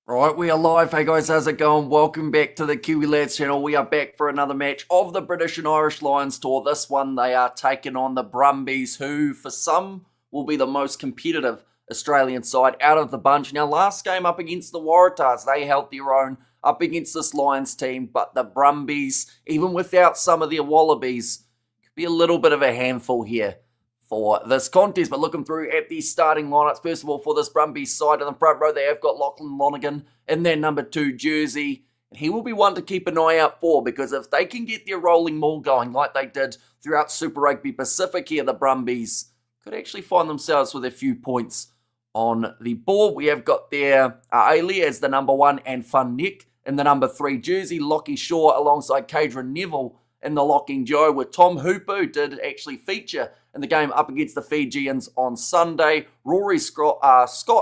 Right, we are live. Hey guys, how's it going? Welcome back to the Kiwi Lads channel. We are back for another match of the British and Irish Lions Tour. This one, they are taking on the Brumbies, who for some will be the most competitive Australian side out of the bunch. Now, last game up against the Waratahs, they held their own up against this Lions team, but the Brumbies, even without some of their Wallabies, could be a little bit of a handful here for this contest. But looking through at the starting lineups, first of all, for this Brumbies side in the front row, they have got Lachlan Lonergan in their number 2 jersey. And he will be one to keep an eye out for, because if they can get their rolling maul going like they did throughout Super Rugby Pacific here, the Brumbies could actually find themselves with a few points on the board. We have got there Ailey as the number 1 and Fun Nick in the number 3 jersey. Lockie Shaw alongside Cadron Neville in the locking duo, with Tom Hooper, who did actually feature in the game up against the Fijians on Sunday. Rory Scott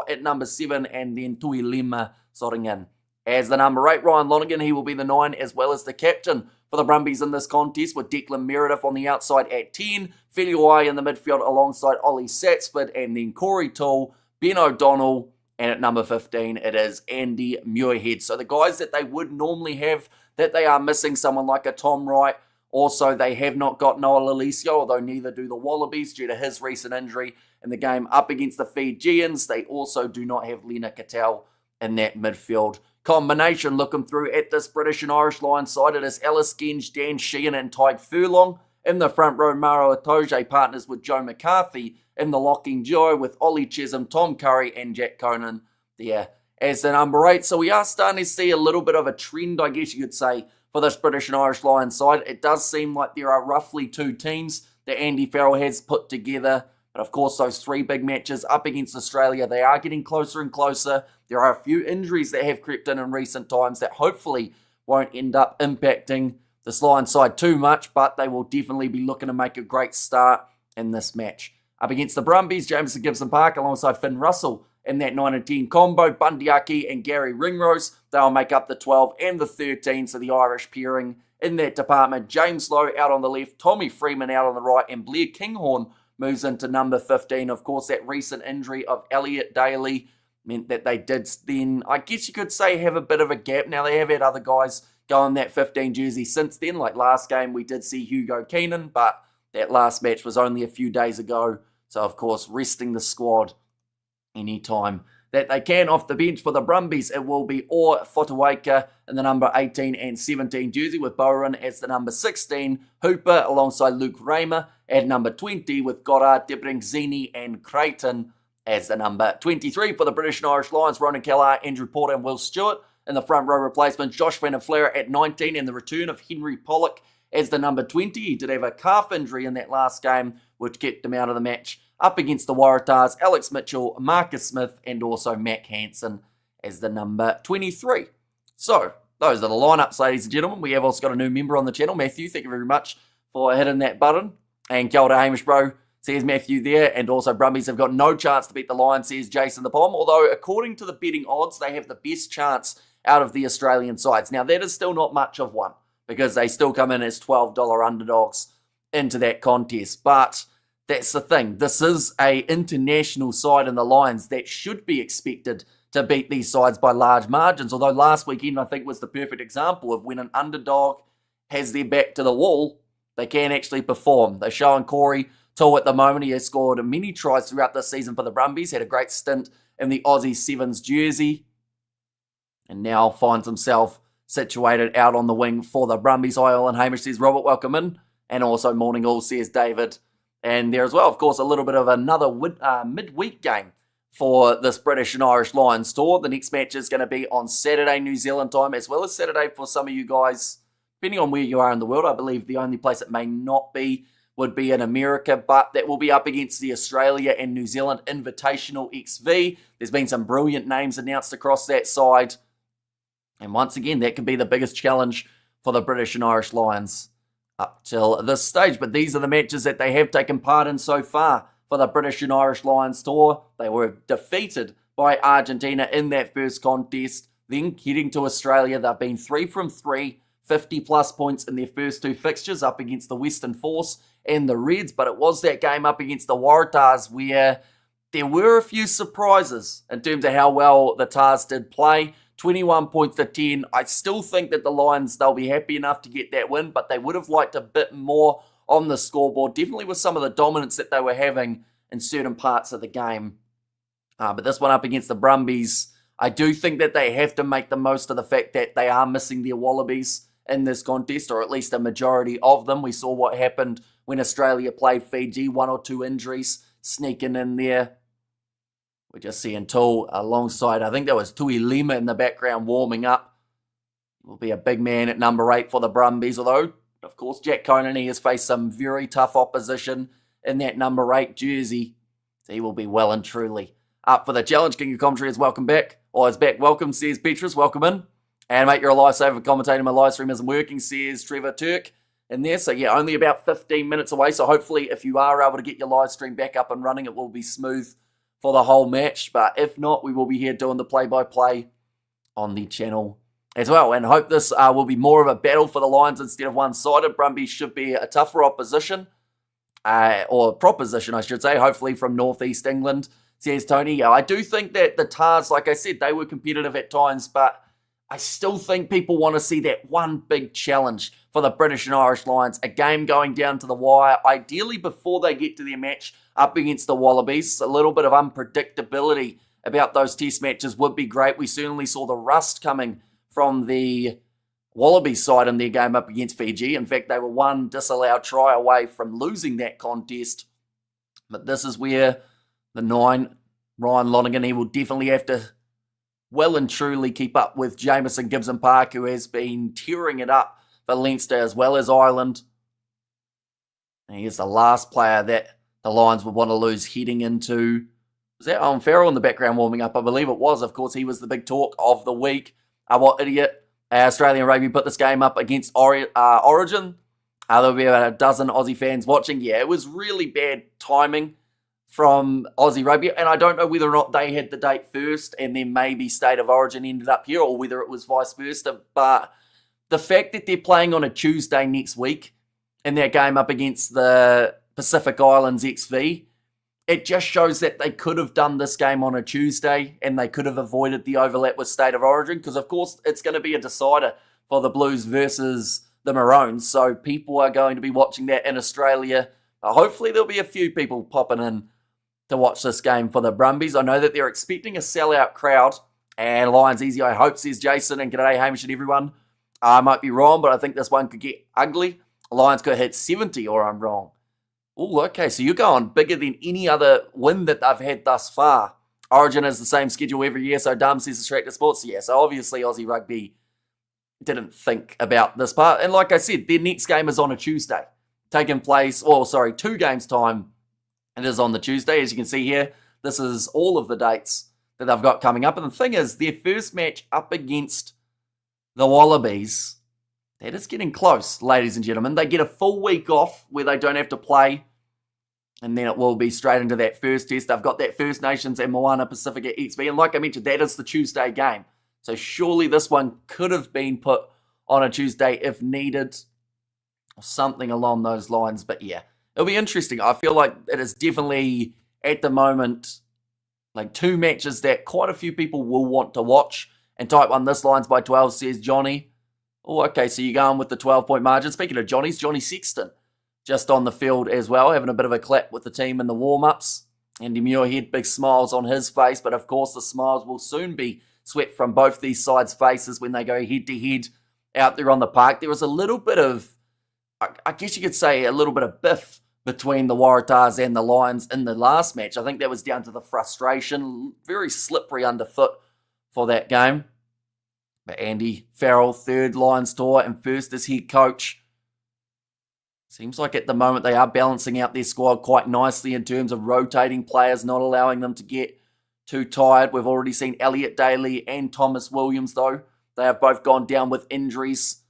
at number 7, and then Tui Lima sorting in as the number 8. Ryan Lonergan, he will be the 9 as well as the captain for the Brumbies in this contest, with Declan Meredith on the outside at 10, Feliwai in the midfield alongside Ollie Satsford, and then Corey Toole, Ben O'Donnell, and at number 15 it is Andy Muirhead. So the guys that they would normally have, that they are missing someone like a Tom Wright. Also, they have not got Noah Lalicio, although neither do the Wallabies due to his recent injury in the game up against the Fijians. They also do not have Lena Cattell in that midfield combination. Looking through at this British and Irish Lions side, it is Ellis Genge, Dan Sheehan and Tyke Furlong. In the front row, Maro Itoje partners with Joe McCarthy in the locking duo, with Ollie Chisholm, Tom Curry and Jack Conan there as the number 8. So we are starting to see a little bit of a trend, I guess you could say, for this British and Irish Lions side. It does seem like there are roughly 2 teams that Andy Farrell has put together. But of course, those 3 big matches up against Australia, they are getting closer and closer. There are a few injuries that have crept in recent times that hopefully won't end up impacting this Lions side too much, but they will definitely be looking to make a great start in this match. Up against the Brumbies, Jameson Gibson Park alongside Finn Russell in that 9 and 10 combo. Bundyaki and Gary Ringrose, they'll make up the 12 and the 13, so the Irish pairing in that department. James Lowe out on the left, Tommy Freeman out on the right, and Blair Kinghorn moves into number 15. Of course, that recent injury of Elliot Daly meant that they did then, I guess you could say, have a bit of a gap. Now, they have had other guys go in that 15 jersey since then. Like last game, we did see Hugo Keenan, but that last match was only a few days ago. So, of course, resting the squad anytime that they can off the bench for the Brumbies. It will be Or Fotuaika in the number 18 and 17 jersey, with Bowen as the number 16, Hooper alongside Luke Raymer at number 20, with Goddard, Debring, Zini and Creighton as the number 23. For the British and Irish Lions, Ronan Kelleher, Andrew Porter and Will Stewart in the front row replacements. Josh Van der Flair at 19, and the return of Henry Pollock as the number 20. He did have a calf injury in that last game, which kept him out of the match up against the Waratahs. Alex Mitchell, Marcus Smith, and also Mac Hansen as the number 23. So, those are the lineups, ladies and gentlemen. We have also got a new member on the channel, Matthew. Thank you very much for hitting that button. And kia ora, Hamish, bro, says Matthew there. And also, Brumbies have got no chance to beat the Lions, says Jason the Pom. Although, according to the betting odds, they have the best chance out of the Australian sides. Now, that is still not much of one, because they still come in as $12 underdogs into that contest. But that's the thing. This is an international side in the Lions that should be expected to beat these sides by large margins. Although last weekend, I think, was the perfect example of when an underdog has their back to the wall, they can actually perform. They're showing Corey Toole at the moment. He has scored many tries throughout this season for the Brumbies. Had a great stint in the Aussie Sevens jersey, and now finds himself situated out on the wing for the Brumbies. Oil and Hamish says, Robert, welcome in. And also morning all, says David. And there as well, of course, a little bit of another midweek game for this British and Irish Lions tour. The next match is going to be on Saturday, New Zealand time, as well as Saturday for some of you guys, depending on where you are in the world. I believe the only place it may not be would be in America, but that will be up against the Australia and New Zealand Invitational XV. There's been some brilliant names announced across that side. And once again, that could be the biggest challenge for the British and Irish Lions up till this stage. But these are the matches that they have taken part in so far for the British and Irish Lions tour. They were defeated by Argentina in that first contest. Then heading to Australia, they've been 3 from 3, 50 plus points in their first 2 fixtures up against the Western Force and the Reds. But it was that game up against the Waratahs where there were a few surprises in terms of how well the Tars did play. 21 points to 10. I still think that the Lions, they'll be happy enough to get that win, but they would have liked a bit more on the scoreboard, definitely with some of the dominance that they were having in certain parts of the game. But this one up against the Brumbies, I do think that they have to make the most of the fact that they are missing their Wallabies in this contest, or at least a majority of them. We saw what happened when Australia played Fiji, 1 or 2 injuries sneaking in there. We're just seeing Tool alongside, I think there was Tui Lima in the background warming up. Will be a big man at number 8 for the Brumbies, although, of course, Jack Conan, he has faced some very tough opposition in that number 8 jersey. So he will be well and truly up for the challenge. King of Commentary is welcome back, or is back. Welcome, says Petrus, welcome in. And mate, you're a lifesaver commentating. My live stream isn't working, says Trevor Turk in there. So yeah, only about 15 minutes away. So hopefully if you are able to get your live stream back up and running, it will be smooth for the whole match. But if not, we will be here doing the play-by-play on the channel as well. And hope this will be more of a battle for the Lions instead of one-sided. Brumbies should be a tougher opposition, or proposition, I should say, hopefully from northeast England, says Tony. I do think that the Tars, like I said, they were competitive at times, but I still think people want to see that one big challenge for the British and Irish Lions, a game going down to the wire, ideally before they get to their match up against the Wallabies. A little bit of unpredictability about those test matches would be great. We certainly saw the rust coming from the Wallabies side in their game up against Fiji. In fact, they were one disallowed try away from losing that contest. But this is where the 9, Ryan Lonergan, he will definitely have to well and truly keep up with Jamison Gibson-Park, who has been tearing it up for Leinster as well as Ireland. And he is the last player that the Lions would want to lose heading into, was that Owen Farrell in the background warming up? I believe it was. Of course, he was the big talk of the week. What idiot. Australian Rugby put this game up against Origin. There'll be about a dozen Aussie fans watching. Yeah, it was really bad timing from Aussie Rugby, and I don't know whether or not they had the date first and then maybe State of Origin ended up here, or whether it was vice versa. But the fact that they're playing on a Tuesday next week in their game up against the Pacific Islands XV, it just shows that they could have done this game on a Tuesday and they could have avoided the overlap with State of Origin, because of course it's going to be a decider for the Blues versus the Maroons, so people are going to be watching that in Australia. Hopefully there'll be a few people popping in to watch this game for the Brumbies. I know that they're expecting a sellout crowd, and Lions easy, I hope, says Jason, and g'day Hamish and everyone. I might be wrong, but I think this one could get ugly. Lions could hit 70, or I'm wrong. Oh, okay, so you're going bigger than any other win that they've had thus far. Origin has the same schedule every year, so Dum says Distracted Sports. Yeah, so obviously Aussie Rugby didn't think about this part. And like I said, their next game is on a Tuesday, taking place, 2 games time. It is on the Tuesday, as you can see here. This is all of the dates that they've got coming up. And the thing is, their first match up against the Wallabies, that is getting close, ladies and gentlemen. They get a full week off where they don't have to play, and then it will be straight into that first test. They've got that First Nations and Moana Pacifica XV, and like I mentioned, that is the Tuesday game. So surely this one could have been put on a Tuesday if needed, or something along those lines. But yeah, it'll be interesting. I feel like it is definitely, at the moment, like 2 matches that quite a few people will want to watch. And type 1, this line's by 12, says Johnny. Oh, okay, so you're going with the 12-point margin. Speaking of Johnny's, Johnny Sexton just on the field as well, having a bit of a clap with the team in the warm-ups. Andy Muirhead, big smiles on his face, but of course the smiles will soon be swept from both these sides' faces when they go head-to-head out there on the park. There was a little bit of, I guess you could say, a little bit of biff between the Waratahs and the Lions in the last match. I think that was down to the frustration, very slippery underfoot for that game. But Andy Farrell, 3rd Lions tour and first as head coach. Seems like at the moment they are balancing out their squad quite nicely in terms of rotating players, not allowing them to get too tired. We've already seen Elliot Daly and Thomas Williams, though. They have both gone down with injuries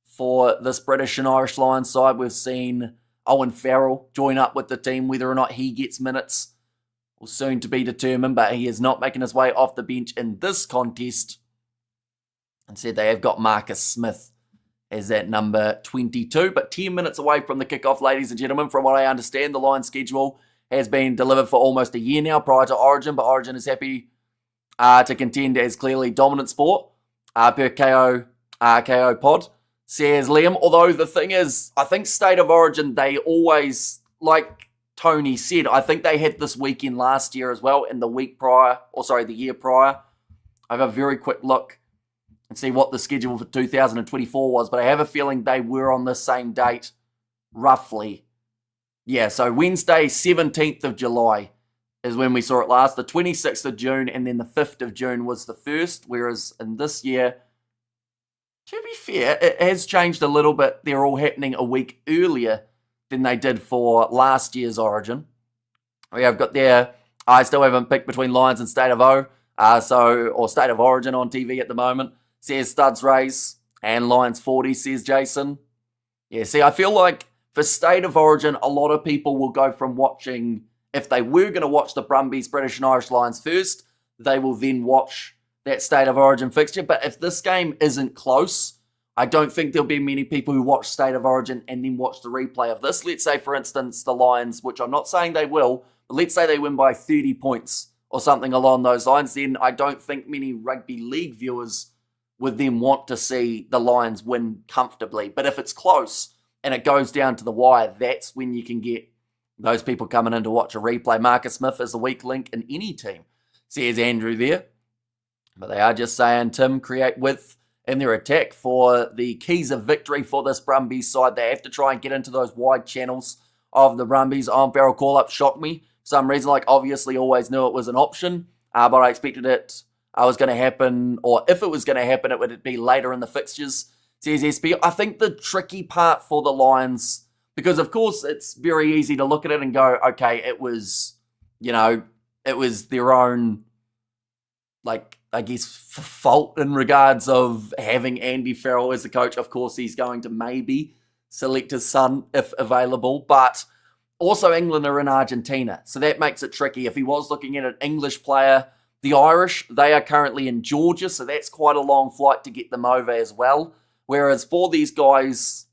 for this British and Irish Lions side. We've seen Owen Farrell join up with the team. Whether or not he gets minutes will soon to be determined, but he is not making his way off the bench in this contest. Instead, they have got Marcus Smith as that number 22, but 10 minutes away from the kickoff, ladies and gentlemen. From what I understand, the Lions schedule has been delivered for almost a year now prior to Origin, but Origin is happy to contend as clearly dominant sport per KO pod, says Liam. Although the thing is, I think State of Origin, they always, like Tony said, I think they had this weekend last year as well, and the year prior. I have a very quick look and see what the schedule for 2024 was, but I have a feeling they were on the same date, roughly. Yeah, so Wednesday, 17th of July is when we saw it last. The 26th of June, and then the 5th of June was the first, whereas in this year, to be fair, it has changed a little bit. They're all happening a week earlier than they did for last year's Origin. We have got there, I still haven't picked between Lions and State of or State of Origin on TV at the moment, says Studs Rays, and Lions 40, says Jason. Yeah, see, I feel like for State of Origin, a lot of people will go from watching, if they were going to watch the Brumbies, British and Irish Lions first, they will then watch that State of Origin fixture. But if this game isn't close, I don't think there'll be many people who watch State of Origin and then watch the replay of this. Let's say, for instance, the Lions, which I'm not saying they will, but let's say they win by 30 points or something along those lines, then I don't think many rugby league viewers would then want to see the Lions win comfortably. But if it's close and it goes down to the wire, that's when you can get those people coming in to watch a replay. Marcus Smith is the weak link in any team, says Andrew there. But they are just saying, Tim, create width in their attack for the keys of victory for this Brumbies side. They have to try and get into those wide channels of the Brumbies. On-barrel call-up shocked me. For some reason, like obviously always knew it was an option, but I expected it was going to happen, or if it was going to happen, it would be later in the fixtures, says SP. I think the tricky part for the Lions, because of course it's very easy to look at it and go, okay, it was their own, like, I guess, fault in regards of having Andy Farrell as the coach. Of course, he's going to maybe select his son if available, but also England are in Argentina, so that makes it tricky. If he was looking at an English player, the Irish, they are currently in Georgia, so that's quite a long flight to get them over as well. Whereas for these guys,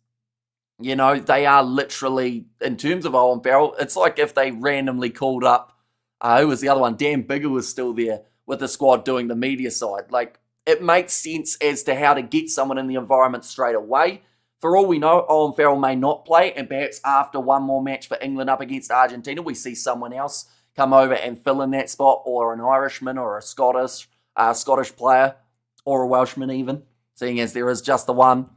they are literally, in terms of Owen Farrell, it's like if they randomly called up, who was the other one? Dan Bigger was still there with the squad doing the media side. Like, it makes sense as to how to get someone in the environment straight away. For all we know, Owen Farrell may not play, and perhaps after one more match for England up against Argentina, we see someone else come over and fill in that spot, or an Irishman, or a Scottish player, or a Welshman even, seeing as there is just the one.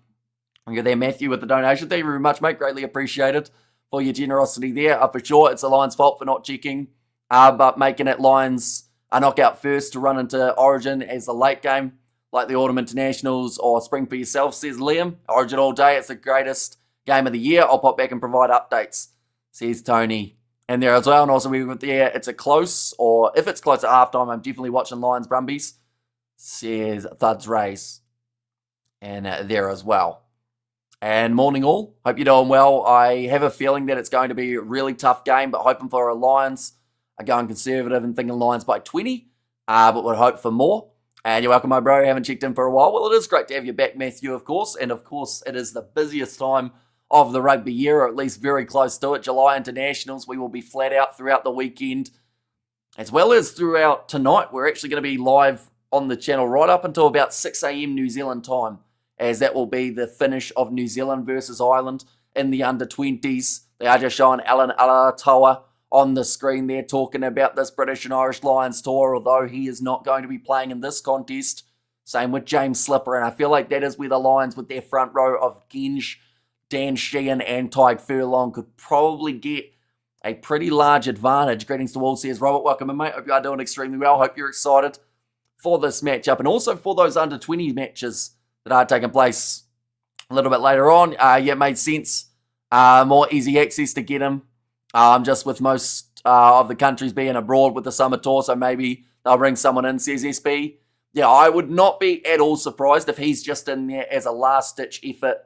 You're there, Matthew, with the donation. Thank you very much, mate. Greatly appreciated for your generosity there. For sure, it's the Lions' fault for not checking, but making it Lions a knockout first to run into Origin as the late game, like the Autumn Internationals or Spring for yourself, says Liam. Origin all day. It's the greatest game of the year. I'll pop back and provide updates, says Tony. And there as well. And also, we were there. It's a close, or if it's close at halftime, I'm definitely watching Lions Brumbies, says Thuds Rays. And there as well. And morning all. Hope you're doing well. I have a feeling that it's going to be a really tough game, but hoping for a Lions. I'm going conservative and thinking Lions by 20, but would hope for more. And you're welcome, my bro. Haven't checked in for a while. Well, it is great to have you back, Matthew, of course. And of course, it is the busiest time of the rugby year, or at least very close to it. July Internationals, we will be flat out throughout the weekend, as well as throughout tonight. We're actually going to be live on the channel right up until about 6 a.m. New Zealand time, as that will be the finish of New Zealand versus Ireland in the under-20s. They are just showing Alan Alatoa on the screen there, talking about this British and Irish Lions tour, although he is not going to be playing in this contest. Same with James Slipper, and I feel like that is where the Lions, with their front row of Genge, Dan Sheehan, and Tyke Furlong, could probably get a pretty large advantage. Greetings to all, says Robert. Welcome in, mate. Hope you are doing extremely well. Hope you're excited for this matchup, and also for those under-20 matches that are taking place a little bit later on. It made sense. More easy access to get them. Just with most of the countries being abroad with the summer tour, so maybe they'll bring someone in, says SB. Yeah, I would not be at all surprised if he's just in there as a last-ditch effort,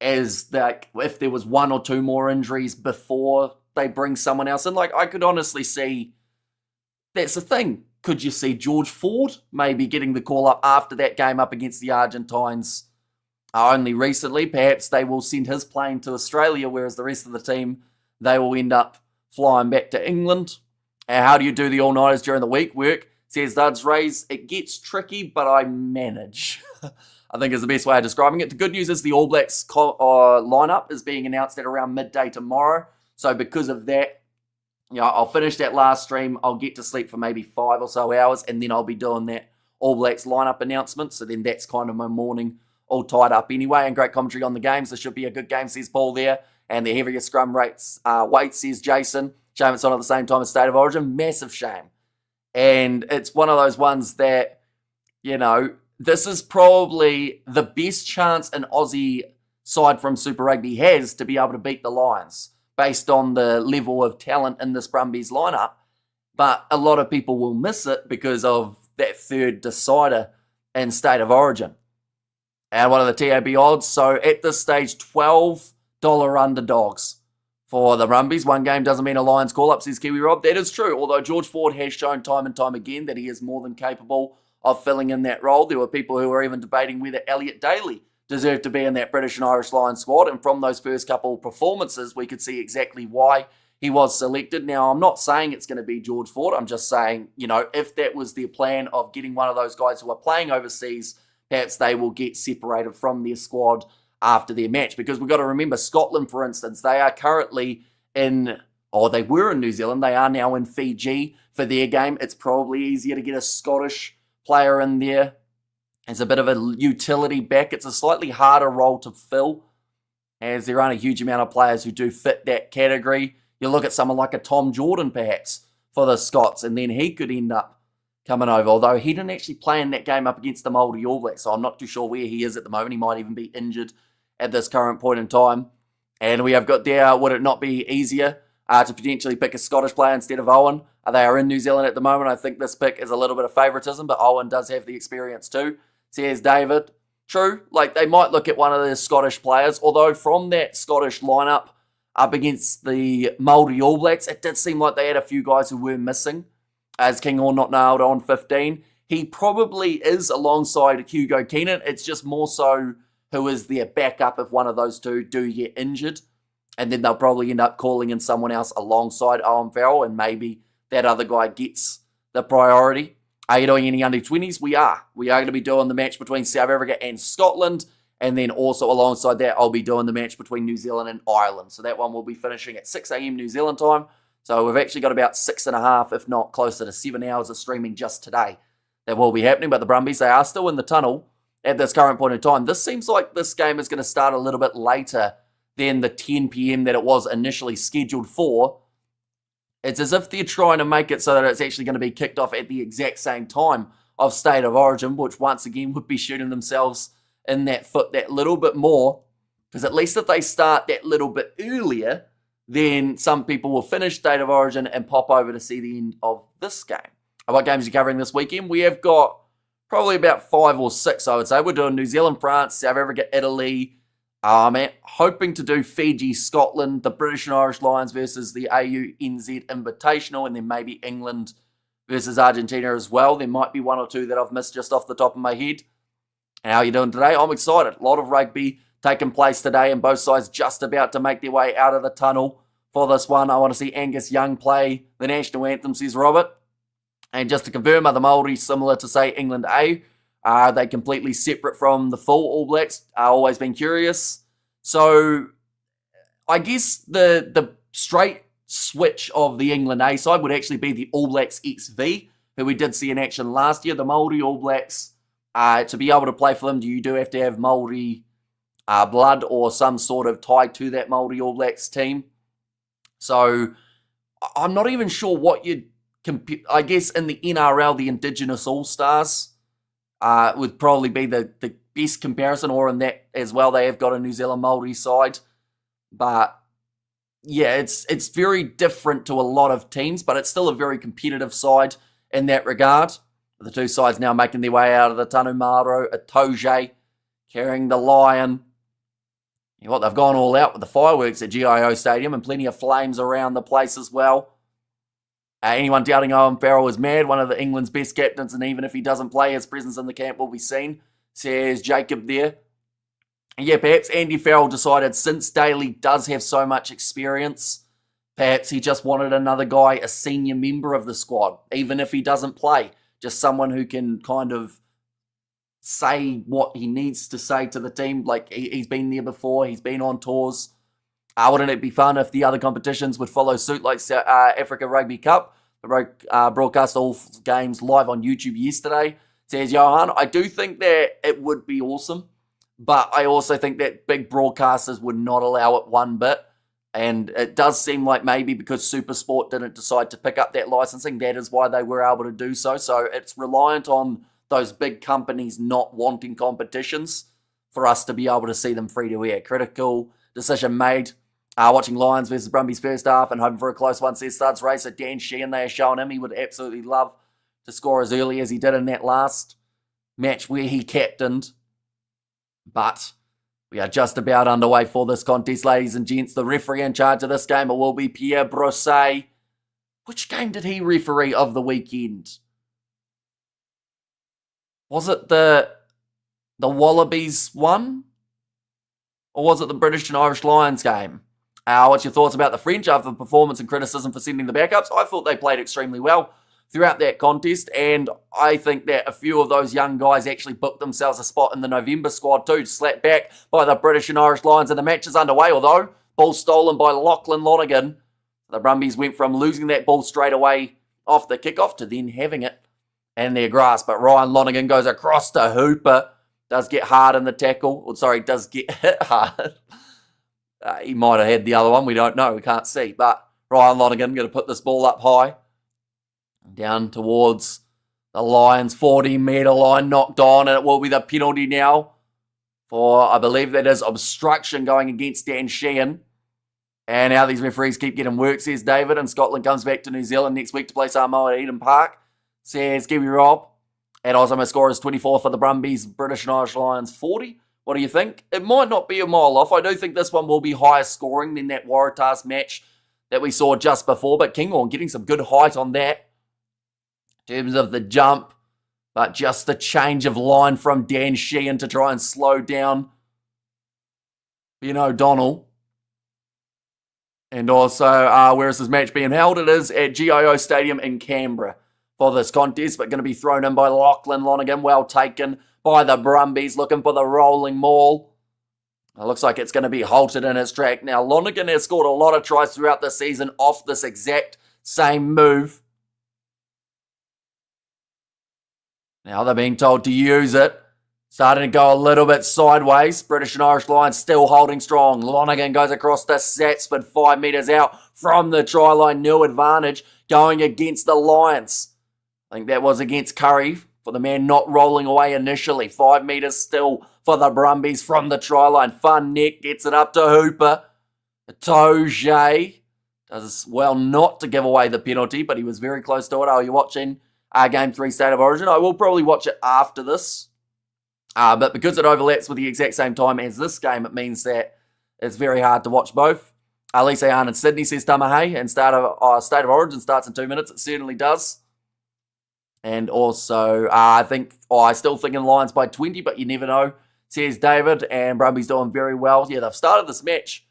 as that if there was one or two more injuries before they bring someone else in. Like, I could honestly see, that's the thing. Could you see George Ford maybe getting the call-up after that game up against the Argentines only recently? Perhaps they will send his plane to Australia, whereas the rest of the team, they will end up flying back to England. How do you do the all-nighters during the week? Work, Says Duds Rays, it gets tricky, but I manage. I think is the best way of describing it. The good news is the All Blacks lineup is being announced at around midday tomorrow. So because of that, I'll finish that last stream. I'll get to sleep for maybe 5 or so hours, and then I'll be doing that All Blacks lineup announcement. So then that's kind of my morning all tied up anyway. And great commentary on the games. This should be a good game, says Paul there. And the heavier scrum rates weight, says Jason. Shame it's not at the same time as State of Origin. Massive shame. And it's one of those ones that, this is probably the best chance an Aussie side from Super Rugby has to be able to beat the Lions based on the level of talent in this Brumbies lineup. But a lot of people will miss it because of that third decider in State of Origin. And what are the TAB odds? So at this stage, $12 underdogs for the Brumbies. One game doesn't mean a Lions call-up, says Kiwi Rob. That is true, although George Ford has shown time and time again that he is more than capable of filling in that role. There were people who were even debating whether Elliot Daly deserved to be in that British and Irish Lions squad, and from those first couple performances, we could see exactly why he was selected. Now, I'm not saying it's going to be George Ford. I'm just saying, if that was their plan of getting one of those guys who are playing overseas, perhaps they will get separated from their squad after their match. Because we've got to remember, Scotland, for instance, they are currently they were in New Zealand. They are now in Fiji for their game. It's probably easier to get a Scottish player in there as a bit of a utility back. It's a slightly harder role to fill, as there aren't a huge amount of players who do fit that category. You look at someone like a Tom Jordan, perhaps, for the Scots, and then he could end up coming over, although he didn't actually play in that game up against the Māori All Blacks, so I'm not too sure where he is at the moment. He might even be injured at this current point in time. And we have got there, would it not be easier to potentially pick a Scottish player instead of Owen? They are in New Zealand at the moment. I think this pick is a little bit of favouritism, but Owen does have the experience too, says David. True, they might look at one of the Scottish players, although from that Scottish lineup up against the Māori All Blacks, it did seem like they had a few guys who were missing, as King Horn not nailed on 15. He probably is alongside Hugo Keenan. It's just more so who is their backup if one of those two do get injured. And then they'll probably end up calling in someone else alongside Owen Farrell, and maybe that other guy gets the priority. Are you doing any under-20s? We are. We are going to be doing the match between South Africa and Scotland. And then also alongside that, I'll be doing the match between New Zealand and Ireland. So that one will be finishing at 6 a.m. New Zealand time. So we've actually got about 6.5, if not closer to 7 hours of streaming just today that will be happening. But the Brumbies, they are still in the tunnel at this current point in time. This seems like this game is going to start a little bit later than the 10 p.m. that it was initially scheduled for. It's as if they're trying to make it so that it's actually going to be kicked off at the exact same time of State of Origin, which once again would be shooting themselves in that foot that little bit more. Because at least if they start that little bit earlier, then some people will finish State of Origin and pop over to see the end of this game. What games are you covering this weekend? We have got probably about 5 or 6, I would say. We're doing New Zealand, France, South Africa, Italy. Hoping to do Fiji, Scotland, the British and Irish Lions versus the AUNZ Invitational, and then maybe England versus Argentina as well. There might be 1 or 2 that I've missed just off the top of my head. How are you doing today? I'm excited. A lot of rugby taking place today, and both sides just about to make their way out of the tunnel for this one. I want to see Angus Young play the national anthem, says Robert. And just to confirm, are the Māori similar to, say, England A? Are they completely separate from the full All Blacks? I've always been curious. So I guess the straight switch of the England A side would actually be the All Blacks XV, who we did see in action last year. The Māori All Blacks, to be able to play for them, you do have to have Māori blood or some sort of tie to that Māori All Blacks team. So I'm not even sure what you'd compare. I guess in the NRL, the Indigenous All-Stars would probably be the best comparison, or in that as well, they have got a New Zealand Māori side. But yeah, it's very different to a lot of teams, but it's still a very competitive side in that regard. The two sides now making their way out of the Tanu Maro, Atoje carrying the Lion. You know what, they've gone all out with the fireworks at GIO Stadium and plenty of flames around the place as well. Anyone doubting Owen Farrell is mad, one of the England's best captains, and even if he doesn't play, his presence in the camp will be seen, says Jacob there. And yeah, perhaps Andy Farrell decided since Daly does have so much experience, perhaps he just wanted another guy, a senior member of the squad, even if he doesn't play, just someone who can kind of say what he needs to say to the team. Like, he's been there before. He's been on tours. Wouldn't it be fun if the other competitions would follow suit, like Africa Rugby Cup? Broadcast all games live on YouTube yesterday, says Johan. I do think that it would be awesome, but I also think that big broadcasters would not allow it one bit. And it does seem like maybe because Supersport didn't decide to pick up that licensing, that is why they were able to do so. So it's reliant on those big companies not wanting competitions for us to be able to see them free to air. Critical decision made. Watching Lions versus Brumbies first half and hoping for a close one, says Studs Racer. Dan Sheehan, they are showing him he would absolutely love to score as early as he did in that last match where he captained. But we are just about underway for this contest, ladies and gents. The referee in charge of this game, it will be Pierre Brosset. Which game did he referee of the weekend? Was it the Wallabies one? Or was it the British and Irish Lions game? What's your thoughts about the French after the performance and criticism for sending the backups? I thought they played extremely well throughout that contest, and I think that a few of those young guys actually booked themselves a spot in the November squad too, slapped back by the British and Irish Lions, and the match is underway, although ball stolen by Lachlan Lonergan. The Brumbies went from losing that ball straight away off the kickoff to then having it in their grasp, but Ryan Lonergan goes across to Hooper, does get hard in the tackle, does get hit hard. He might have had the other one, we don't know, we can't see, but Ryan Lonergan going to put this ball up high, down towards the Lions 40-metre line, knocked on, and it will be the penalty now for, I believe that is obstruction going against Dan Sheehan. And now these referees keep getting work, says David, and Scotland comes back to New Zealand next week to play Samoa at Eden Park, says Kiwi Rob. And also my score is 24 for the Brumbies, British and Irish Lions 40. What do you think? It might not be a mile off. I do think this one will be higher scoring than that Waratahs match that we saw just before, but Kinghorn getting some good height on that in terms of the jump, but just the change of line from Dan Sheehan to try and slow down Ben O'Donnell. And also, where is this match being held? It is at GIO Stadium in Canberra for this contest, but going to be thrown in by Lachlan Lonergan. Well taken by the Brumbies, looking for the rolling maul. It looks like it's going to be halted in its track. Now, Lonergan has scored a lot of tries throughout the season off this exact same move. Now they're being told to use it. Starting to go a little bit sideways. British and Irish Lions still holding strong. Lonergan goes across to Satsford, 5 metres out from the try line. New advantage going against the Lions. I think that was against Curry for the man not rolling away initially. 5 metres still for the Brumbies from the try line. Fun Nick gets it up to Hooper. Toje does well not to give away the penalty, but he was very close to it. Are you watching Game 3 State of Origin? I will probably watch it after this. But because it overlaps with the exact same time as this game, it means that it's very hard to watch both. Lisa Yarn in Sydney says Tamahe, and State of Origin starts in 2 minutes. It certainly does. And also, I still think in Lions by 20, but you never know, says David. And Brumbies doing very well. Yeah, they've started this match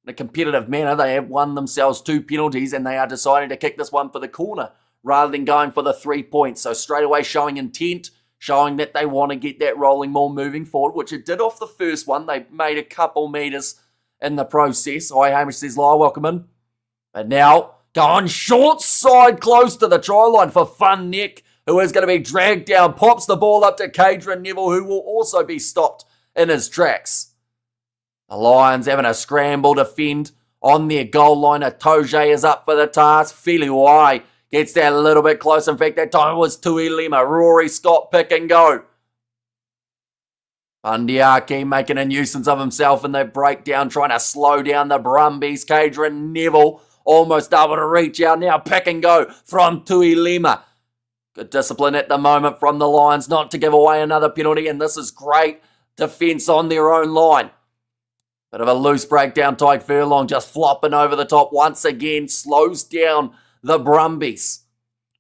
in a competitive manner. They have won themselves 2 penalties, and they are deciding to kick this one for the corner rather than going for the 3 points. So straight away showing intent, showing that they want to get that rolling ball moving forward, which it did off the first one. They made a couple metres in the process. Hi, Hamish says, Lyle, welcome in. And now, going short side close to the try line for Fun Nick, who is going to be dragged down, pops the ball up to Cadron Neville, who will also be stopped in his tracks. The Lions having a scramble defend on their goal line. Toje is up for the task. Filiwai gets that a little bit close. In fact, that time it was Tui Lima. Rory Scott pick and go. Undiaki making a nuisance of himself in the breakdown, trying to slow down the Brumbies. Cadron Neville almost able to reach out now. Pick and go from Tui Lima. Good discipline at the moment from the Lions not to give away another penalty, and this is great defence on their own line. Bit of a loose breakdown. Tyke Furlong just flopping over the top once again. Slows down the Brumbies.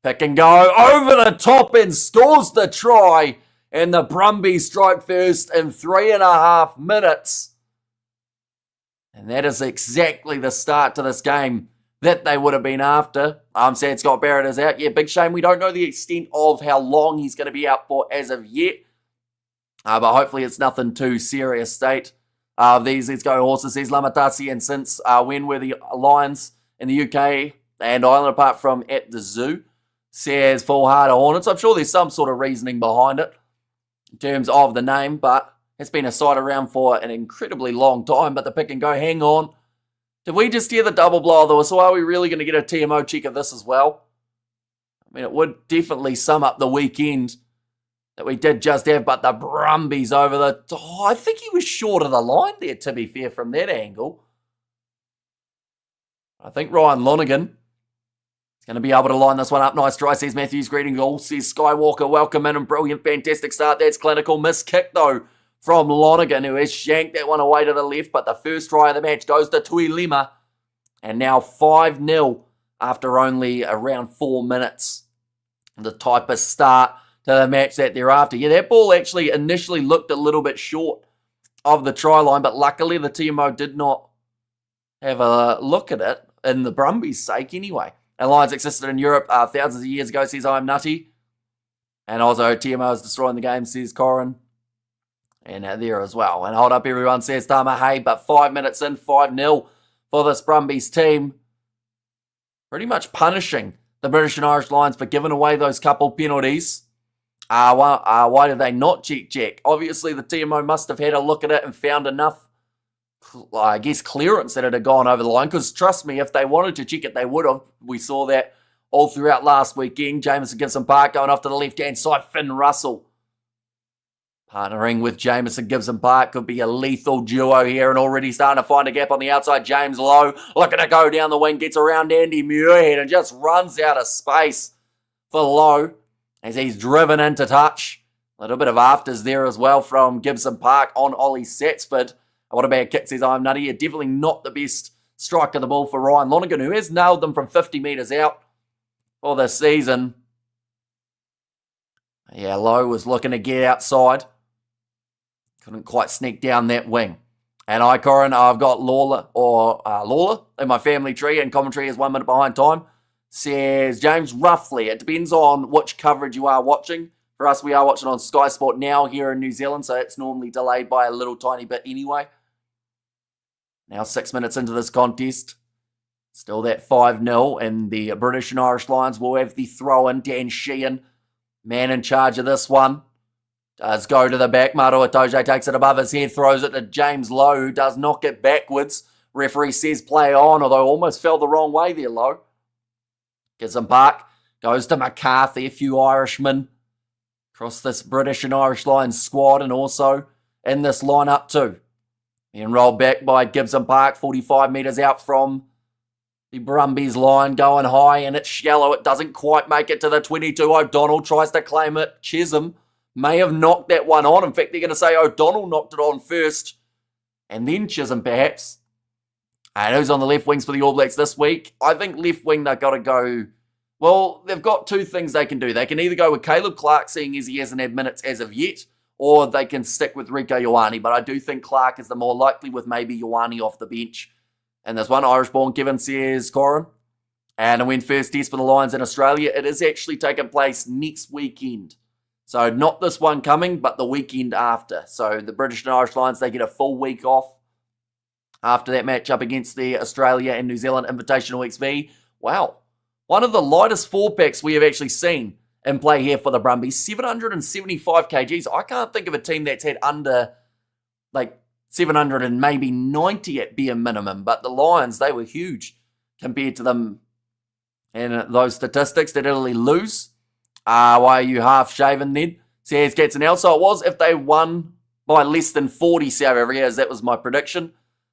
Pick and go over the top and scores the try. And the Brumbies strike first in 3.5 minutes. And that is exactly the start to this game that they would have been after. I'm sad Scott Barrett is out. Yeah, big shame. We don't know the extent of how long he's going to be out for as of yet. But hopefully it's nothing too serious state. These Let's Go Horses, says Lamatasi, and since when were the Lions in the UK and Ireland apart from at the zoo, says Full Heart of Hornets. I'm sure there's some sort of reasoning behind it in terms of the name, but it's been a side around for an incredibly long time. But the pick and go, hang on. Did we just hear the double blow of the whistle? Are we really going to get a TMO check of this as well? I mean, it would definitely sum up the weekend that we did just have, but the Brumbies over the... Oh, I think he was short of the line there, to be fair, from that angle. I think Ryan Lonergan is going to be able to line this one up. Nice try, says Matthews. Greetings all, says Skywalker. Welcome in and brilliant, fantastic start. That's clinical. Missed kick, though, from Lonergan, who has shanked that one away to the left, but the first try of the match goes to Tuilima. And now 5-0 after only around 4 minutes. The type of start to the match that they're after. Yeah, that ball actually initially looked a little bit short of the try line, but luckily the TMO did not have a look at it, in the Brumbies' sake anyway. And Lions existed in Europe thousands of years ago, says I'm nutty. And also TMO is destroying the game, says Corin. And there as well. And hold up everyone, says Tama Hay, but 5 minutes in, 5-0 for this Brumbies team. Pretty much punishing the British and Irish Lions for giving away those couple penalties. Why did they not check Jack? Obviously, the TMO must have had a look at it and found enough, I guess, clearance that it had gone over the line. Because trust me, if they wanted to check it, they would have. We saw that all throughout last weekend. Jamison Gibson Park going off to the left-hand side. Finn Russell partnering with Jamison Gibson Park. Could be a lethal duo here, and already starting to find a gap on the outside. James Lowe looking to go down the wing. Gets around Andy Muirhead and just runs out of space for Lowe as he's driven into touch. A little bit of afters there as well from Gibson Park on Ollie Satsford. What a bad kick, says I'm nutty. Definitely not the best strike of the ball for Ryan Lonergan, who has nailed them from 50 metres out for this season. Yeah, Lowe was looking to get outside. Couldn't quite sneak down that wing. And Corin, I've got Lawler in my family tree, and commentary is 1 minute behind time. Says James, roughly, it depends on which coverage you are watching. For us, we are watching on Sky Sport now here in New Zealand, so it's normally delayed by a little tiny bit anyway. Now 6 minutes into this contest. Still that 5-0, and the British and Irish Lions will have the throw-in. Dan Sheehan, man in charge of this one. Does go to the back. Maru Itoje takes it above his head, throws it to James Lowe, who does knock it backwards. Referee says play on, although almost fell the wrong way there, Lowe. Gibson Park goes to McCarthy, a few Irishmen across this British and Irish Lions squad, and also in this lineup too. Being rolled back by Gibson Park, 45 metres out from the Brumbies line, going high, and it's shallow. It doesn't quite make it to the 22. O'Donnell tries to claim it. Chisholm may have knocked that one on. In fact, they're going to say O'Donnell knocked it on first, and then Chisholm perhaps. And who's on the left wings for the All Blacks this week? I think left wing they've got to go... Well, they've got two things they can do. They can either go with Caleb Clark, seeing as he hasn't had minutes as of yet, or they can stick with Rieko Ioane. But I do think Clark is the more likely, with maybe Ioane off the bench. And there's one Irish-born, Kevin, says Corin. And when first test for the Lions in Australia, it is actually taking place next weekend. So not this one coming, but the weekend after. So the British and Irish Lions, they get a full week off after that match up against the Australia and New Zealand Invitational XV. Wow. One of the lightest 4-packs we have actually seen in play here for the Brumbies. 775 kgs. I can't think of a team that's had under like 700 and maybe 90 at bare minimum. But the Lions, they were huge compared to them in those statistics. Did Italy lose? Why are you half shaven then? Says Katzenell. So it was if they won by less than 40 South areas. That was my prediction.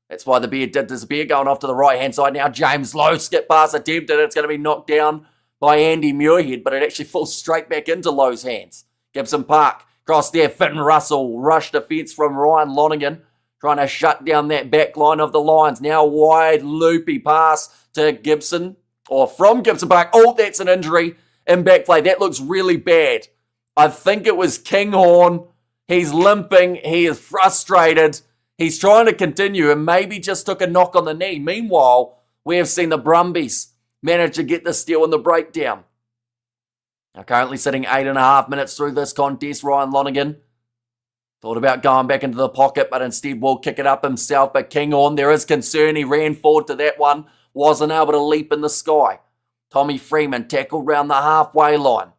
That's why the beard did disappear. Going off to the right-hand side now. James Lowe, skip pass attempted. It's going to be knocked down by Andy Muirhead, but it actually falls straight back into Lowe's hands. Gibson Park, cross there. Finn Russell, rush defence from Ryan Lonergan, trying to shut down that back line of the Lions. Now wide, loopy pass to Gibson, or from Gibson Park. Oh, that's an injury in back play. That looks really bad. I think it was Kinghorn. He's limping. He is frustrated. He's trying to continue and maybe just took a knock on the knee. Meanwhile, we have seen the Brumbies manage to get the steal in the breakdown. Now currently sitting 8.5 minutes through this contest, Ryan Lonergan thought about going back into the pocket, but instead will kick it up himself. But Kinghorn, there is concern. He ran forward to that one, wasn't able to leap in the sky. Tommy Freeman tackled round the halfway line.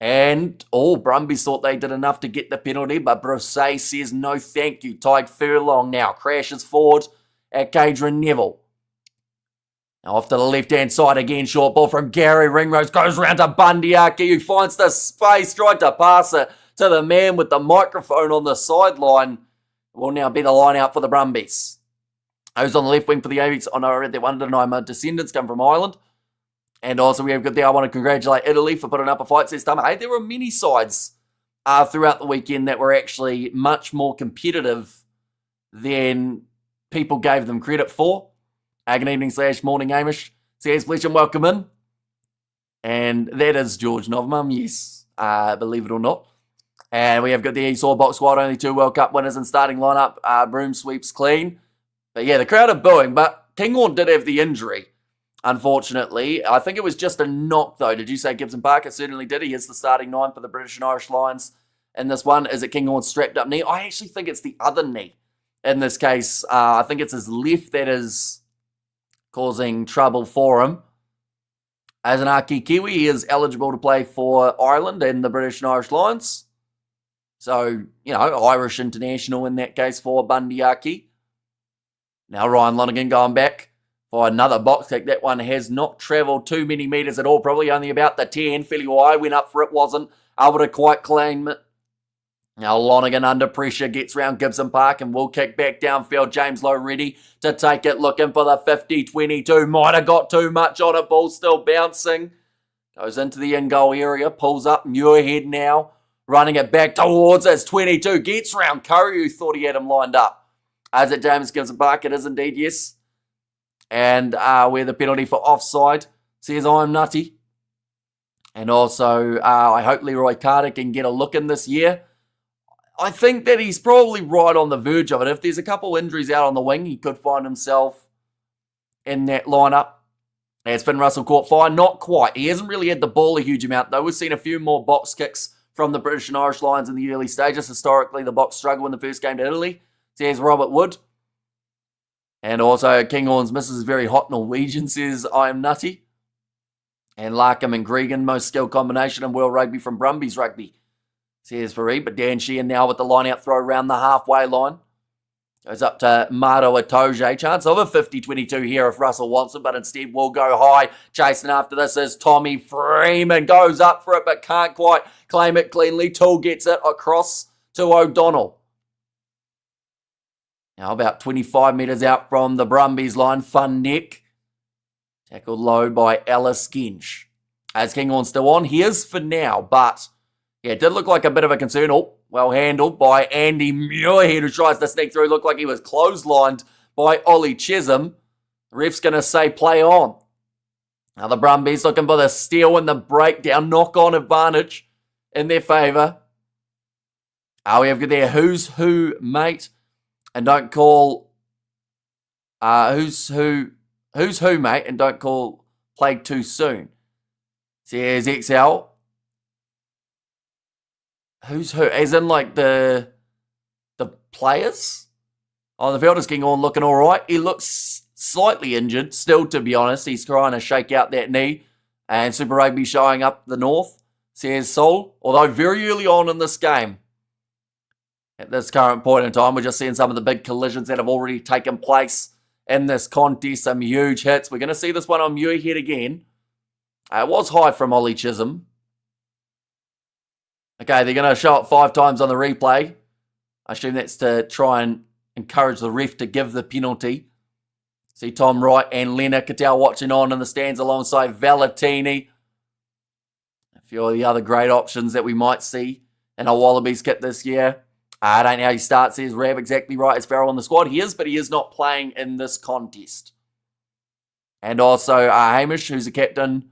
And, Brumbies thought they did enough to get the penalty, but Bruce says no thank you. Tyke Furlong now crashes forward at Cadron Neville. Now off to the left-hand side again, short ball from Gary Ringrose, goes round to Bundyaki, who finds the space, tried to pass it to the man with the microphone on the sideline. Will now be the line out for the Brumbies. Who's on the left wing for the Avies? Oh no, I read that one, didn't I? My descendants come from Ireland. And also we have got there, I want to congratulate Italy for putting up a fight, says Tama. Hey, there were many sides throughout the weekend that were actually much more competitive than people gave them credit for. Good evening / morning, Amish. Says, pleasure and welcome in. And that is George Novmum, yes, believe it or not. And we have got the Esau box squad, only 2 World Cup winners in starting lineup. Broom sweeps clean. But yeah, the crowd are booing, but Kinghorn did have the injury, unfortunately. I think it was just a knock, though. Did you say Gibson Park? It certainly did. He is the starting 9 for the British and Irish Lions. And this one is it Kinghorn's strapped up knee. I actually think it's the other knee in this case. I think it's his left that is causing trouble for him. As an Aki Kiwi, he is eligible to play for Ireland and the British and Irish Lions. So, Irish international in that case for Bundyaki. Now Ryan Lonergan going back for another box kick. That one has not travelled too many metres at all. Probably only about the 10. Filiwai went up for it, wasn't able to quite claim it. Now Lonergan under pressure gets round Gibson Park and will kick back downfield. James Lowe ready to take it, looking for the 50-22. Might have got too much on it. Ball still bouncing. Goes into the in-goal area. Pulls up Muirhead now. Running it back towards us. 22 gets round Curry, who thought he had him lined up. Is it James Gibson Park? It is indeed, yes. And where the penalty for offside says I'm nutty. And also, I hope Leroy Carter can get a look in this year. I think that he's probably right on the verge of it. If there's a couple injuries out on the wing, he could find himself in that lineup. As Finn Russell caught fire, not quite. He hasn't really had the ball a huge amount, though. We've seen a few more box kicks from the British and Irish Lions in the early stages. Historically, the box struggled in the first game to Italy. Says Robert Wood. And also, Kinghorn's missus is very hot Norwegian, says I am nutty. And Larkham and Gregan, most skilled combination in world rugby from Brumbies Rugby, says Fareed. But Dan Sheehan now with the line-out throw around the halfway line. Goes up to Mato Itoje. Chance of a 50-22 here if Russell wants it, but instead will go high. Chasing after this is Tommy Freeman. Goes up for it, but can't quite claim it cleanly. Toole gets it across to O'Donnell. Now about 25 metres out from the Brumbies line. Fun Neck. Tackled low by Alice Gench. As Kinghorn still on, he is for now, but yeah, it did look like a bit of a concern. Well handled by Andy Muirhead, who tries to sneak through. Looked like he was clotheslined by Ollie Chisholm. The ref's going to say play on. Now the Brumbies looking for the steal and the breakdown. Knock-on advantage in their favour. We have got there who's who, mate. And don't call who's who, mate. And don't call played too soon. Says XL. Who's who? As in, like, the players? On the field is Kinghorn looking all right. He looks slightly injured still, to be honest. He's trying to shake out that knee. And Super Rugby showing up the north, says Sol. Although very early on in this game, at this current point in time, we're just seeing some of the big collisions that have already taken place in this contest. Some huge hits. We're going to see this one on Muirhead again. It was high from Ollie Chisholm. Okay, they're going to show it 5 times on the replay. I assume that's to try and encourage the ref to give the penalty. See Tom Wright and Leonard Cattell watching on in the stands alongside Valentini. A few of the other great options that we might see in a Wallabies kit this year. I don't know how he starts, says Rav, exactly right. Is Farrell on the squad? He is, but he is not playing in this contest. And also Hamish, who's a captain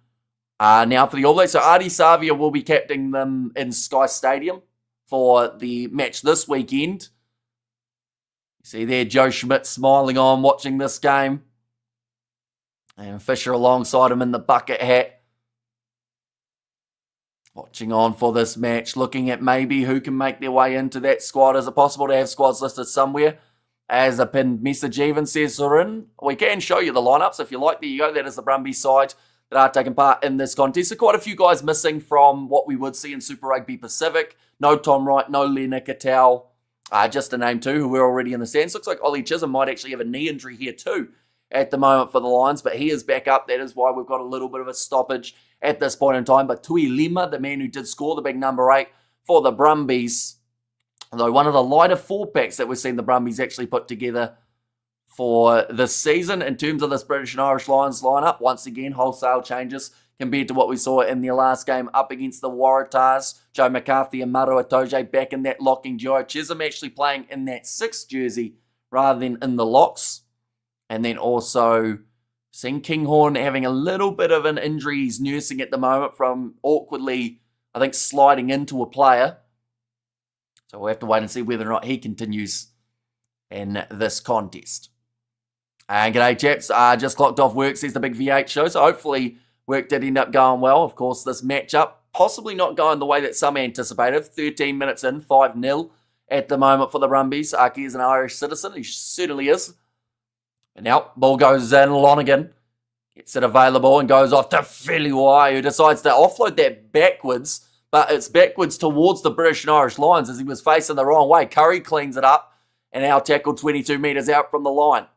now for the All Blacks. So Adi Savia will be captaining them in Sky Stadium for the match this weekend. You see there Joe Schmidt smiling on, watching this game. And Fisher alongside him in the bucket hat. Watching on for this match, looking at maybe who can make their way into that squad. Is it possible to have squads listed somewhere? As a pinned message even says, Sorin, we can show you the lineups if you like. There you go. That is the Brumbies side that are taking part in this contest. So quite a few guys missing from what we would see in Super Rugby Pacific. No Tom Wright, no Lena Katau. Just to name two who were already in the stands. Looks like Ollie Chisholm might actually have a knee injury here too at the moment for the Lions, but he is back up. That is why we've got a little bit of a stoppage at this point in time. But Tui Lima, the man who did score the big number 8 for the Brumbies, although one of the lighter 4-packs that we've seen the Brumbies actually put together for this season in terms of this British and Irish Lions lineup. Once again, wholesale changes compared to what we saw in their last game up against the Waratahs. Joe McCarthy and Maru Atoje back in that locking duo. Chisholm actually playing in that 6th jersey rather than in the locks. And then also seeing Kinghorn having a little bit of an injury he's nursing at the moment from awkwardly, I think, sliding into a player. So we'll have to wait and see whether or not he continues in this contest. And g'day chaps, just clocked off work, says the big V8 show. So hopefully work did end up going well. Of course, this matchup possibly not going the way that some anticipated. 13 minutes in, 5-0 at the moment for the Brumbies. Aki is an Irish citizen, he certainly is. And now, ball goes in, Lonergan gets it available and goes off to Filiwai, who decides to offload that backwards, but it's backwards towards the British and Irish Lions as he was facing the wrong way. Curry cleans it up and now tackled 22 metres out from the line.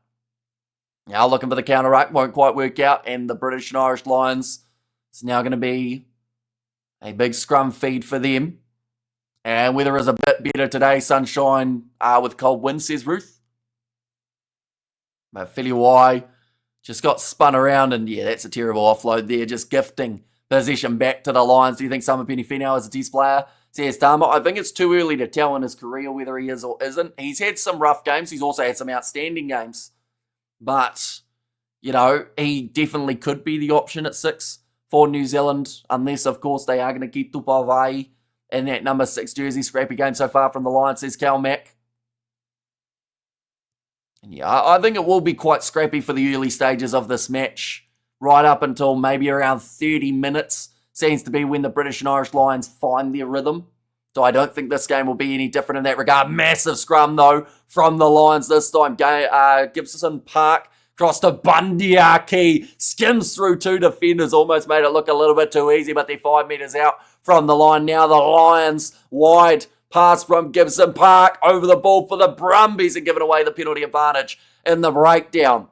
Now looking for the counter-ruck, won't quite work out, and the British and Irish Lions, it's now going to be a big scrum feed for them. And weather is a bit better today, sunshine with cold wind, says Ruth. But Filiwai just got spun around, and yeah, that's a terrible offload there, just gifting possession back to the Lions. Do you think Sama Penifino is a test player? Says Tama. I think it's too early to tell in his career whether he is or isn't. He's had some rough games. He's also had some outstanding games. But, you know, he definitely could be the option at 6 for New Zealand, unless, of course, they are going to keep Tupavai in that number 6 jersey. Scrappy game so far from the Lions, says Cal Mack. And yeah, I think it will be quite scrappy for the early stages of this match, right up until maybe around 30 minutes. Seems to be when the British and Irish Lions find their rhythm. So I don't think this game will be any different in that regard. Massive scrum, though, from the Lions this time. Gibson Park cross to Bundyaki. Skims through 2 defenders. Almost made it look a little bit too easy, but they're 5 metres out from the line. Now the Lions wide. Pass from Gibson Park over the ball for the Brumbies and giving away the penalty advantage in the breakdown.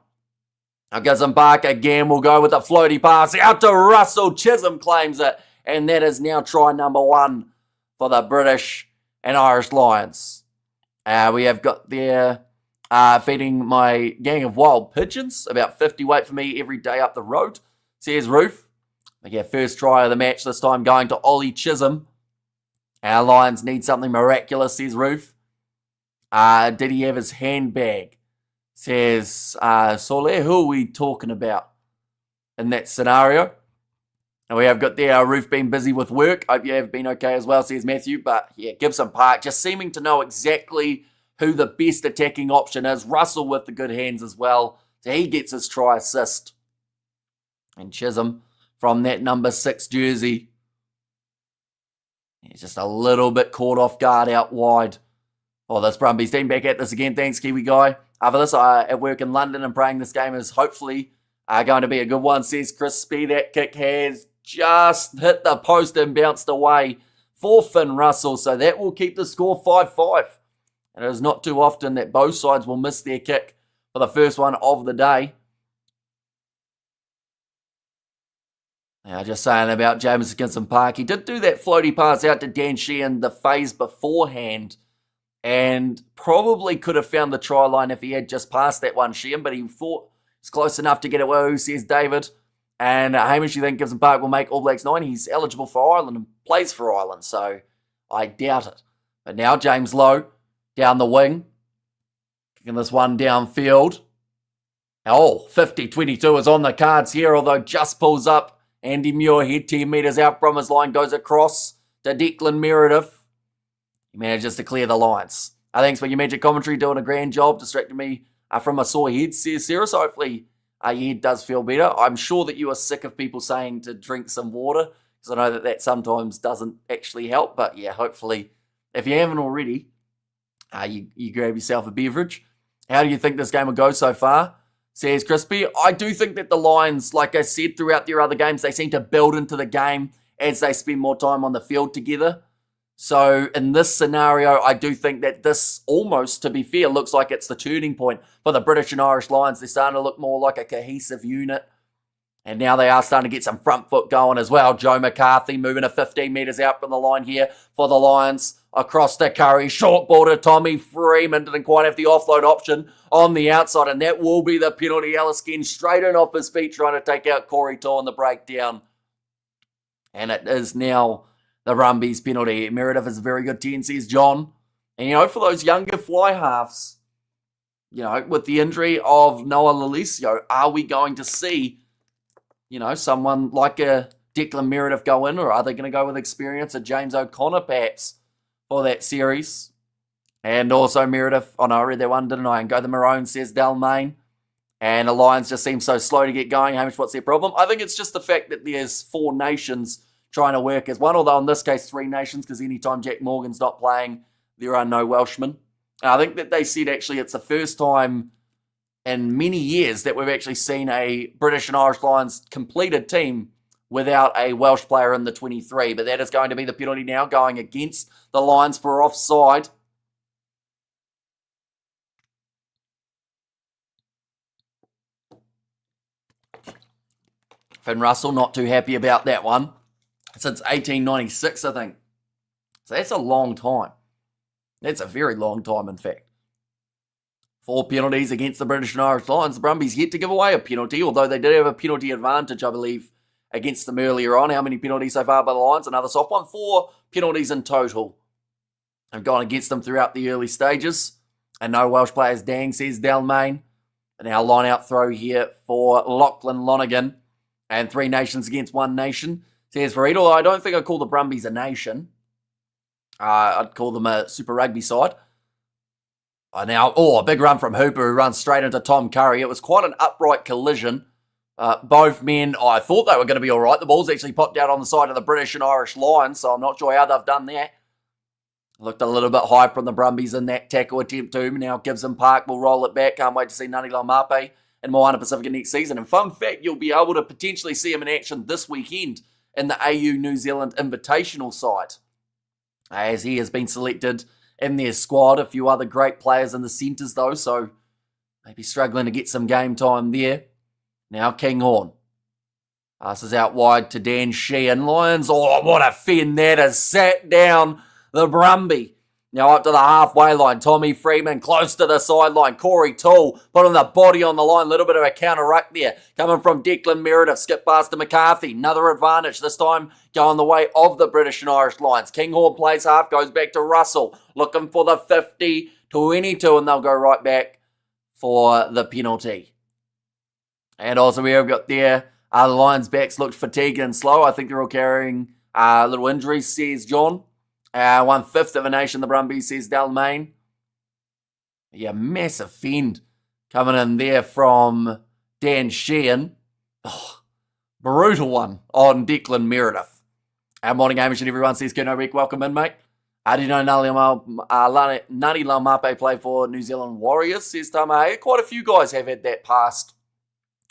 Now Gibson Park again will go with a floaty pass out to Russell. Chisholm claims it, and that is now try number 1 for the British and Irish Lions. We have got there feeding my gang of wild pigeons. About 50 wait for me every day up the road, says Roof. Okay, first try of the match this time going to Ollie Chisholm. Our Lions need something miraculous, says Roof. Did he have his handbag? Says Soler. Who are we talking about in that scenario? And we have got there Roof being busy with work. Hope you have been okay as well, says Matthew. But yeah, Gibson Park just seeming to know exactly who the best attacking option is. Russell with the good hands as well. So he gets his try assist. And Chisholm from that number 6 jersey. He's just a little bit caught off guard out wide. Oh, this Brumbies team back at this again. Thanks, Kiwi guy. For this, at work in London and praying this game is hopefully going to be a good one, says Crispy. That kick has just hit the post and bounced away for Finn Russell. So that will keep the score 5-5. And it is not too often that both sides will miss their kick for the first one of the day. Now, just saying about James Gibson Park, he did do that floaty pass out to Dan Sheehan the phase beforehand and probably could have found the try line if he had just passed that one, Sheehan, but he thought it's close enough to get it well, says David. And Hamish, you think Gibson Park will make All Blacks 9? He's eligible for Ireland and plays for Ireland, so I doubt it. But now James Lowe down the wing, kicking this one downfield. Oh, 50-22 is on the cards here, although just pulls up. Andy Muirhead, 10 metres out from his line, goes across to Declan Meredith. He manages to clear the lines. Thanks for your magic commentary, doing a grand job, distracting me from a sore head, says Sarah. So hopefully your head does feel better. I'm sure that you are sick of people saying to drink some water, because I know that sometimes doesn't actually help. But yeah, hopefully, if you haven't already, you grab yourself a beverage. How do you think this game will go so far? Says Crispy. I do think that the Lions, like I said, throughout their other games, they seem to build into the game as they spend more time on the field together. So in this scenario, I do think that this almost, to be fair, looks like it's the turning point for the British and Irish Lions. They're starting to look more like a cohesive unit. And now they are starting to get some front foot going as well. Joe McCarthy moving to 15 metres out from the line here for the Lions. Across to Curry, short ball to Tommy Freeman. Didn't quite have the offload option on the outside, and that will be the penalty. Ellis getting straight in off his feet, trying to take out Corey Toole on the breakdown. And it is now the Brumbies penalty. Meredith is a very good 10, says John. And, for those younger fly halves, with the injury of Noah Lolesio, are we going to see, someone like a Declan Meredith go in, or are they going to go with experience, a James O'Connor perhaps, for that series? And also Meredith, I read that one, didn't I? And go the Maroon, says Dalmain. And the Lions just seem so slow to get going. Hamish, what's their problem? I think it's just the fact that there's 4 nations trying to work as one, although in this case 3 nations, because anytime Jack Morgan's not playing, there are no Welshmen. And I think that they said actually it's the first time in many years that we've actually seen a British and Irish Lions completed team without a Welsh player in the 23. But that is going to be the penalty now, going against the Lions for offside. Finn Russell not too happy about that one. Since 1896, I think. So that's a long time. That's a very long time, in fact. 4 penalties against the British and Irish Lions. The Brumbies yet to give away a penalty, although they did have a penalty advantage, I believe, against them earlier on. How many penalties so far by the Lions? Another soft one. 4 penalties in total have gone against them throughout the early stages. And no Welsh players, Dang, says Dalmain. And our line-out throw here for Lachlan Lonergan. And 3 nations against 1 nation, says Farid. Although I don't think I'd call the Brumbies a nation. I'd call them a Super Rugby side. A big run from Hooper, who runs straight into Tom Curry. It was quite an upright collision. Both men, I thought they were going to be all right. The ball's actually popped out on the side of the British and Irish Lions, so I'm not sure how they've done that. Looked a little bit high from the Brumbies in that tackle attempt too. Now Gibson Park will roll it back. Can't wait to see Ngani Laumape in Moana Pacifica next season. And fun fact, you'll be able to potentially see him in action this weekend in the AU New Zealand Invitational side, as he has been selected in their squad. A few other great players in the centres though, so maybe struggling to get some game time there. Now Kinghorn passes out wide to Dan Sheehan. Lions, what a fin that has sat down the Brumbie. Now up to the halfway line. Tommy Freeman close to the sideline. Corey Toole putting the body on the line. A little bit of a counter ruck there. Coming from Declan Meredith. Skip past to McCarthy. Another advantage. This time going the way of the British and Irish Lions. Kinghorn plays half. Goes back to Russell. Looking for the 50. 22. And they'll go right back for the penalty. And also we have got there. The Lions backs looked fatigued and slow. I think they're all carrying little injuries, says John. 1/5 of a nation, the Brumbies, says Dalmain. Yeah, massive fend coming in there from Dan Sheehan. Brutal one on Declan Meredith. Morning, Amish and everyone, says Kuno Week. Welcome in, mate. Did you know Ngani Laumape play for New Zealand Warriors, says Tamahe. Quite a few guys have had that past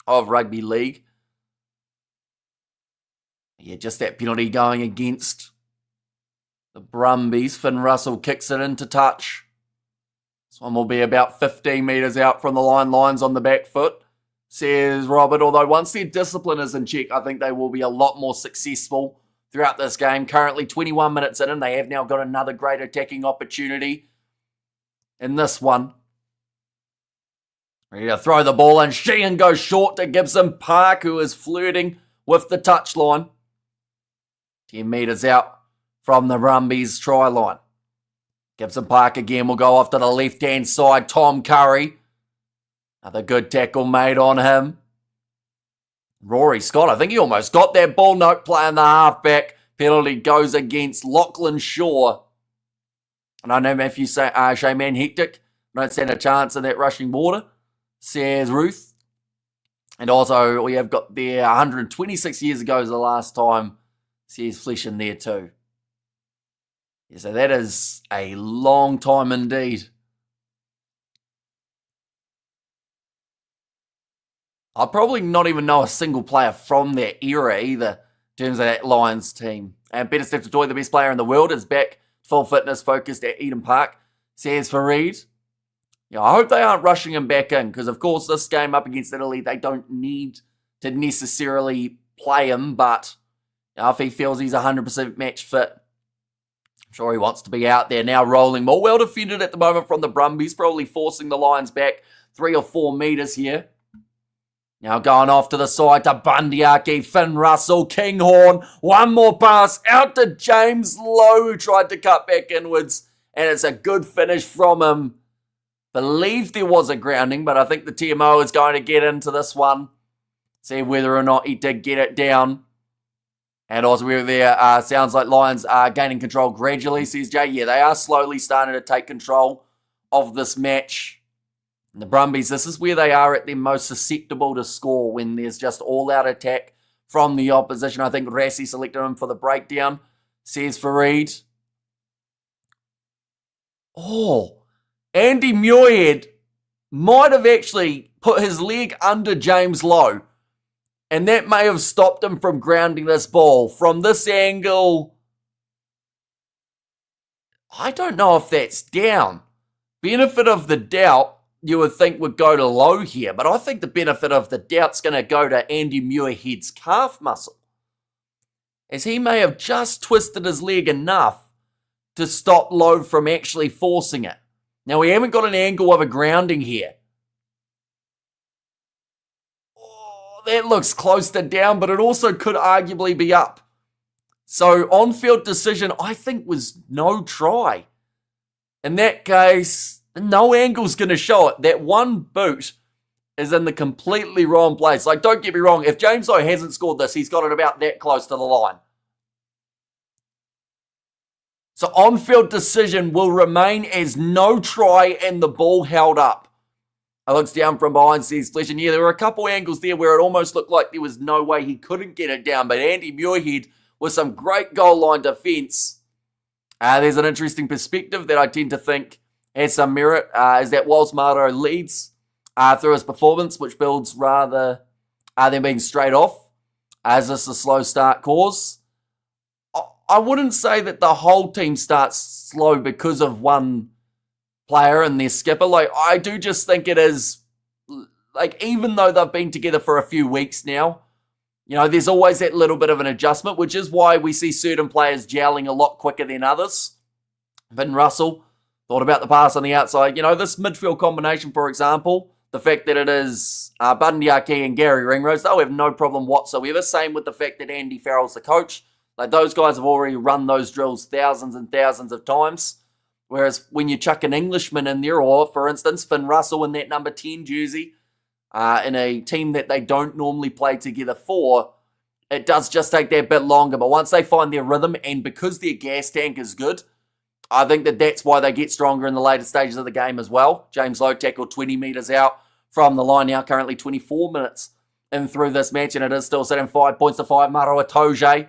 of rugby league. Yeah, just that penalty going against the Brumbies. Finn Russell kicks it into touch. This one will be about 15 metres out from the line. Lions on the back foot, says Robert. Although once their discipline is in check, I think they will be a lot more successful throughout this game. Currently 21 minutes in, and they have now got another great attacking opportunity in this one. Ready to throw the ball, and Sheehan goes short to Gibson Park, who is flirting with the touchline. 10 metres out from the Brumbies try line. Gibson Park again will go off to the left-hand side. Tom Curry. Another good tackle made on him. Rory Scott, I think he almost got that ball. Note playing the halfback. Penalty goes against Lachlan Shaw. And I know Matthew Shayman hectic. Don't stand a chance in that rushing water, says Ruth. And also, we have got there 126 years ago is the last time Sears Flesh in there too. Yeah, so that is a long time indeed. I probably not even know a single player from that era either, in terms of that Lions team. And Peter Steph Toy, the best player in the world, is back full fitness focused at Eden Park. Says Fareed. Yeah, I hope they aren't rushing him back in, because of course this game up against Italy, they don't need to necessarily play him, but if he feels he's 100% match fit, I'm sure he wants to be out there now rolling more. Well defended at the moment from the Brumbies, probably forcing the Lions back 3 or 4 metres here. Now going off to the side to Bundyaki, Finn Russell, Kinghorn. One more pass out to James Lowe, who tried to cut back inwards. And it's a good finish from him. Believe there was a grounding, but I think the TMO is going to get into this one. See whether or not he did get it down. And also we're there, sounds like Lions are gaining control gradually, says Jay. Yeah, they are slowly starting to take control of this match. And the Brumbies, this is where they are at their most susceptible to score, when there's just all-out attack from the opposition. I think Rassi selected him for the breakdown, says Fareed. Oh, Andy Muirhead might have actually put his leg under James Lowe, and that may have stopped him from grounding this ball. From this angle, I don't know if that's down. Benefit of the doubt, you would think would go to Lowe here, but I think the benefit of the doubt's going to go to Andy Muirhead's calf muscle, as he may have just twisted his leg enough to stop Lowe from actually forcing it. Now, we haven't got an angle of a grounding here. Oh, that looks close to down, but it also could arguably be up. So, on-field decision, I think, was no try. In that case, no angle's going to show it. That one boot is in the completely wrong place. Like, don't get me wrong, if James Lowe hasn't scored this, he's got it about that close to the line. So on-field decision will remain as no try and the ball held up. I looks down from behind, says Flesh, and yeah, there were a couple angles there where it almost looked like there was no way he couldn't get it down, but Andy Muirhead, with some great goal line defence, there's an interesting perspective that I tend to think has some merit, is that whilst Mato leads through his performance, which builds rather than being straight off, as this a slow start cause, I wouldn't say that the whole team starts slow because of one player and their skipper. Like, I do just think it is, like, even though they've been together for a few weeks now, you know, there's always that little bit of an adjustment, which is why we see certain players gelling a lot quicker than others. Finn Russell thought about the pass on the outside. You know, this midfield combination, for example, the fact that it is Bundyaki and Gary Ringrose, they'll have no problem whatsoever. Same with the fact that Andy Farrell's the coach. Like, those guys have already run those drills thousands and thousands of times. Whereas when you chuck an Englishman in there, or, for instance, Finn Russell in that number 10 jersey, in a team that they don't normally play together for, it does just take that bit longer. But once they find their rhythm, and because their gas tank is good, I think that that's why they get stronger in the later stages of the game as well. James Lowe tackled 20 metres out from the line now, currently 24 minutes in through this match, and it is still sitting 5 points to 5. Maro Itoje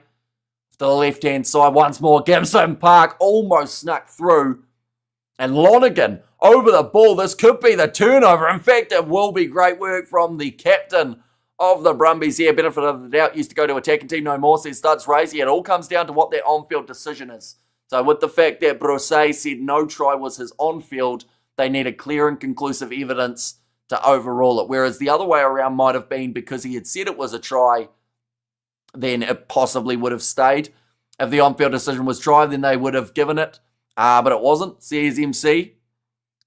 to the left-hand side once more. Gibson Park almost snuck through. And Lonergan over the ball. This could be the turnover. In fact, it will be great work from the captain of the Brumbies here. Benefit of the doubt used to go to attacking team no more, says Studs Racy. It all comes down to what their on-field decision is. So with the fact that Brousset said no try was his on-field, they needed clear and conclusive evidence to overrule it. Whereas the other way around might have been because he had said it was a try, then it possibly would have stayed. If the on-field decision was try, then they would have given it. But it wasn't, says MC.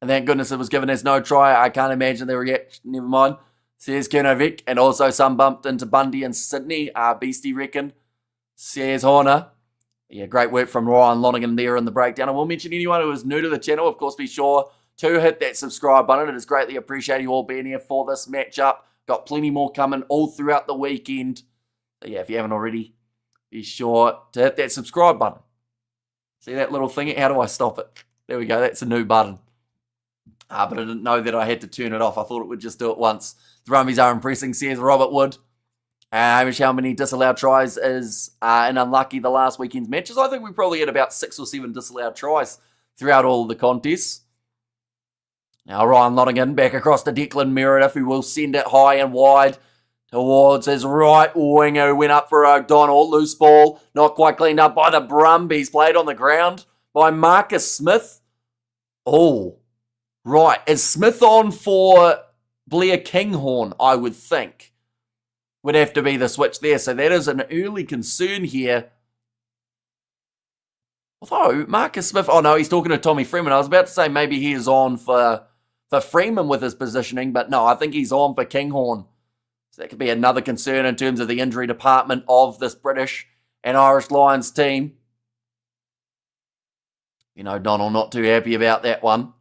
And thank goodness it was given as no try. I can't imagine the reaction. Never mind, says Kernovic. And also some bumped into Bundy and Sydney. Beastie reckon, says Horner. Yeah, great work from Ryan Lonergan there in the breakdown. I will mention anyone who is new to the channel, of course, be sure to hit that subscribe button. It is greatly appreciated you all being here for this matchup. Got plenty more coming all throughout the weekend. So yeah, if you haven't already, be sure to hit that subscribe button. See that little thing? How do I stop it? There we go. That's a new button. But I didn't know that I had to turn it off. I thought it would just do it once. The Brumbies are impressing, says Robert Wood. Hamish, how many disallowed tries is an unlucky the last weekend's matches? I think we probably had about 6 or 7 disallowed tries throughout all of the contests. Now Ryan Lonergan back across to Declan Meredith, who will send it high and wide towards his right winger, who went up for O'Donnell. Loose ball, not quite cleaned up by the Brumbies. Played on the ground by Marcus Smith. Oh, right. Is Smith on for Blair Kinghorn, I would think? Would have to be the switch there. So that is an early concern here. Although, Marcus Smith... Oh, no, he's talking to Tommy Freeman. I was about to say maybe he is on for Freeman with his positioning. But no, I think he's on for Kinghorn. So that could be another concern in terms of the injury department of this British and Irish Lions team. You know, Donald not too happy about that one.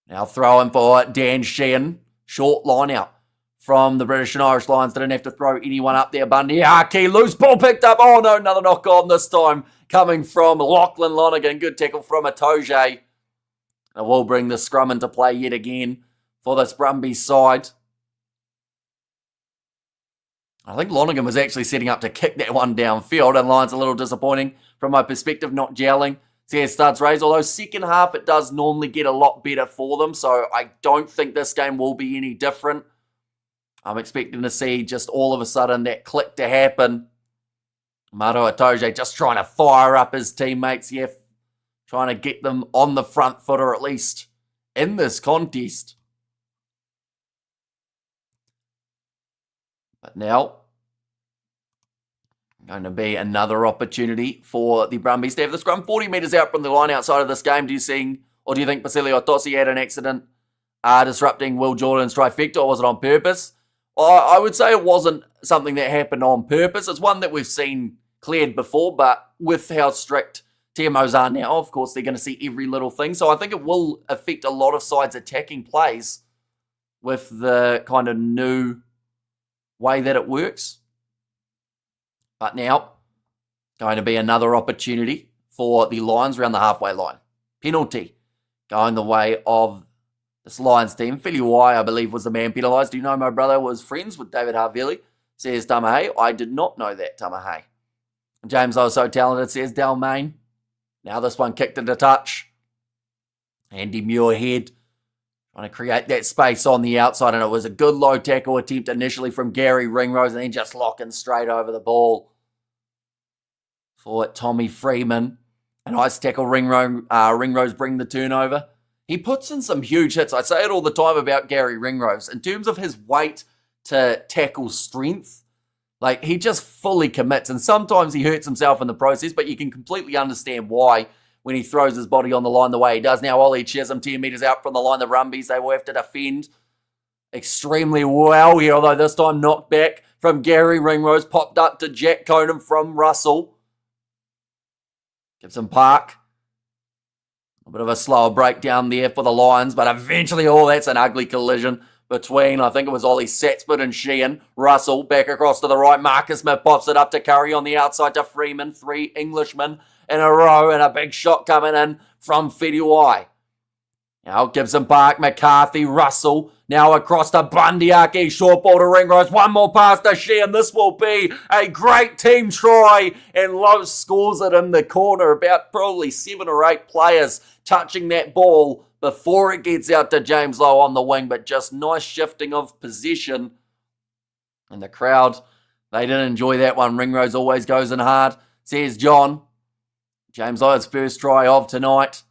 Now throwing for Dan Sheehan. Short line out from the British and Irish Lions. Didn't have to throw anyone up there. Bundy Aki, loose ball picked up. Oh no, another knock on this time. Coming from Lachlan Lonergan. Good tackle from Atoje. And we'll bring the scrum into play yet again for this Brumbies side. I think Lonergan was actually setting up to kick that one downfield, and Lions a little disappointing from my perspective, not gelling. See, Studs raised, although second half it does normally get a lot better for them, so I don't think this game will be any different. I'm expecting to see just all of a sudden that click to happen. Mato Atoje just trying to fire up his teammates here, trying to get them on the front foot, or at least in this contest. But now, going to be another opportunity for the Brumbies to have the scrum 40 metres out from the line outside of this game. Do you think Basilio Tossi had an accident disrupting Will Jordan's trifecta, or was it on purpose? I would say it wasn't something that happened on purpose. It's one that we've seen cleared before, but with how strict TMOs are now, of course, they're going to see every little thing. So I think it will affect a lot of sides attacking plays with the kind of new way that it works. But now, going to be another opportunity for the Lions around the halfway line. Penalty going the way of this Lions team. Filiwai, I believe, was the man penalised. Do you know my brother was friends with David Harvili? Says Tamahay. I did not know that, Tamahay. James, I was so talented, says Dalmain. Now this one kicked into touch. Andy Muirhead trying to create that space on the outside, and it was a good low tackle attempt initially from Gary Ringrose, and then just locking straight over the ball for Tommy Freeman. A nice tackle, Ringrose bring the turnover. He puts in some huge hits. I say it all the time about Gary Ringrose. In terms of his weight to tackle strength, like, he just fully commits, and sometimes he hurts himself in the process, but you can completely understand why when he throws his body on the line the way he does. Now Ollie Chisholm 10 metres out from the line. The Brumbies, they will have to defend extremely well here, although this time knocked back from Gary Ringrose, popped up to Jack Conan from Russell. Gibson Park. A bit of a slower breakdown there for the Lions, but eventually, that's an ugly collision between, I think it was Ollie Satsford and Sheehan. Russell back across to the right. Marcus Smith pops it up to Curry on the outside to Freeman. 3 Englishmen in a row, and a big shot coming in from Fediwai. Now Gibson Park, McCarthy, Russell. Now across to Bundyaki. Short ball to Ringrose. One more pass to Sheehan. This will be a great team try. And Lowe scores it in the corner. About probably 7 or 8 players touching that ball before it gets out to James Lowe on the wing. But just nice shifting of possession. And the crowd, they didn't enjoy that one. Ringrose always goes in hard, says John. James Lowe's first try of tonight.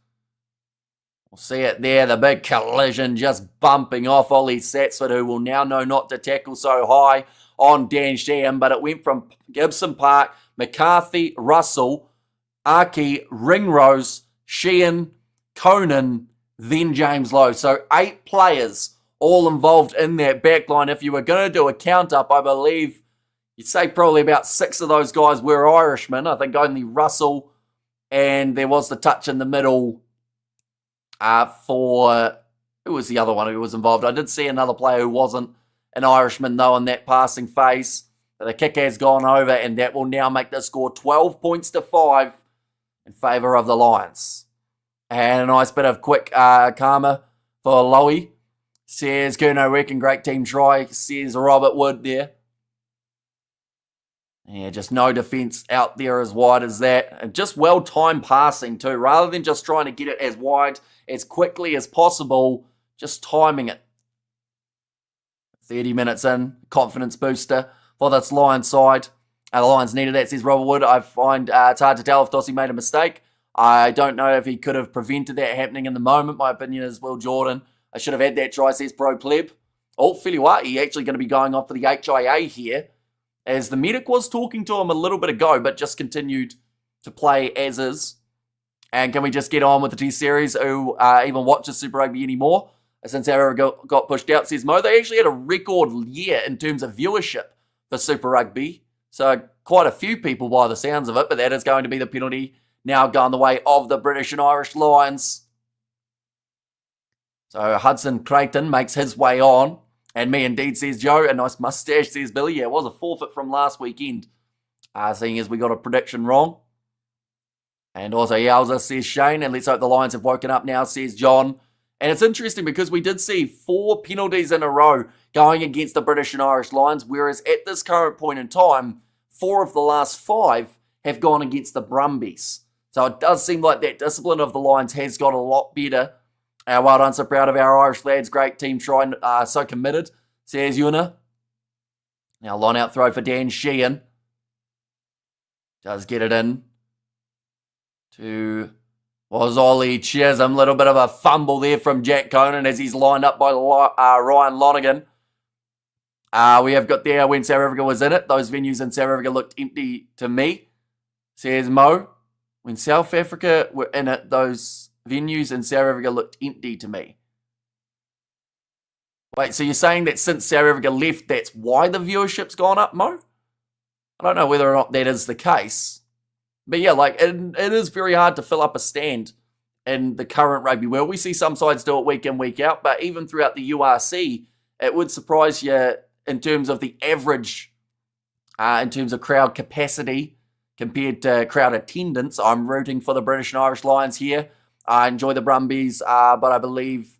We'll see it there, the big collision just bumping off Ollie Satsford, who will now know not to tackle so high on Dan Sheehan, but it went from Gibson Park, McCarthy, Russell, Aki, Ringrose, Sheehan, Conan, then James Lowe. So 8 players all involved in that backline. If you were going to do a count-up, I believe you'd say probably about 6 of those guys were Irishmen. I think only Russell, and there was the touch in the middle for, who was the other one who was involved? I did see another player who wasn't an Irishman, though, in that passing phase. But the kick has gone over, and that will now make the score 12 points to 5 in favour of the Lions. And a nice bit of quick karma for Lowy. Says Curno Reckon, great team try. Says Robert Wood there. Yeah, just no defence out there as wide as that. And just well-timed passing too. Rather than just trying to get it as wide, as quickly as possible, just timing it. 30 minutes in, confidence booster for this Lions side. The Lions needed that, says Robert Wood. I find it's hard to tell if Dossie made a mistake. I don't know if he could have prevented that happening in the moment. My opinion is Will Jordan. I should have had that try, says Pro Pleb. Oh, Filiwai actually going to be going off for the HIA here, as the medic was talking to him a little bit ago, but just continued to play as is. And can we just get on with the T-Series, who even watches Super Rugby anymore? Since South Africa got pushed out, says Mo. They actually had a record year in terms of viewership for Super Rugby. So quite a few people by the sounds of it, but that is going to be the penalty now going the way of the British and Irish Lions. So Hudson Creighton makes his way on. And me indeed, says Joe. A nice mustache, says Billy. Yeah, it was a forfeit from last weekend. Seeing as we got a prediction wrong. And also Yowza, says Shane. And let's hope the Lions have woken up now, says John. And it's interesting because we did see 4 penalties in a row going against the British and Irish Lions. Whereas at this current point in time, 4 of the last 5 have gone against the Brumbies. So it does seem like that discipline of the Lions has got a lot better. Well done, so proud of our Irish lads. Great team trying, so committed, says Yuna. Now line out throw for Dan Sheehan. Does get it in to was Ollie Chisholm. Little bit of a fumble there from Jack Conan as he's lined up by Ryan Lonergan. We have got there when South Africa was in it. Those venues in South Africa looked empty to me, says Mo. When South Africa were in it, those venues in South Africa looked empty to me. Wait, so you're saying that since South Africa left, that's why the viewership's gone up, Mo? I don't know whether or not that is the case. But yeah, like, it is very hard to fill up a stand in the current rugby world. We see some sides do it week in, week out, but even throughout the URC, it would surprise you in terms of the average, in terms of crowd capacity compared to crowd attendance. I'm rooting for the British and Irish Lions here. I enjoy the Brumbies, but I believe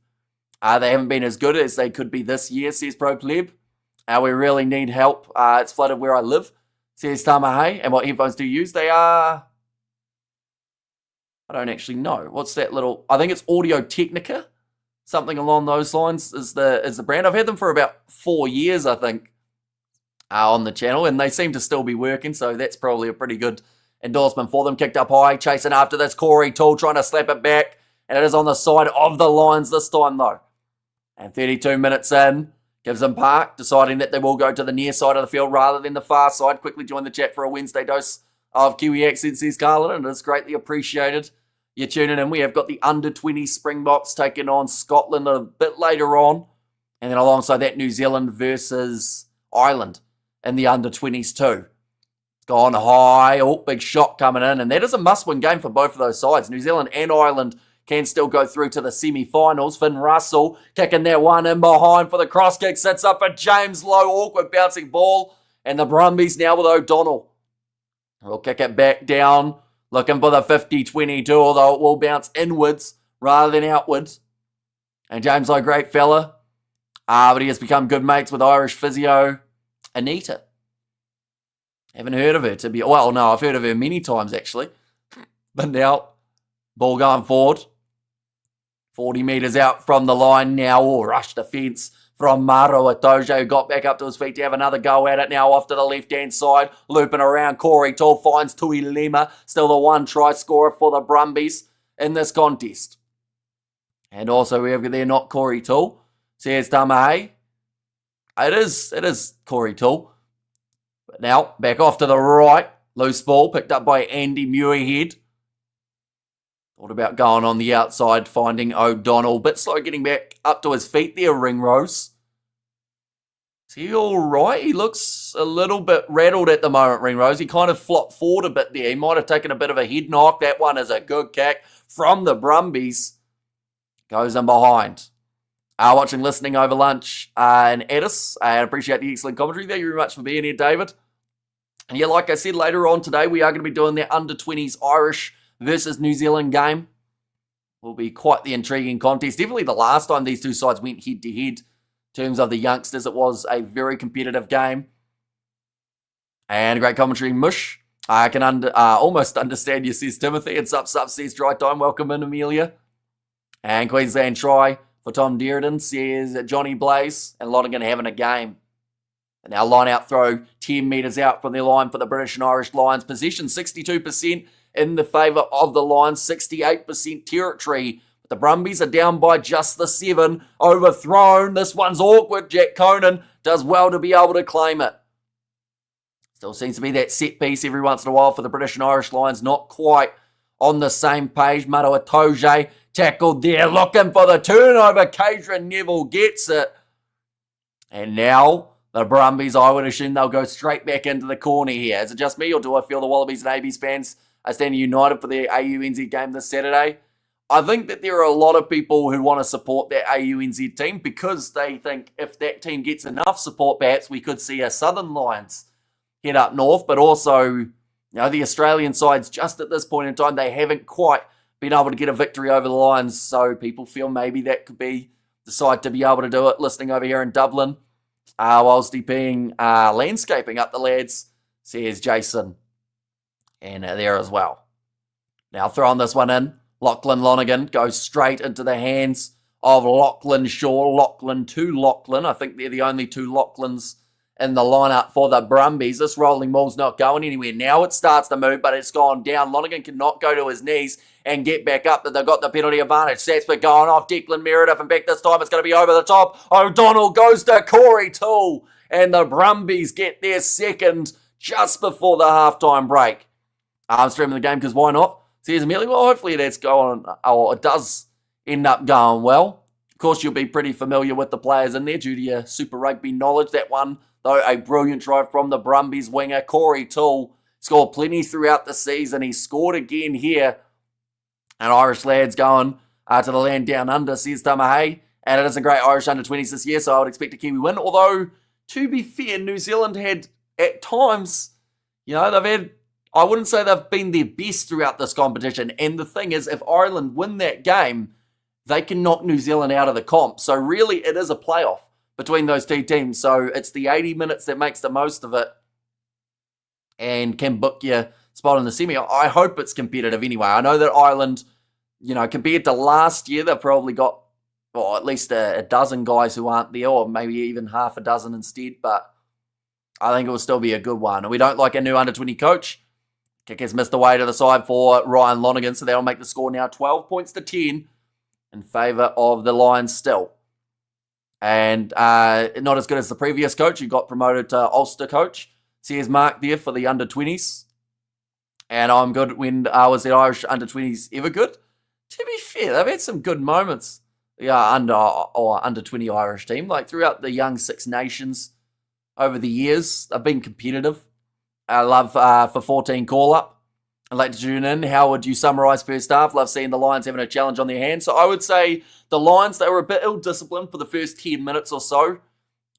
they haven't been as good as they could be this year, says Pro Pleb. We really need help. It's flooded where I live, says Tamahe. And what headphones do you use? They are... I don't actually know. What's that little... I think it's Audio Technica. Something along those lines is the brand. I've had them for about 4 years, I think, on the channel. And they seem to still be working, so that's probably a pretty good endorsement for them. Kicked up high, chasing after this. Corey Toole trying to slap it back. And it is on the side of the Lions this time, though. And 32 minutes in, gives them Park, deciding that they will go to the near side of the field rather than the far side. Quickly join the chat for a Wednesday dose of Kiwi accent, says Carlin, and it's greatly appreciated. You're tuning in. We have got the under-20 Springboks taking on Scotland a bit later on. And then alongside that, New Zealand versus Ireland in the under-20s too. Gone high. Oh, big shot coming in. And that is a must-win game for both of those sides. New Zealand and Ireland can still go through to the semi-finals. Finn Russell kicking that one in behind for the cross kick. Sits up for James Lowe. Awkward bouncing ball. And the Brumbies now with O'Donnell. We'll kick it back down. Looking for the 50-22, although it will bounce inwards rather than outwards. And James Lowe, great fella. But he has become good mates with Irish physio Anita. Haven't heard of her to be... Well, no, I've heard of her many times, actually. But now, ball going forward. 40 metres out from the line now. Oh, rush defence from Maro Atoje, who got back up to his feet to have another go at it. Now off to the left-hand side. Looping around. Corey Toole finds Tui Lima. Still the one try scorer for the Brumbies in this contest. And also, we have there not Corey Toole. Says Tamahe. It is Corey Toole. But now, back off to the right. Loose ball picked up by Andy Muirhead. Thought about going on the outside, finding O'Donnell. Bit slow getting back up to his feet there, Ringrose. Is he all right? He looks a little bit rattled at the moment, Ringrose. He kind of flopped forward a bit there. He might have taken a bit of a head knock. That one is a good kick from the Brumbies. Goes in behind. Watching, listening over lunch in Addis. I appreciate the excellent commentary. Thank you very much for being here, David. And yeah, like I said, later on today, we are going to be doing the under-20s Irish versus New Zealand game. will be quite the intriguing contest. Definitely the last time these two sides went head-to-head in terms of the youngsters, it was a very competitive game. And great commentary, Mush. I can almost understand you, says Timothy. It's up, says Dry Time. Welcome in, Amelia. And Queensland try for Tom Dearden, says Johnny Blaze. And Lonergan having a game. And now line out throw 10 metres out from their line for the British and Irish Lions. Position 62% in the favour of the Lions, 68% territory. But the Brumbies are down by just the 7. Overthrown. This one's awkward. Jack Conan does well to be able to claim it. Still seems to be that set piece every once in a while for the British and Irish Lions. Not quite on the same page. Maro Itoje tackled there, looking for the turnover. Kadrian Neville gets it. And now the Brumbies, I would assume they'll go straight back into the corner here. Is it just me, or do I feel the Wallabies and ABs fans are standing united for the AUNZ game this Saturday? I think that there are a lot of people who want to support that AUNZ team because they think if that team gets enough support, perhaps we could see a Southern Lions head up north. But also, the Australian sides, just at this point in time, they haven't quite been able to get a victory over the Lions. So people feel maybe that could be the side to be able to do it. Listening over here in Dublin, whilst DPing landscaping up the lads, says Jason. And there as well. Now throwing this one in. Lachlan Lonergan goes straight into the hands of Lachlan Shaw. Lachlan to Lachlan. I think they're the only two Lachlans in the lineup for the Brumbies. This rolling ball's not going anywhere. Now it starts to move, but it's gone down. Lonergan cannot go to his knees and get back up. They've got the penalty advantage. Satsford going off. Declan Meredith, and back this time it's going to be over the top. O'Donnell goes to Corey Toole, and the Brumbies get their second just before the halftime break. I'm streaming the game because why not? Says Amelia. Well, hopefully that's going, or it does end up going well. Of course, you'll be pretty familiar with the players in there due to your Super Rugby knowledge. That one, though, a brilliant try from the Brumbies winger, Corey Toole. Scored plenty throughout the season. He scored again here. And Irish lads going to the land down under, says Tamahay. And it is a great Irish under-20s this year, so I would expect a Kiwi win. Although, to be fair, New Zealand had, at times, they've had, I wouldn't say they've been their best throughout this competition. And the thing is, if Ireland win that game, they can knock New Zealand out of the comp. So really, it is a playoff between those two teams. So it's the 80 minutes that makes the most of it and can book your spot in the semi. I hope it's competitive anyway. I know that Ireland, compared to last year, they've probably got at least a dozen guys who aren't there, or maybe even half a dozen instead. But I think it will still be a good one. And we don't like a new under-20 coach. Kick has missed away to the side for Ryan Lonergan, so that'll make the score now 12 points to 10 in favour of the Lions still. And not as good as the previous coach who got promoted to Ulster coach. Says Mark there for the under-20s. And I'm good when was the Irish under-20s ever good? To be fair, they've had some good moments. Under-20 Irish team. Like throughout the young Six Nations over the years, they've been competitive. I love for 14 call-up. I'd like to tune in. How would you summarise first half? Love seeing the Lions having a challenge on their hands. So I would say the Lions, they were a bit ill-disciplined for the first 10 minutes or so.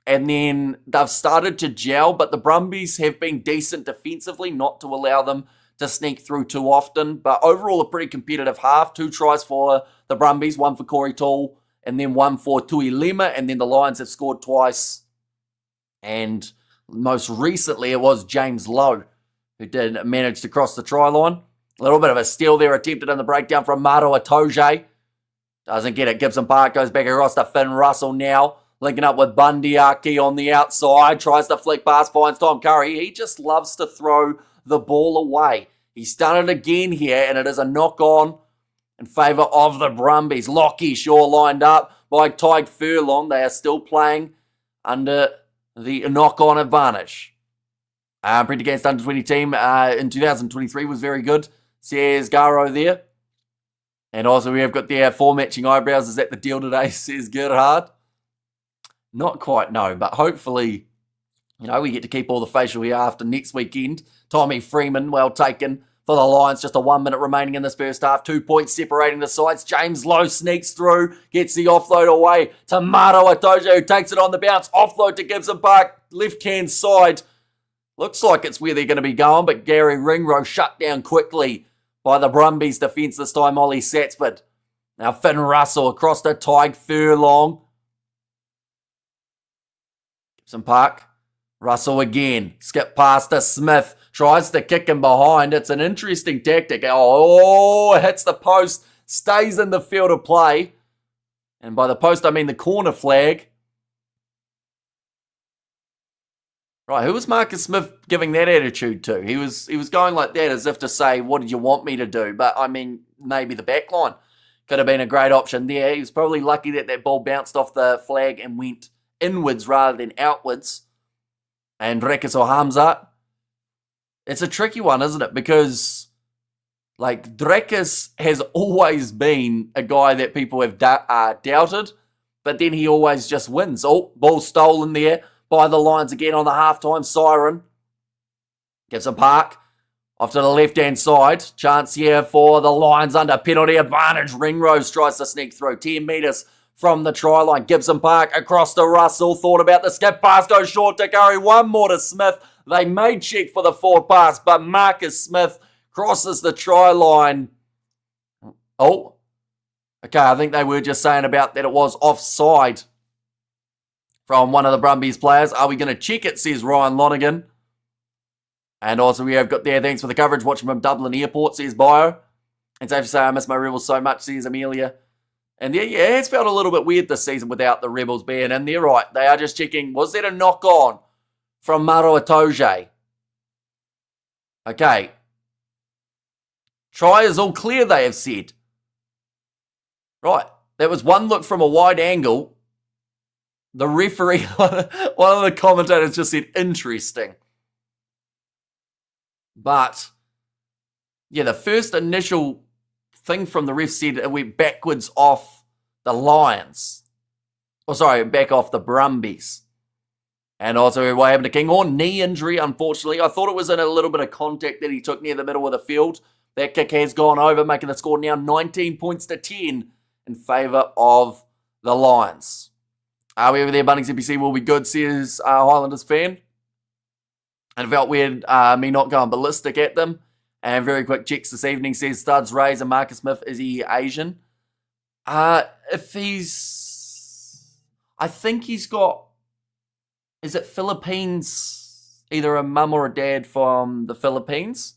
And then they've started to gel, but the Brumbies have been decent defensively, not to allow them to sneak through too often. But overall, a pretty competitive half. 2 tries for the Brumbies, 1 for Corey Toole, and then 1 for Tui Lima. And then the Lions have scored twice. And most recently, it was James Lowe who did manage to cross the try line. A little bit of a steal there attempted in the breakdown from Maro Itoje. Doesn't get it. Gibson Park goes back across to Finn Russell now. Linking up with Bundyaki on the outside. Tries to flick past, finds Tom Curry. He just loves to throw the ball away. He's done it again here, and it is a knock-on in favour of the Brumbies. Lockie Shaw lined up by Tyke Furlong. They are still playing under the knock-on advantage. Print against under-20 team in 2023 was very good, says Garo there. And also we have got the 4 matching eyebrows. Is that the deal today, says Gerhard? Not quite, no, but hopefully, we get to keep all the facial hair after next weekend. Tommy Freeman, well taken for the Lions. Just a 1 minute remaining in this first half. 2 points separating the sides. James Lowe sneaks through, gets the offload away to Maro Itoje, who takes it on the bounce. Offload to Gibson Park, left-hand side. Looks like it's where they're going to be going, but Gary Ringrose shut down quickly by the Brumbies defence this time, Ollie Satsford. Now Finn Russell across to Tyke Furlong. Gibson Park. Russell again. Skip past to Smith. Tries to kick him behind. It's an interesting tactic. Oh, hits the post. Stays in the field of play. And by the post, I mean the corner flag. Right, who was Marcus Smith giving that attitude to? He was going like that as if to say, what did you want me to do? But, I mean, maybe the back line could have been a great option there. He was probably lucky that that ball bounced off the flag and went inwards rather than outwards. And Rekas or Hamzat. It's a tricky one, isn't it? Because, like, Drekas has always been a guy that people have doubted, but then he always just wins. Oh, ball stolen there by the Lions again on the halftime siren. Gibson Park off to the left-hand side. Chance here for the Lions under penalty advantage. Ringrose tries to sneak through 10 metres from the try line. Gibson Park across to Russell. Thought about the skip pass. Goes short to Curry. One more to Smith. They may check for the forward pass, but Marcus Smith crosses the try line. Oh. Okay, I think they were just saying about that it was offside from one of the Brumbies players. Are we going to check it, says Ryan Lonergan. And also we have got there, thanks for the coverage, watching from Dublin Airport, says Bio. And safe to say, I miss my Rebels so much, says Amelia. And yeah, it's felt a little bit weird this season without the Rebels being in. They're right, they are just checking, was that a knock-on from Maro Itoje? Okay. Try is all clear, they have said. Right, that was one look from a wide angle. The referee, one of the commentators just said, interesting. But, yeah, the first initial thing from the ref said it went backwards off the Lions. Oh, sorry, back off the Brumbies. And also, what happened to Kinghorn? Knee injury, unfortunately. I thought it was in a little bit of contact that he took near the middle of the field. That kick has gone over, making the score now 19 points to 10 in favour of the Lions. We over there, Bunnings NPC will be good, says Highlanders fan. And it felt weird, me not going ballistic at them. And very quick checks this evening, says Studs Rays and Marcus Smith, is he Asian? If he's... I think he's got... Is it Philippines? Either a mum or a dad from the Philippines?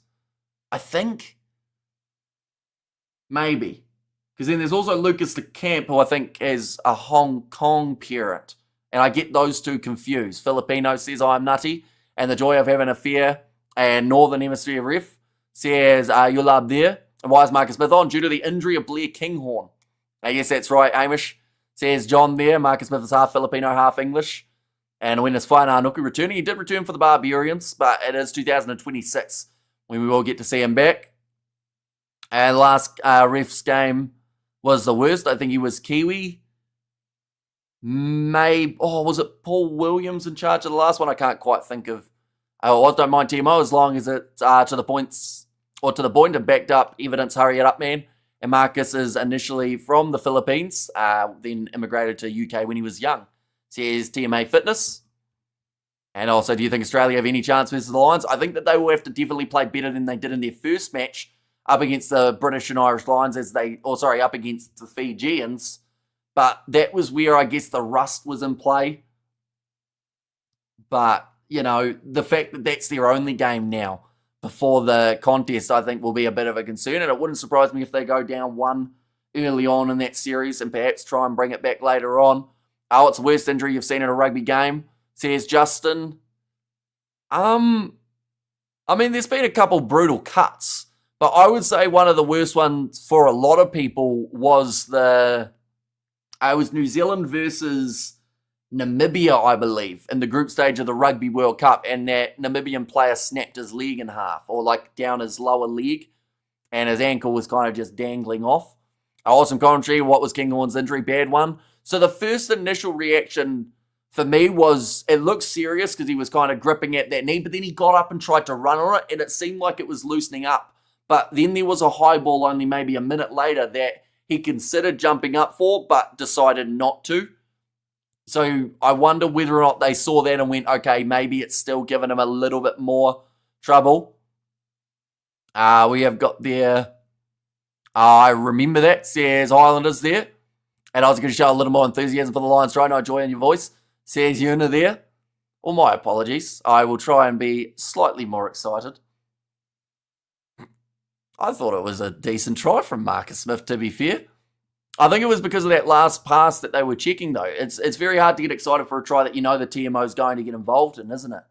I think. Maybe. Because then there's also Lucas de Camp, who I think is a Hong Kong parent. And I get those two confused. Filipino says I'm nutty. And the joy of having a fair and Northern Hemisphere ref says you're loved there. And why is Marcus Smith on? Due to the injury of Blair Kinghorn. Yes, that's right, Hamish. Says John there. Marcus Smith is half Filipino, half English. And when his fine Anuku returning, he did return for the Barbarians, but it is 2026 when we will get to see him back. And last ref's game was the worst. I think he was Kiwi. Was it Paul Williams in charge of the last one? I can't quite think of. I don't mind TMO as long as it's to the points, or to the point and backed up evidence, hurry it up, man. And Marcus is initially from the Philippines, then immigrated to UK when he was young. Says TMA Fitness. And also, do you think Australia have any chance versus the Lions? I think that they will have to definitely play better than they did in their first match up against the British and Irish Lions, up against the Fijians. But that was where I guess the rust was in play. But, you know, the fact that that's their only game now before the contest, I think will be a bit of a concern. And it wouldn't surprise me if they go down one early on in that series and perhaps try and bring it back later on. Oh, it's the worst injury you've seen in a rugby game, says Justin. I mean, there's been a couple brutal cuts, but I would say one of the worst ones for a lot of people was New Zealand versus Namibia, I believe, in the group stage of the Rugby World Cup, and that Namibian player snapped his leg in half, or like down his lower leg, and his ankle was kind of just dangling off. Awesome commentary. What was Kinghorn's injury? Bad one. So the first initial reaction for me was it looked serious because he was kind of gripping at that knee, but then he got up and tried to run on it, and it seemed like it was loosening up. But then there was a high ball only maybe a minute later that he considered jumping up for, but decided not to. So I wonder whether or not they saw that and went, okay, maybe it's still giving him a little bit more trouble. We have got there I remember that, says Highlanders there. And I was going to show a little more enthusiasm for the Lions try. No joy in your voice, says Una there. Well, my apologies. I will try and be slightly more excited. I thought it was a decent try from Marcus Smith, to be fair. I think it was because of that last pass that they were checking, though. It's very hard to get excited for a try that you know the TMO is going to get involved in, isn't it?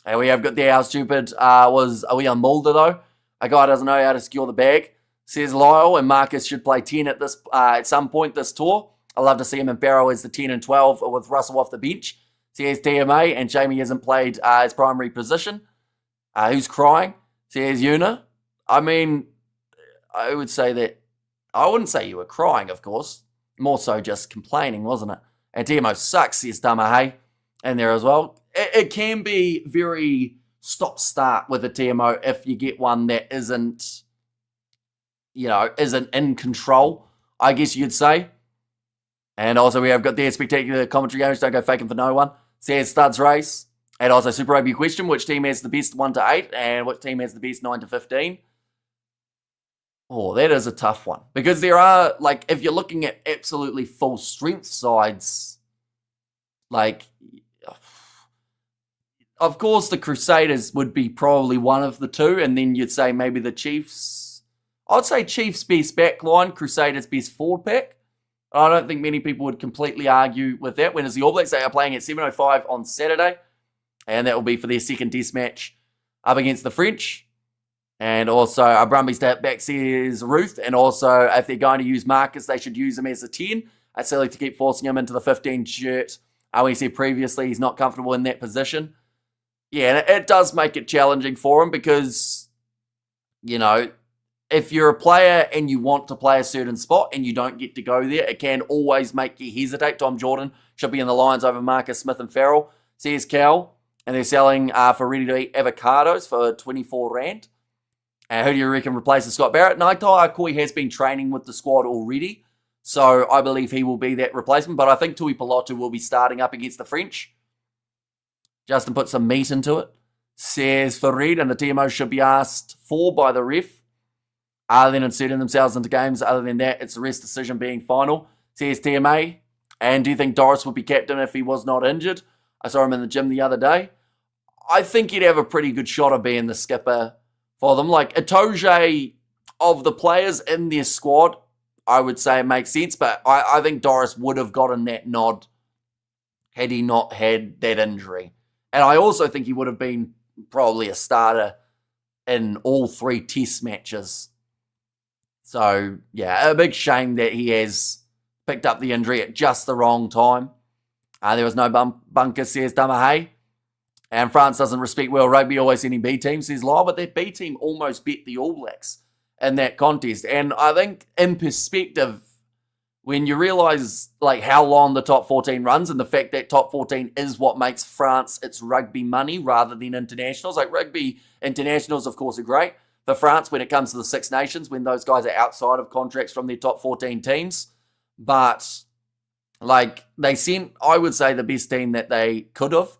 And we have got there, how stupid was Awian Mulder, though. A guy doesn't know how to secure the bag, says Lyle, and Marcus should play 10 at some point this tour. I love to see him in Barrow as the 10 and 12 with Russell off the bench, says TMA, and Jamie hasn't played his primary position. Who's crying, says Una. I mean, I would say that, I wouldn't say you were crying, of course. More so just complaining, wasn't it? And TMO sucks, says Damahe, in there as well. It can be very stop-start with a TMO if you get one that isn't in control, I guess you'd say. And also we have got their spectacular commentary games, don't go faking for no one, says Studs Race. And also Super Rugby question, which team has the best 1 to 8 and which team has the best 9 to 15? Oh, that is a tough one. Because there are, like, if you're looking at absolutely full strength sides, like, of course the Crusaders would be probably one of the two, and then you'd say maybe the Chiefs. I'd say Chiefs best back line, Crusaders best forward pack. I don't think many people would completely argue with that. Whereas the All Blacks, they are playing at 7:05 on Saturday, and that will be for their second test match up against the French. And also, a Brumbies back, says Ruth. And also, if they're going to use Marcus, they should use him as a 10. It's silly to keep forcing him into the 15 shirt. We said previously he's not comfortable in that position. Yeah, and it does make it challenging for him because, if you're a player and you want to play a certain spot and you don't get to go there, it can always make you hesitate. Tom Jordan should be in the Lions over Marcus Smith and Farrell, says Cal. And they're selling for ready-to-eat avocados for 24 Rand. Who do you reckon replaces Scott Barrett? Naitai Akoi has been training with the squad already, so I believe he will be that replacement. But I think Tui Pilotu will be starting up against the French. Justin put some meat into it, says Farid, and the TMO should be asked for by the ref. Other than inserting themselves into games, other than that, it's the rest decision being final, says TMA. And do you think Doris would be captain if he was not injured? I saw him in the gym the other day. I think he'd have a pretty good shot of being the skipper for them. Like, Itoje, of the players in their squad, I would say it makes sense, but I think Doris would have gotten that nod had he not had that injury. And I also think he would have been probably a starter in all 3 test matches. So, yeah, a big shame that he has picked up the injury at just the wrong time. There was no bunker, says Damahe. And France doesn't respect World Rugby, always sending B team, says Lyle, but that B team almost beat the All Blacks in that contest. And I think in perspective, when you realise like how long the top 14 runs and the fact that top 14 is what makes France its rugby money rather than internationals. Like rugby internationals, of course, are great. For France, when it comes to the Six Nations, when those guys are outside of contracts from their top 14 teams. But like they sent, I would say, the best team that they could have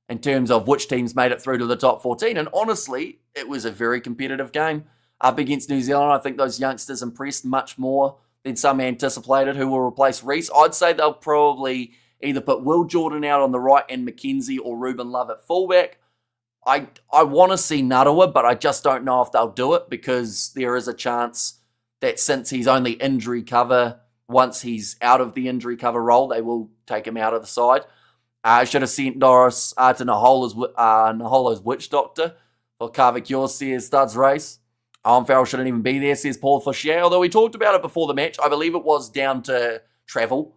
in terms of which teams made it through to the top 14. And honestly, it was a very competitive game up against New Zealand. I think those youngsters impressed much more than some anticipated who will replace Reece. I'd say they'll probably either put Will Jordan out on the right and McKenzie or Ruben Love at fullback. I want to see Narawa, but I just don't know if they'll do it because there is a chance that since he's only injury cover, once he's out of the injury cover role, they will take him out of the side. I should have sent Doris to Naholo's Witch Doctor for Carvacure, says Studs Race. Owen Farrell shouldn't even be there, says Paul Fauchier. Although we talked about it before the match, I believe it was down to travel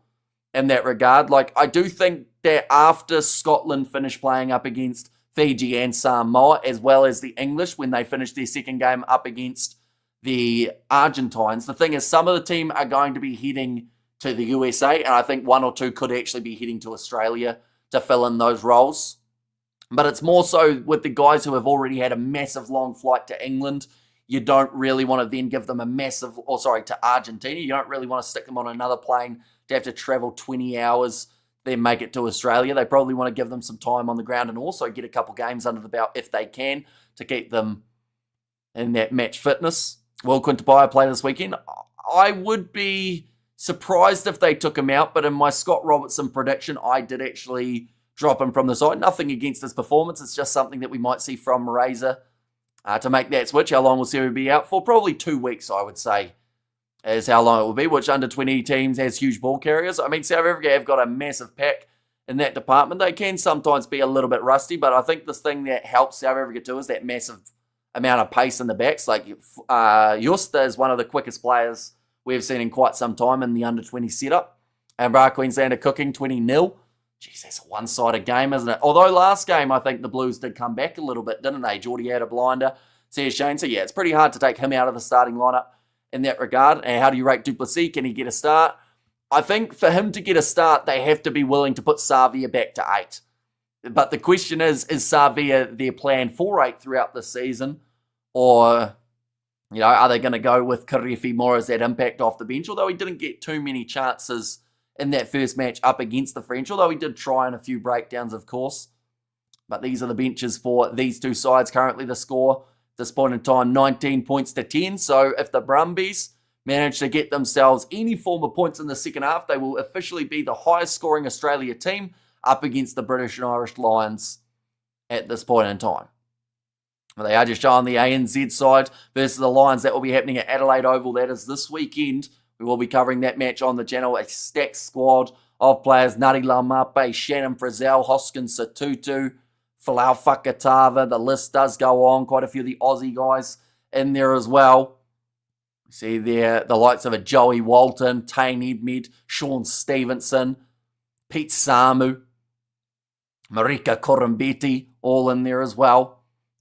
in that regard. Like, I do think that after Scotland finished playing up against Fiji and Samoa, as well as the English when they finished their second game up against the Argentines, the thing is some of the team are going to be heading to the USA, and I think one or two could actually be heading to Australia to fill in those roles. But it's more so with the guys who have already had a massive long flight to England. You don't really want to then give them to Argentina. You don't really want to stick them on another plane to have to travel 20 hours, then make it to Australia. They probably want to give them some time on the ground and also get a couple games under the belt if they can to keep them in that match fitness. Will Quintabaya play this weekend? I would be surprised if they took him out, but in my Scott Robertson prediction, I did actually drop him from the side. Nothing against his performance. It's just something that we might see from Razor to make that switch. How long will Siri be out for? Probably 2 weeks, I would say, is how long it will be, which under 20 teams has huge ball carriers. I mean, South Africa have got a massive pack in that department. They can sometimes be a little bit rusty, but I think this thing that helps South Africa too is that massive amount of pace in the backs. Like Justa is one of the quickest players we've seen in quite some time in the under-20 setup. And Queenslander cooking 20-0. Jeez, that's a one-sided game, isn't it? Although last game, I think the Blues did come back a little bit, didn't they? Geordie had a blinder. See Shane. So yeah, it's pretty hard to take him out of the starting lineup in that regard. And how do you rate Du Plessis? Can he get a start? I think for him to get a start, they have to be willing to put Savia back to 8. But the question is Savia their plan for 8 throughout the season? Or, are they going to go with Karefi more as that impact off the bench? Although he didn't get too many chances in that first match up against the French, although he did try in a few breakdowns, of course. But these are the benches for these two sides. Currently the score, at this point in time, 19 points to 10. So if the Brumbies manage to get themselves any form of points in the second half, they will officially be the highest scoring Australia team up against the British and Irish Lions at this point in time. They are just showing the ANZ side versus the Lions. That will be happening at Adelaide Oval. That is this weekend. We will be covering that match on the channel. A stacked squad of players. Nari Laumape, Shannon Frizzell, Hoskins Satutu, Falau Fakatava. The list does go on. Quite a few of the Aussie guys in there as well. We see there the likes of a Joey Walton, Tane Edmed, Sean Stevenson, Pete Samu, Marika Korombeti, all in there as well.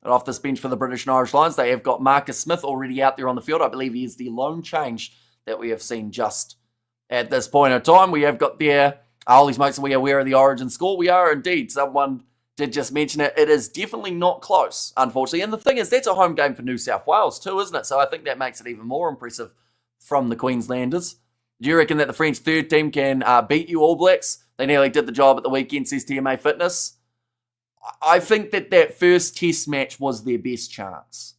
And off this bench for the British and Irish Lions, they have got Marcus Smith already out there on the field. I believe he is the lone change that we have seen just at this point in time. We have got there, holy smokes, are we aware of the origin score? We are indeed. Someone did just mention it. It is definitely not close, unfortunately. And the thing is, that's a home game for New South Wales too, isn't it? So I think that makes it even more impressive from the Queenslanders. Do you reckon that the French third team can beat you All Blacks? They nearly did the job at the weekend, says TMA Fitness. I think that first test match was their best chance,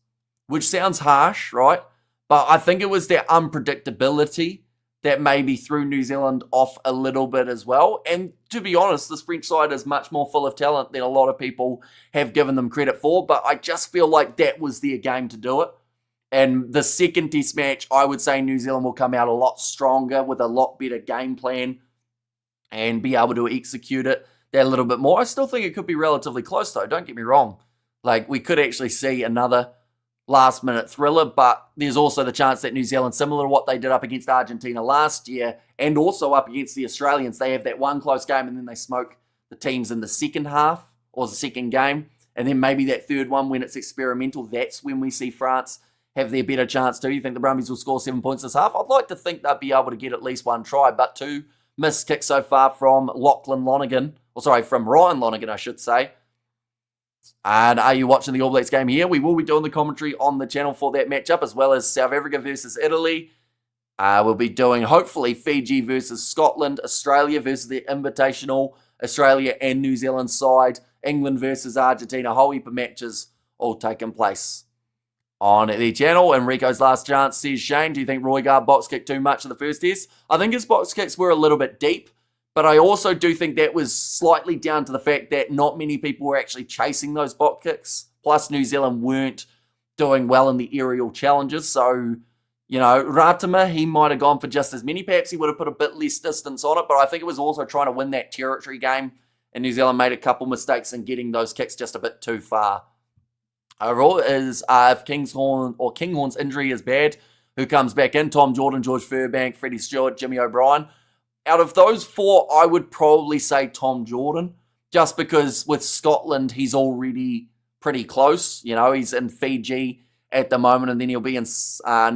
which sounds harsh, right? But I think it was their unpredictability that maybe threw New Zealand off a little bit as well. And to be honest, this French side is much more full of talent than a lot of people have given them credit for. But I just feel like that was their game to do it. And the second test match, I would say New Zealand will come out a lot stronger with a lot better game plan and be able to execute it that a little bit more. I still think it could be relatively close, though. Don't get me wrong. Like, we could actually see another last-minute thriller, but there's also the chance that New Zealand, similar to what they did up against Argentina last year, and also up against the Australians, they have that one close game and then they smoke the teams in the second half, or the second game, and then maybe that third one when it's experimental, that's when we see France have their better chance too. You think the Brumbies will score 7 points this half? I'd like to think they'll be able to get at least one try, but 2 missed kicks so far from from Ryan Lonergan, I should say. And are you watching the All Blacks game here? We will be doing the commentary on the channel for that matchup, as well as South Africa versus Italy. We'll be doing, hopefully, Fiji versus Scotland, Australia versus the Invitational, Australia and New Zealand side, England versus Argentina, a whole heap of matches all taking place on the channel. Enrico's last chance, says Shane. Do you think Roygaard box kicked too much in the first test? I think his box kicks were a little bit deep. But I also do think that was slightly down to the fact that not many people were actually chasing those box kicks. Plus, New Zealand weren't doing well in the aerial challenges. So, Ratama, he might have gone for just as many. Perhaps he would have put a bit less distance on it. But I think it was also trying to win that territory game. And New Zealand made a couple mistakes in getting those kicks just a bit too far. Overall, is if Kinghorn's injury is bad, who comes back in? Tom Jordan, George Furbank, Freddie Stewart, Jimmy O'Brien. Out of those 4, I would probably say Tom Jordan, just because with Scotland, he's already pretty close. He's in Fiji at the moment, and then he'll be in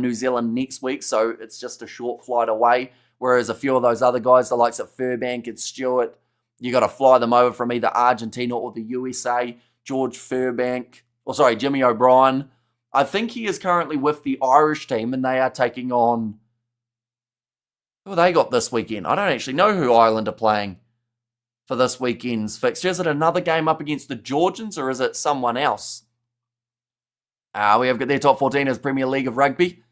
New Zealand next week, so it's just a short flight away. Whereas a few of those other guys, the likes of Furbank and Stewart, you got to fly them over from either Argentina or the USA. Jimmy O'Brien. I think he is currently with the Irish team, and they are taking on... Who they got this weekend? I don't actually know who Ireland are playing for this weekend's fixture. Is it another game up against the Georgians, or is it someone else? We have got their top 14 as Premier League of Rugby.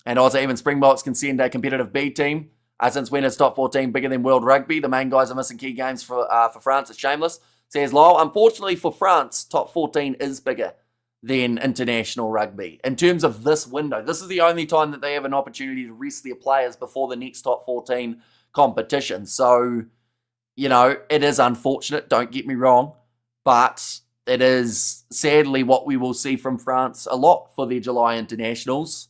And also even Springboks can send a competitive B team. Since when is top 14 bigger than World Rugby? The main guys are missing key games for France. It's shameless. Says Lyle. Unfortunately for France, top 14 is bigger than international rugby. In terms of this window, this is the only time that they have an opportunity to rest their players before the next top 14 competition. So, you know, it is unfortunate, don't get me wrong, but it is sadly what we will see from France a lot for their July internationals.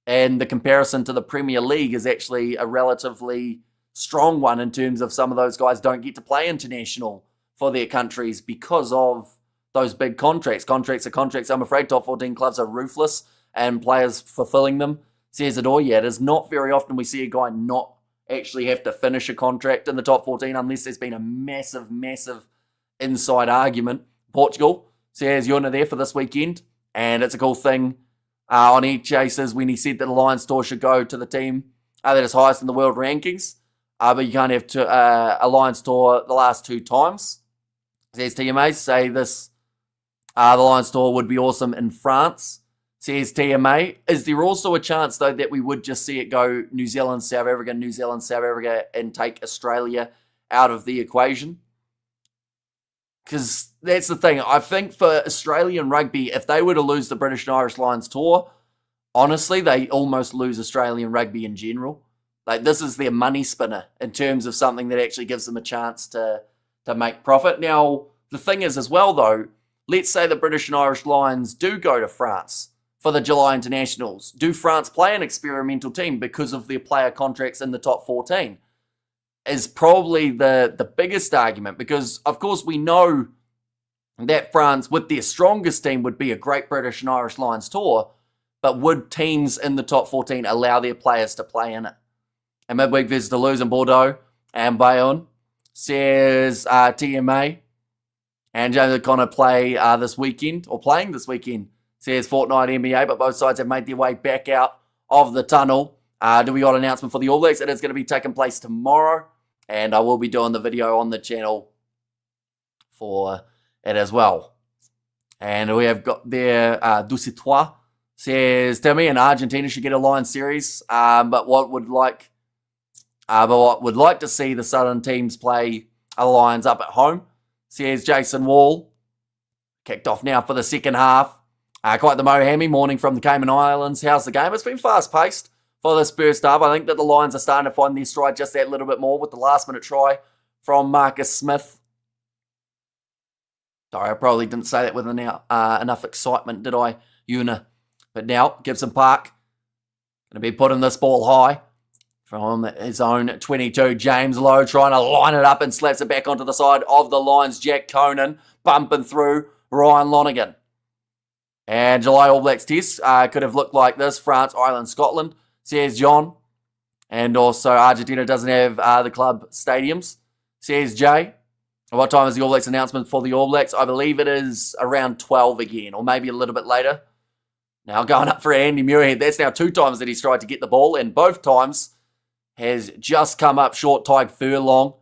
And the comparison to the Premier League is actually a relatively strong one in terms of some of those guys don't get to play international for their countries because of those big contracts. Contracts are contracts. I'm afraid top 14 clubs are ruthless and players fulfilling them. Says it all. Yeah, it is not very often we see a guy not actually have to finish a contract in the top 14 unless there's been a massive, massive inside argument. Portugal says Jona there for this weekend, and it's a cool thing on Eat Chasers when he said that the Lions tour should go to the team that is highest in the world rankings, but you can't have a Lions tour the last 2 times. Says TMA, say this, the Lions tour would be awesome in France. Says TMA, is there also a chance though that we would just see it go New Zealand, South Africa, and take Australia out of the equation? Because that's the thing. I think for Australian rugby, if they were to lose the British and Irish Lions tour, honestly, they almost lose Australian rugby in general. Like, this is their money spinner in terms of something that actually gives them a chance to make profit. Now, the thing is as well, though, let's say the British and Irish Lions do go to France for the July internationals. Do France play an experimental team because of their player contracts in the top 14? Is probably the biggest argument, because of course we know that France with their strongest team would be a great British and Irish Lions tour, but would teams in the top 14 allow their players to play in it? And midweek visits to lose in Bordeaux and Bayonne, says TMA. And James O'Connor play this weekend, or playing this weekend, says Fortnite NBA, but both sides have made their way back out of the tunnel. Do we got an announcement for the All Blacks? It is going to be taking place tomorrow, and I will be doing the video on the channel for it as well. And we have got there, Ducitois says, Timmy and Argentina should get a Lions series, but would like to see the Southern teams play the Lions up at home. Says Jason Wall. Kicked off now for the second half. Quite the Mohami morning from the Cayman Islands. How's the game? It's been fast-paced for this first half. I think that the Lions are starting to find their stride just that little bit more with the last-minute try from Marcus Smith. Sorry, I probably didn't say that with enough excitement, did I, Una? But now, Gibson Park going to be putting this ball high from his own 22. James Lowe trying to line it up and slaps it back onto the side of the Lions. Jack Conan bumping through Ryan Lonergan. And July All Blacks test could have looked like this. France, Ireland, Scotland, says John. And also Argentina doesn't have the club stadiums, says Jay. What time is the All Blacks announcement for the All Blacks? I believe it is around 12 again, or maybe a little bit later. Now going up for Andy Muirhead. That's now 2 times that he's tried to get the ball, and both times has just come up short. Tyke Furlong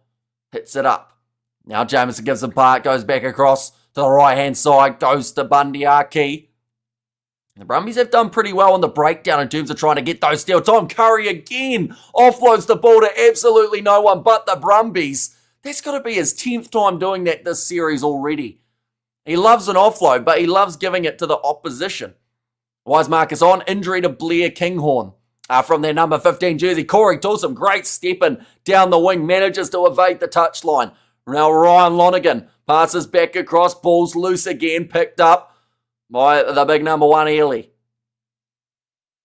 hits it up. Now Jameson Gibson Park goes back across to the right-hand side, goes to Bundy Arki. The Brumbies have done pretty well on the breakdown in terms of trying to get those steals. Tom Curry again offloads the ball to absolutely no one but the Brumbies. That's got to be his 10th time doing that this series already. He loves an offload, but he loves giving it to the opposition. Wise Marcus on. Injury to Blair Kinghorn from their number 15 jersey. Corey Toulson, great stepping down the wing, manages to evade the touchline. Now Ryan Lonergan passes back across, ball's loose again, picked up by the big number 1, Ely.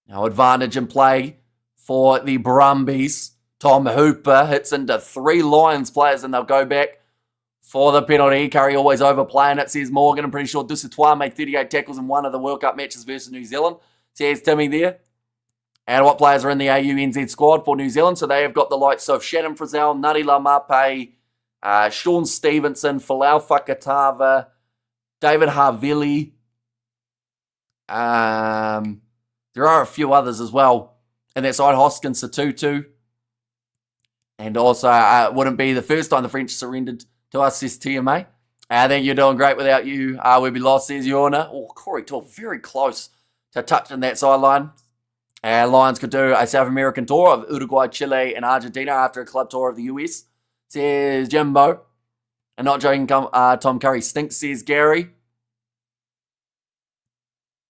Now advantage in play for the Brumbies. Tom Hooper hits into 3 Lions players and they'll go back for the penalty. Curry always overplaying it, says Morgan. I'm pretty sure Ducitois made 38 tackles in one of the World Cup matches versus New Zealand, says Timmy there. And what players are in the AUNZ squad for New Zealand? So they have got the likes of Shannon Frizzell, Nutty Lamape, Sean Stevenson, Falau Fakatava, David Havili. There are a few others as well. And that side, Hoskins Satutu. And also, it wouldn't be the first time the French surrendered to us, says TMA. I think you're doing great without you. We'd be lost, says Yorna. Oh, Corey Tour very close to touching that sideline. And Lions could do a South American tour of Uruguay, Chile, and Argentina after a club tour of the US, says Jimbo. And not joking, Tom Curry stinks, says Gary.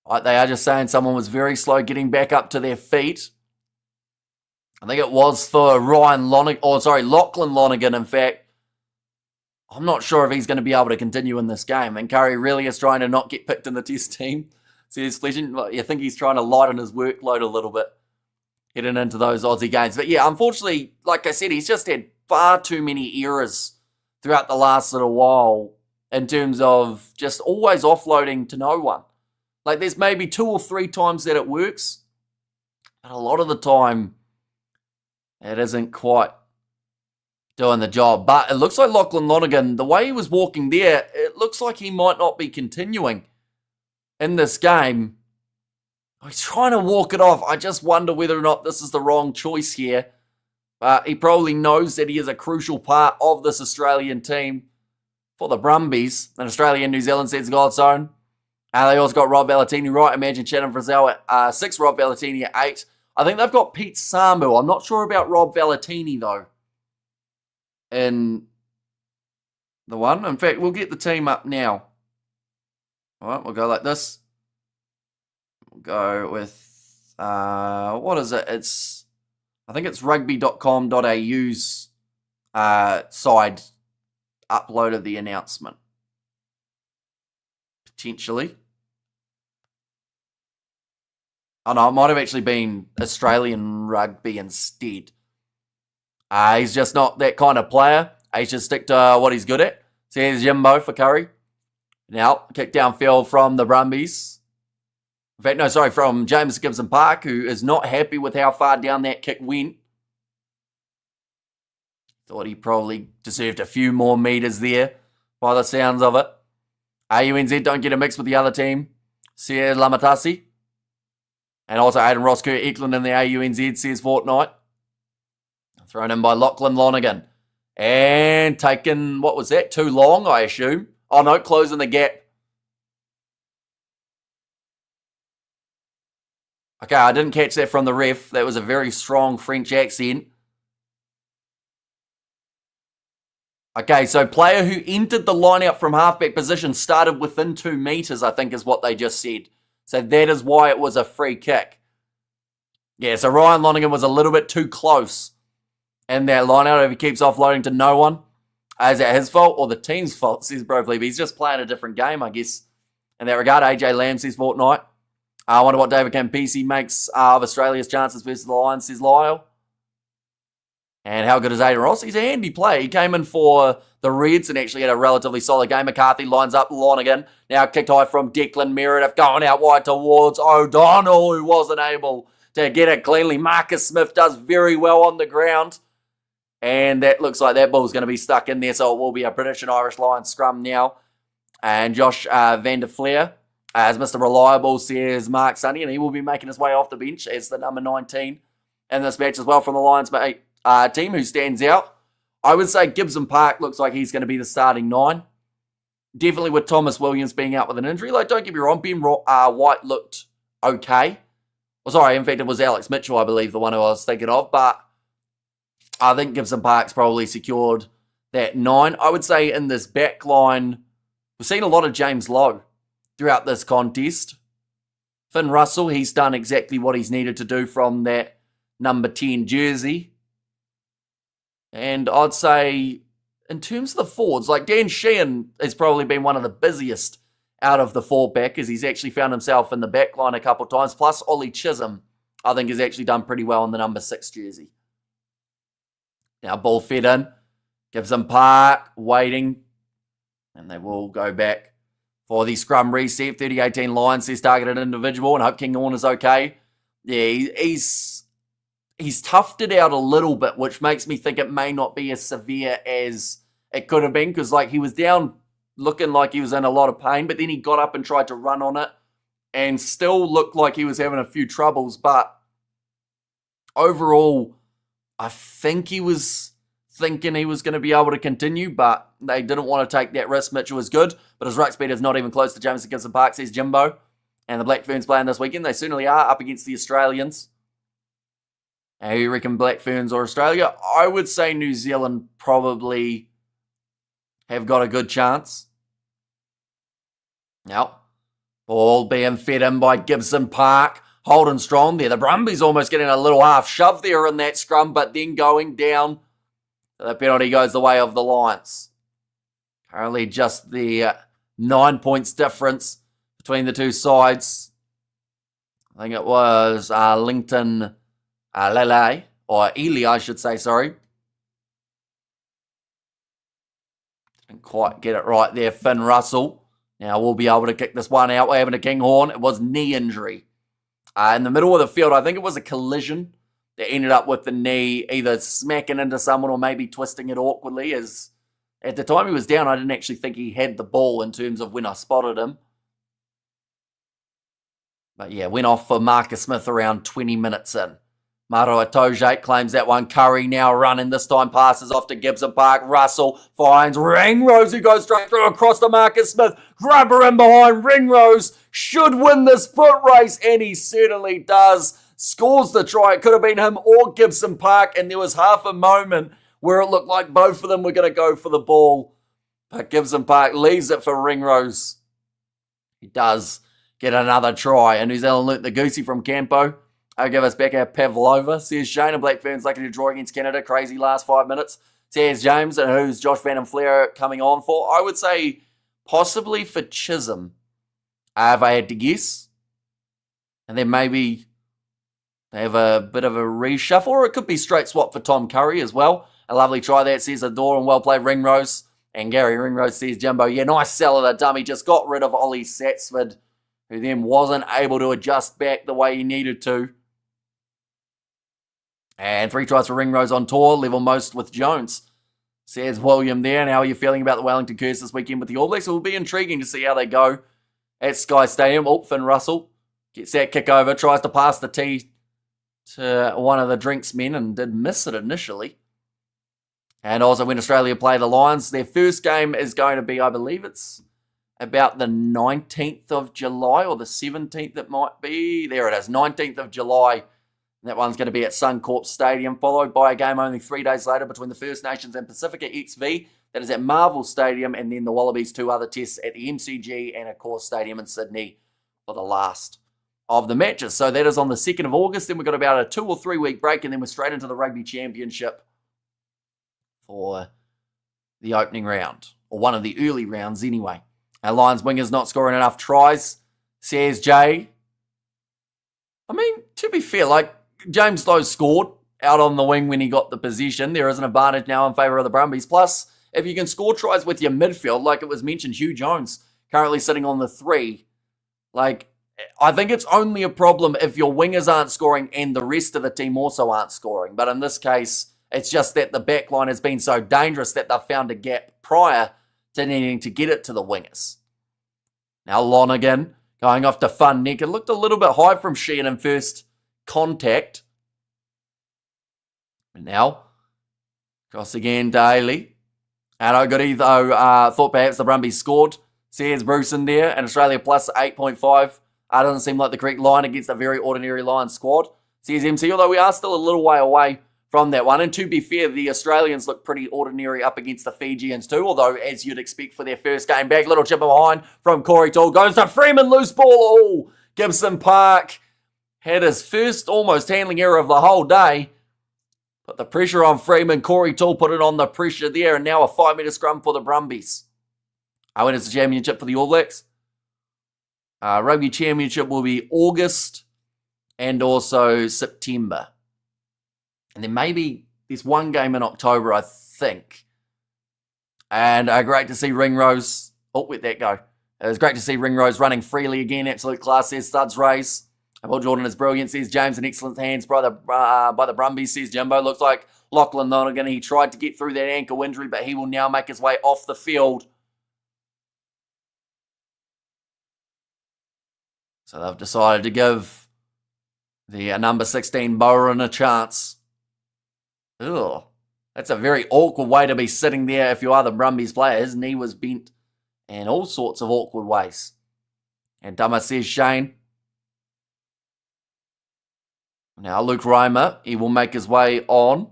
Right, they are just saying someone was very slow getting back up to their feet. I think it was for Lachlan Lonergan, in fact. I'm not sure if he's going to be able to continue in this game. And Curry really is trying to not get picked in the test team. Says Fletcher, I think he's trying to lighten his workload a little bit heading into those Aussie games. But yeah, unfortunately, like I said, he's just had far too many errors throughout the last little while in terms of just always offloading to no one. Like, there's maybe 2 or 3 times that it works, but a lot of the time, it isn't quite doing the job. But it looks like Lachlan Lonergan, the way he was walking there, it looks like he might not be continuing in this game. He's trying to walk it off. I just wonder whether or not this is the wrong choice here. But he probably knows that he is a crucial part of this Australian team for the Brumbies. And Australia and New Zealand sets God's own. They also got Rob Valentini right. Imagine Shannon Frizzell at 6, Rob Valentini at 8. I think they've got Pete Samu. I'm not sure about Rob Valentini, though, in the one. In fact, we'll get the team up now. All right, we'll go like this. We'll go with, what is it? I think it's rugby.com.au's side uploaded the announcement. Potentially. Oh no, it might have actually been Australian rugby instead. He's just not that kind of player. He should stick to what he's good at. So here's Jimbo for Curry. Now, kick downfield from the Brumbies. In fact, no, sorry, from James Gibson Park, who is not happy with how far down that kick went. Thought he probably deserved a few more meters there, by the sounds of it. UNZ don't get a mix with the other team. Says Lamatasi. And also Aiden Ross-Kerr Eklund in the AUNZ, says Fortnite. Thrown in by Lachlan Lonergan. And taken, what was that? Too long, I assume. Oh no, closing the gap. Okay, I didn't catch that from the ref. That was a very strong French accent. Okay, so player who entered the line-out from halfback position started within 2 meters, I think is what they just said. So that is why it was a free kick. Yeah, so Ryan Lonergan was a little bit too close in that line-out. If he keeps offloading to no one, is that his fault or the team's fault, says Bro Fleeby. He's just playing a different game, I guess. In that regard, AJ Lamb says Fortnite. I wonder what David Campisi makes of Australia's chances versus the Lions, says Lyle. And how good is Aiden Ross? He's a handy player. He came in for the Reds and actually had a relatively solid game. McCarthy lines up Lonergan. Now kicked high from Declan Meredith, going out wide towards O'Donnell, who wasn't able to get it cleanly. Marcus Smith does very well on the ground. And that looks like that ball's going to be stuck in there, so it will be a British and Irish Lions scrum now. And Josh Van der Fleer, as Mr. Reliable, says Mark Sonny, and he will be making his way off the bench as the number 19 in this match as well from the Lions team, who stands out. I would say Gibson Park looks like he's going to be the starting 9. Definitely with Thomas Williams being out with an injury. Like, don't get me wrong, Ben White looked okay. Well, sorry, in fact, it was Alex Mitchell, I believe, the one who I was thinking of. But I think Gibson Park's probably secured that 9. I would say in this back line, we've seen a lot of James Lowe throughout this contest. Finn Russell, he's done exactly what he's needed to do from that number 10 jersey. And I'd say, in terms of the forwards, like Dan Sheehan has probably been one of the busiest out of the 4 backers. He's actually found himself in the back line a couple of times. Plus, Ollie Chisholm, I think, has actually done pretty well in the number 6 jersey. Now, ball fed in. Gibson Park waiting. And they will go back for the scrum reset. 30-18 Lions says targeted individual. And hope King Horn is okay. Yeah, he's toughed it out a little bit, which makes me think it may not be as severe as it could have been, because like he was down looking like he was in a lot of pain, but then he got up and tried to run on it and still looked like he was having a few troubles. But overall, I think he was thinking he was going to be able to continue, but they didn't want to take that risk. Mitchell was good, but his ruck speed is not even close to James Gibson Park, says Jimbo. And the Black Ferns playing this weekend. They certainly are up against the Australians. Now, you reckon Black Ferns or Australia? I would say New Zealand probably have got a good chance. Now, ball being fed in by Gibson Park. Holding strong there. The Brumbies almost getting a little half shove there in that scrum, but then going down. The penalty goes the way of the Lions. Currently just the 9 points difference between the two sides. I think it was Linton Lele, or Ely, I should say, sorry. Didn't quite get it right there, Finn Russell. Now we'll be able to kick this one out. We're having a Kinghorn. It was knee injury. In the middle of the field, I think it was a collision that ended up with the knee either smacking into someone or maybe twisting it awkwardly. As at the time he was down, I didn't actually think he had the ball in terms of when I spotted him. But yeah, went off for Marcus Smith around 20 minutes in. Maro Atoje claims that one. Curry now running. This time passes off to Gibson Park. Russell finds Ringrose, who goes straight through across to Marcus Smith. Grubber in behind. Ringrose should win this foot race, and he certainly does. Scores the try. It could have been him or Gibson Park, and there was half a moment where it looked like both of them were going to go for the ball. But Gibson Park leaves it for Ringrose. He does get another try, and New Zealand learnt the goosey from Campo. I'll give us back our Pavlova. Says Shane and Black Ferns lucky to draw against Canada. Crazy last 5 minutes. Says James, and who's Josh Van Flair coming on for? I would say possibly for Chisholm, if I had to guess. And then maybe they have a bit of a reshuffle, or it could be straight swap for Tom Curry as well. A lovely try there, says Adore, and well played Ringrose. And Gary Ringrose says Jumbo, yeah, nice sell of the dummy. Just got rid of Ollie Satsford, who then wasn't able to adjust back the way he needed to. And 3 tries for Ringrose on tour, level most with Jones. Says William there. And how are you feeling about the Wellington Curse this weekend with the All Blacks? It will be intriguing to see how they go at Sky Stadium. Finn Russell gets that kick over, tries to pass the tee to one of the drinks men and did miss it initially. And also when Australia play the Lions, their first game is going to be, I believe it's about the 19th of July or the 17th it might be. There it is, 19th of July. That one's going to be at Suncorp Stadium, followed by a game only 3 days later between the First Nations and Pacifica XV. That is at Marvel Stadium, and then the Wallabies 2 other tests at the MCG and, of course, Stadium in Sydney for the last of the matches. So that is on the 2nd of August. Then we've got about a 2 or 3 week break, and then we're straight into the Rugby Championship for the opening round, or one of the early rounds anyway. Our Lions wingers not scoring enough tries, says Jay. I mean, to be fair, like, James Lowe scored out on the wing when he got the position. There is an advantage now in favour of the Brumbies. Plus, if you can score tries with your midfield, like it was mentioned, Hugh Jones currently sitting on the 3. Like, I think it's only a problem if your wingers aren't scoring and the rest of the team also aren't scoring. But in this case, it's just that the back line has been so dangerous that they've found a gap prior to needing to get it to the wingers. Now Lonergan going off to Fun Neck. It looked a little bit high from Sheehan in first contact. And now, cross again, Daly. And I got either thought perhaps the Brumbies scored. Says Bruce in there, and Australia plus 8.5. Doesn't seem like the correct line against a very ordinary Lions squad. Says MC, although we are still a little way away from that one. And to be fair, the Australians look pretty ordinary up against the Fijians too, although as you'd expect for their first game back, little chip behind from Corey Toole. Goes to Freeman, loose ball. Oh, Gibson Park had his first almost handling error of the whole day. Put the pressure on Freeman. Corey Toole put it on the pressure there, and now a 5-metre scrum for the Brumbies. When is the championship for the All Blacks? Rugby Championship will be August and also September. And then maybe there's one game in October, I think. And great to see Ringrose. Oh, where'd that go? It was great to see Ringrose running freely again. Absolute class, says Studs Race. Well, Jordan is brilliant, says James. In excellent hands by the Brumbies, says Jimbo. Looks like Lachlan Lonergan. He tried to get through that ankle injury, but he will now make his way off the field. So they've decided to give the number 16 Bowen a chance. Ugh. That's a very awkward way to be sitting there if you are the Brumbies player. His knee was bent in all sorts of awkward ways. And Dama says Shane. Now Luke Reimer, he will make his way on.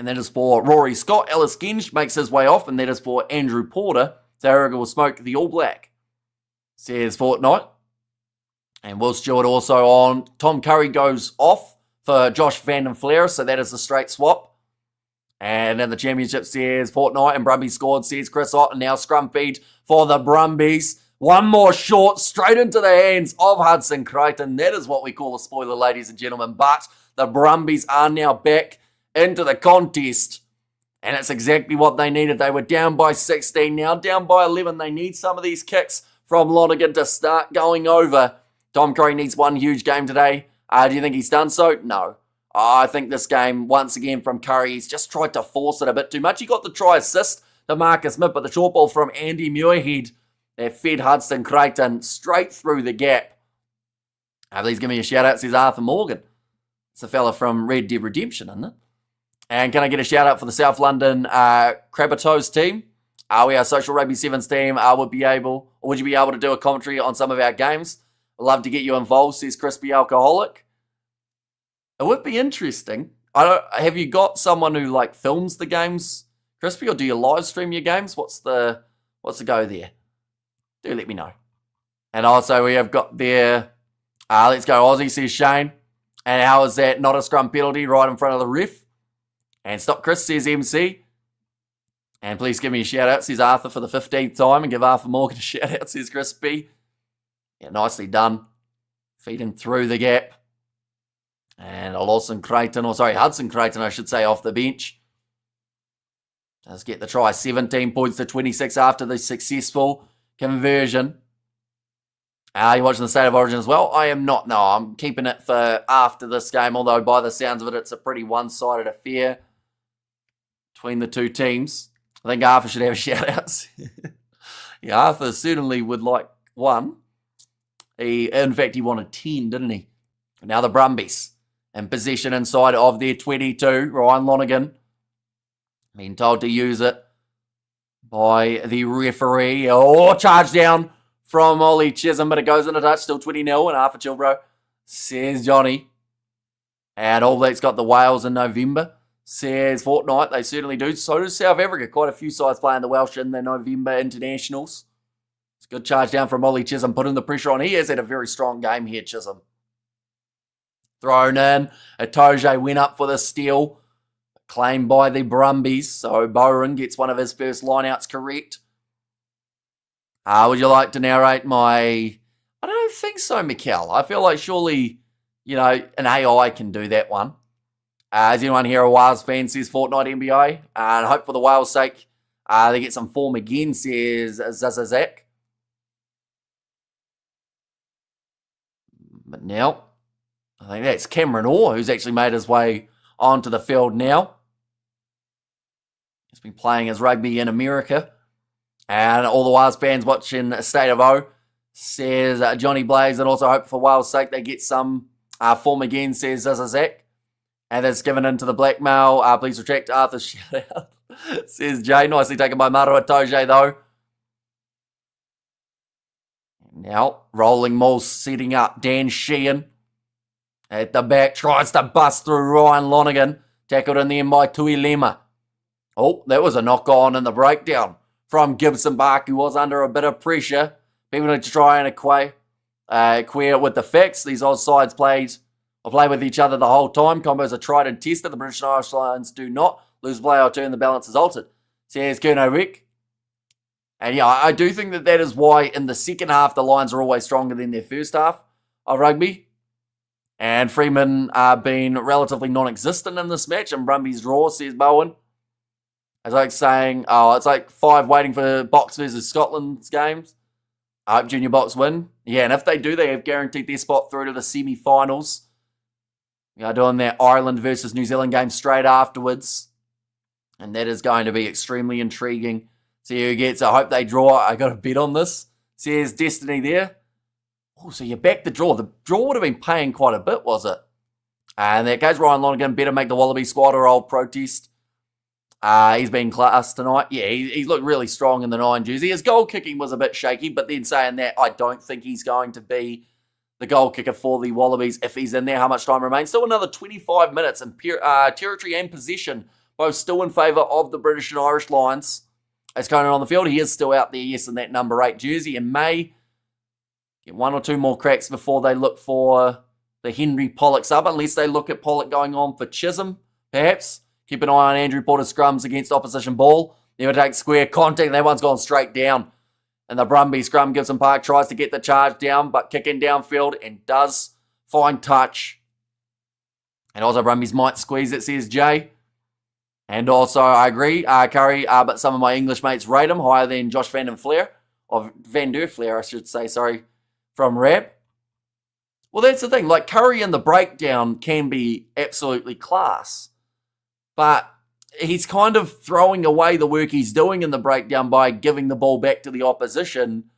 And that is for Rory Scott. Ellis Genge makes his way off, and that is for Andrew Porter. Zarraga will smoke the All Black, says Fortnight. And Will Stewart also on. Tom Curry goes off for Josh Van den Fleer, so that is a straight swap. And in the championship, says Fortnight, and Brumbies scored, says Chris Ott. And now scrum feed for the Brumbies. One more short, straight into the hands of Hudson Creighton. That is what we call a spoiler, ladies and gentlemen. But the Brumbies are now back into the contest. And it's exactly what they needed. They were down by 16, now down by 11. They need some of these kicks from Lonergan to start going over. Tom Curry needs one huge game today. Do you think he's done so? No. I think this game, once again from Curry, he's just tried to force it a bit too much. He got the try assist to Marcus Smith, but the short ball from Andy Muirhead that fed Hudson Creighton straight through the gap. Please give me a shout out, says Arthur Morgan. It's a fella from Red Dead Redemption, isn't it? And can I get a shout out for the South London Crabatoes team? We are Social Rugby Sevens team. Would you be able to do a commentary on some of our games? I'd love to get you involved, says Crispy Alcoholic. It would be interesting. Have you got someone who films the games, Crispy, or do you live stream your games? What's the go there? Do let me know. And also we have got there, let's go Aussie, says Shane. And how is that not a scrum penalty right in front of the ref? And stop Chris, says MC. And please give me a shout out, says Arthur, for the 15th time. And give Arthur Morgan a shout out, says Crispy. Yeah, nicely done. Feeding through the gap. And Hudson Creighton, I should say, off the bench. Does get the try. 17 points to 26 after the successful conversion. Are you watching the State of Origin as well? I am not. No, I'm keeping it for after this game, although by the sounds of it, it's a pretty one-sided affair between the two teams. I think Arthur should have a shout-out. Yeah, Arthur certainly would like one. In fact, he wanted 10, didn't he? Now the Brumbies in possession inside of their 22. Ryan Lonergan being told to use it by the referee. Oh, charge down from Ollie Chisholm, but it goes in a touch, still 20-0, and Arthur Chilbro, says Johnny. And All Blacks got the Wales in November, says Fortnight. They certainly do. So does South Africa. Quite a few sides playing the Welsh in the November internationals. It's a good charge down from Ollie Chisholm, putting the pressure on. He has had a very strong game here, Chisholm. Thrown in. Atoje went up for the steal. Claimed by the Brumbies. So Bowen gets one of his first lineouts correct. Would you like to narrate my... I don't think so, Mikkel. I feel like surely, an AI can do that one. Is anyone here a Wales fan, says Fortnight NBA? And I hope for the Wales' sake, they get some form again, says Zazazak. But now, I think that's Cameron Orr, who's actually made his way onto the field now. He's been playing his rugby in America. And all the Wales fans watching State of O, says Johnny Blaze, and also hope for Wales' sake they get some form again, says Zazazak. And that's given into the blackmail. Please retract Arthur's shout out, says Jay. Nicely taken by Maro Atoje, though. Now, rolling maul setting up. Dan Sheehan at the back, tries to bust through Ryan Lonergan. Tackled in the end by Tui Lema. Oh, that was a knock on in the breakdown from Gibson Bark, who was under a bit of pressure. People need to try and queer with the facts. These Oz sides play with each other the whole time. Combos are tried and tested. The British and Irish Lions do not. Lose play or turn, the balance is altered, says Kerno Rick. And yeah, I do think that is why in the second half, the Lions are always stronger than their first half of rugby. And Freeman being relatively non-existent in this match. And Brumbies draw, says Bowen. It's like saying, it's like 5 waiting for Box versus Scotland's games. I hope Junior Box win. Yeah, and if they do, they have guaranteed their spot through to the semi-finals. Doing their Ireland versus New Zealand game straight afterwards. And that is going to be extremely intriguing. See who gets. I hope they draw. I got a bet on this. Says Destiny there. Oh, so you backed the draw. The draw would have been paying quite a bit, was it? And there goes Ryan Lonergan. Better make the Wallaby squad or I'll protest. He's been class tonight. Yeah, he's looked really strong in the 9 jersey. His goal kicking was a bit shaky, but then saying that, I don't think he's going to be the goal kicker for the Wallabies if he's in there. How much time remains? Still another 25 minutes, and territory and position both still in favour of the British and Irish Lions. As Conan on the field, he is still out there, yes, in that number 8 jersey, and may get 1 or 2 more cracks before they look for the Henry Pollock sub, unless they look at Pollock going on for Chisholm, perhaps. Keep an eye on Andrew Porter's scrums against opposition ball. Never take square contact, and that one's gone straight down. And the Brumbies scrum, Gibson Park tries to get the charge down, but kicking downfield and does find touch. And also Brumbies might squeeze it, says Jay. And also, I agree, Curry, but some of my English mates rate him higher than Josh Van Der Flair, I should say, sorry, from Rab. Well, that's the thing. Like, Curry in the breakdown can be absolutely class. But he's kind of throwing away the work he's doing in the breakdown by giving the ball back to the opposition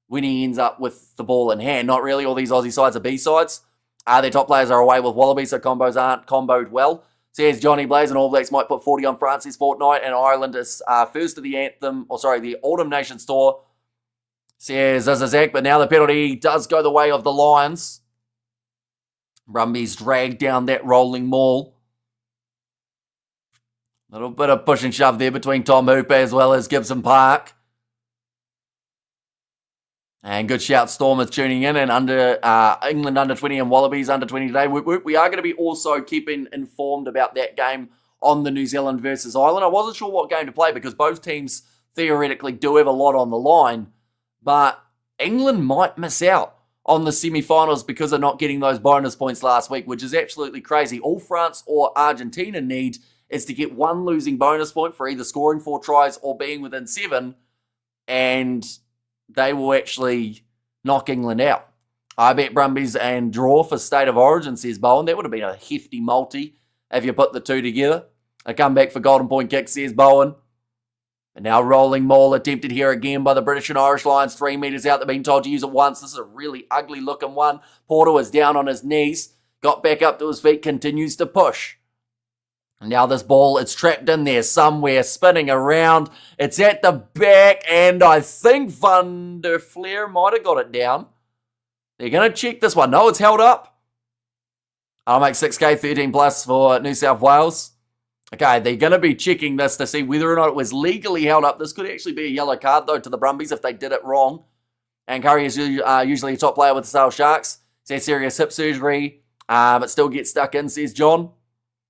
when he ends up with the ball in hand. Not really. All these Aussie sides are B-sides. Their top players are away with Wallabies, so combos aren't comboed well. Says Johnny Blaze and All Blacks might put 40 on France this fortnight, and Ireland is first to the the Autumn Nations Tour. Says Zach, but now the penalty does go the way of the Lions. Brumbies drag down that rolling maul. A little bit of push and shove there between Tom Hooper as well as Gibson Park. And good shout, Storm is tuning in. And under England under 20 and Wallabies under 20 today. We are going to be also keeping informed about that game on the New Zealand versus Ireland. I wasn't sure what game to play because both teams theoretically do have a lot on the line. But England might miss out on the semi-finals because of not getting those bonus points last week, which is absolutely crazy. All France or Argentina need is to get 1 losing bonus point for either scoring 4 tries or being within 7, and they will actually knock England out. I bet Brumbies and draw for State of Origin, says Bowen. That would have been a hefty multi if you put the 2 together. A comeback for Golden Point kick, says Bowen. And now rolling maul attempted here again by the British and Irish Lions. 3 metres out. They've been told to use it once. This is a really ugly looking one. Porter was down on his knees. Got back up to his feet. Continues to push. And now this ball, it's trapped in there somewhere. Spinning around. It's at the back. And I think Van Der Flair might have got it down. They're going to check this one. No, it's held up. I'll make 6K 13 plus for New South Wales. Okay, they're going to be checking this to see whether or not it was legally held up. This could actually be a yellow card, though, to the Brumbies if they did it wrong. And Curry is usually a top player with the Sale Sharks. Says serious hip surgery, but still gets stuck in, says John.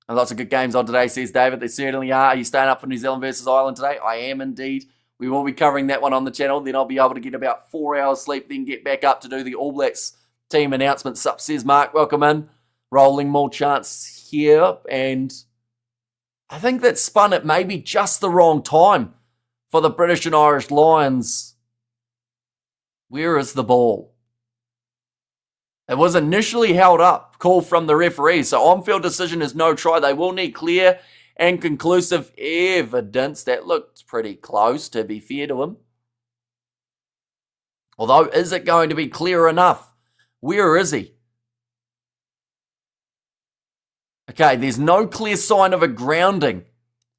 And lots of good games on today, says David. They certainly are. Are you staying up for New Zealand versus Ireland today? I am indeed. We will be covering that one on the channel. Then I'll be able to get about 4 hours sleep, then get back up to do the All Blacks team announcement. Sup, says Mark. Welcome in. Rolling more chance here, and I think that spun at maybe just the wrong time for the British and Irish Lions. Where is the ball? It was initially held up, call from the referee. So on-field decision is no try. They will need clear and conclusive evidence. That looked pretty close, to be fair to him. Although, is it going to be clear enough? Where is he? Okay, there's no clear sign of a grounding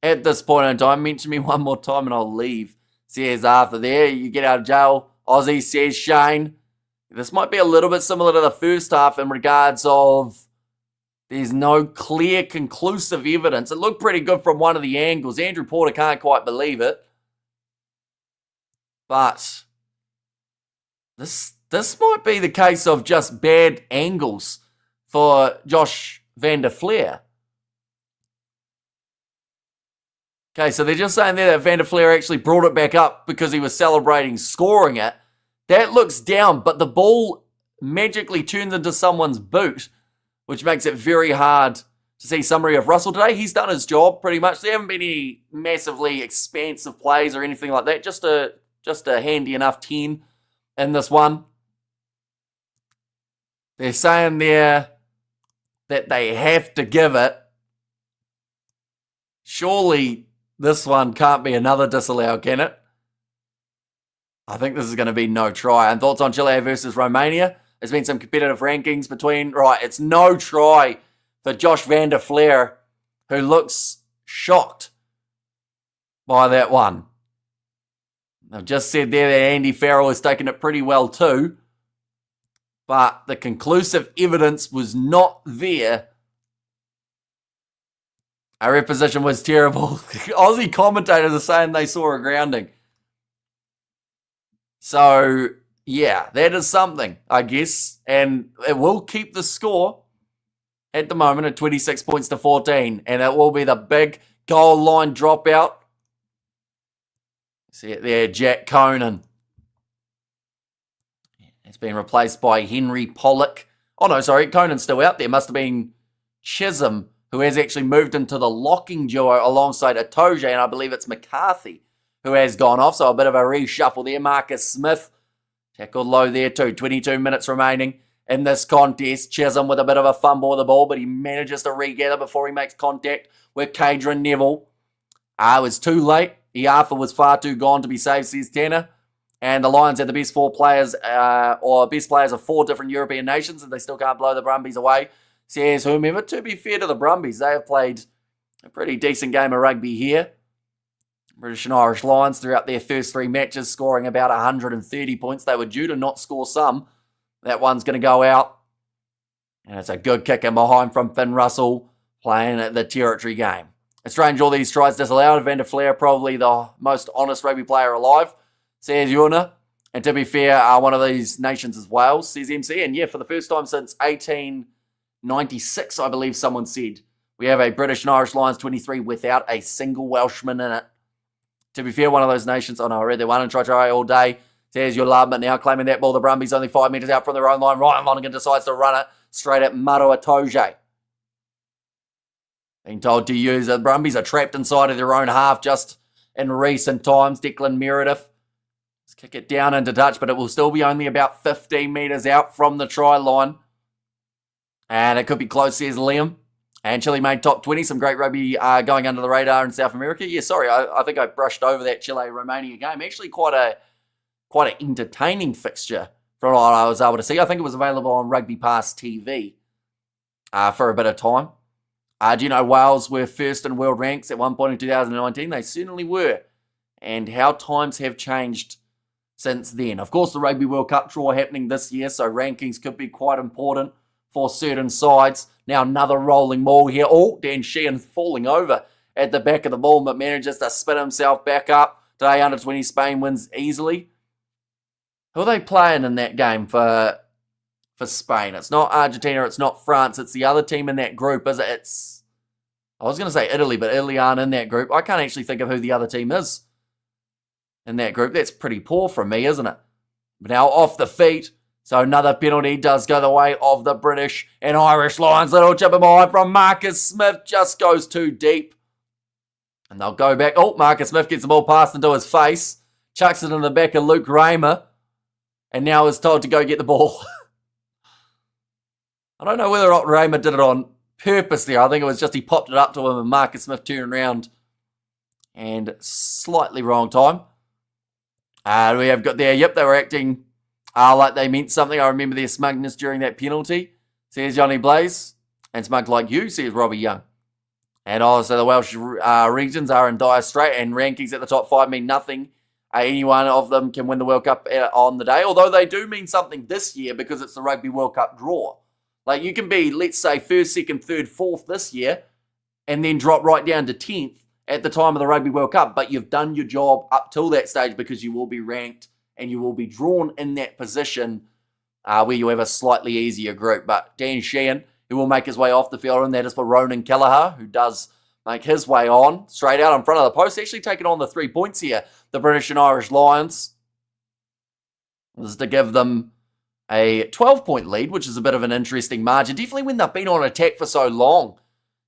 at this point in time. Mention me one more time and I'll leave. Says Arthur there. You get out of jail. Aussie, says Shane. This might be a little bit similar to the first half in regards of there's no clear, conclusive evidence. It looked pretty good from one of the angles. Andrew Porter can't quite believe it. But this might be the case of just bad angles for Josh Van Der Flair. Okay, so they're just saying there that Van Der Flair actually brought it back up because he was celebrating scoring it. That looks down, but the ball magically turns into someone's boot, which makes it very hard to see summary of Russell today. He's done his job pretty much. There haven't been any massively expansive plays or anything like that. Just a handy enough 10 in this one. They're saying there that they have to give it. Surely this one can't be another disallow, can it? I think this is going to be no try. And thoughts on Chile versus Romania? There's been some competitive rankings between... Right, it's no try for Josh Van Der Flair, who looks shocked by that one. I've just said there that Andy Farrell has taken it pretty well too. but the conclusive evidence was not there. Our reposition was terrible. Aussie commentators are saying they saw a grounding. So, yeah, that is something, I guess. And it will keep the score at the moment at 26 points to 14. And it will be the big goal line dropout. See it there, Jack Conan. It's been replaced by Henry Pollock. Oh, no, sorry, Conan's still out there. Must have been Chisholm, who has actually moved into the locking duo alongside Atoje, and I believe it's McCarthy who has gone off. So a bit of a reshuffle there. Marcus Smith tackled low there too. 22 minutes remaining in this contest. Chisholm with a bit of a fumble of the ball, but he manages to regather before he makes contact with Cadron Neville. It was too late. Iafa was far too gone to be saved, says Tanner. And the Lions had the best four players, or best players of 4 different European nations, and they still can't blow the Brumbies away, says whomever. To be fair to the Brumbies, they have played a pretty decent game of rugby here. British and Irish Lions throughout their first 3 matches, scoring about 130 points. They were due to not score some. That one's going to go out. And it's a good kick in behind from Finn Russell, playing at the territory game. It's strange all these tries disallowed. Van der Flair, probably the most honest rugby player alive, says Yuna. And to be fair, one of these nations is Wales, says MC. And yeah, for the first time since 1896, I believe someone said, we have a British and Irish Lions 23 without a single Welshman in it. To be fair, one of those nations, I read they won and try all day. Says your love, but now claiming that ball, the Brumbies only 5 metres out from their own line. Ryan Lonergan decides to run it straight at Maro Atoje. Being told to use the Brumbies are trapped inside of their own half just in recent times. Declan Meredith. Let's kick it down into touch, but it will still be only about 15 metres out from the try line. And it could be close, says Liam. And Chile made top 20. Some great rugby going under the radar in South America. Yeah, sorry, I think I brushed over that Chile-Romania game. Actually quite an entertaining fixture from what I was able to see. I think it was available on Rugby Pass TV for a bit of time. Do you know Wales were first in world ranks at one point in 2019? They certainly were. And how times have changed since then. Of course, the Rugby World Cup draw happening this year, so rankings could be quite important for certain sides. Now another rolling maul here. Oh, Dan Sheehan falling over at the back of the ball, but manages to spin himself back up. Today, under 20, Spain wins easily. Who are they playing in that game for Spain? It's not Argentina, it's not France, it's the other team in that group, is it? I was going to say Italy, but Italy aren't in that group. I can't actually think of who the other team is in that group. That's pretty poor from me, isn't it? But now off the feet. So another penalty does go the way of the British and Irish Lions. Little chip behind from Marcus Smith. Just goes too deep. And they'll go back. Oh, Marcus Smith gets the ball passed into his face. Chucks it in the back of Luke Raymer. And now is told to go get the ball. I don't know whether or not Raymer did it on purpose there. I think it was just he popped it up to him and Marcus Smith turned around. And slightly wrong time. We have got there. Yep, they were acting like they meant something. I remember their smugness during that penalty, says Johnny Blaze. And smug like you, says Robbie Young. And also the Welsh regions are in dire strait, and rankings at the top 5 mean nothing. Any one of them can win the World Cup on the day, although they do mean something this year because it's the Rugby World Cup draw. Like you can be, let's say, 1st, 2nd, 3rd, 4th this year, and then drop right down to 10th at the time of the Rugby World Cup, but you've done your job up till that stage because you will be ranked and you will be drawn in that position where you have a slightly easier group. But Dan Sheehan, who will make his way off the field, and that is for Ronan Kelleher, who does make his way on, straight out in front of the post, actually taking on the 3 points here. The British and Irish Lions. This is to give them a 12-point lead, which is a bit of an interesting margin. Definitely when they've been on attack for so long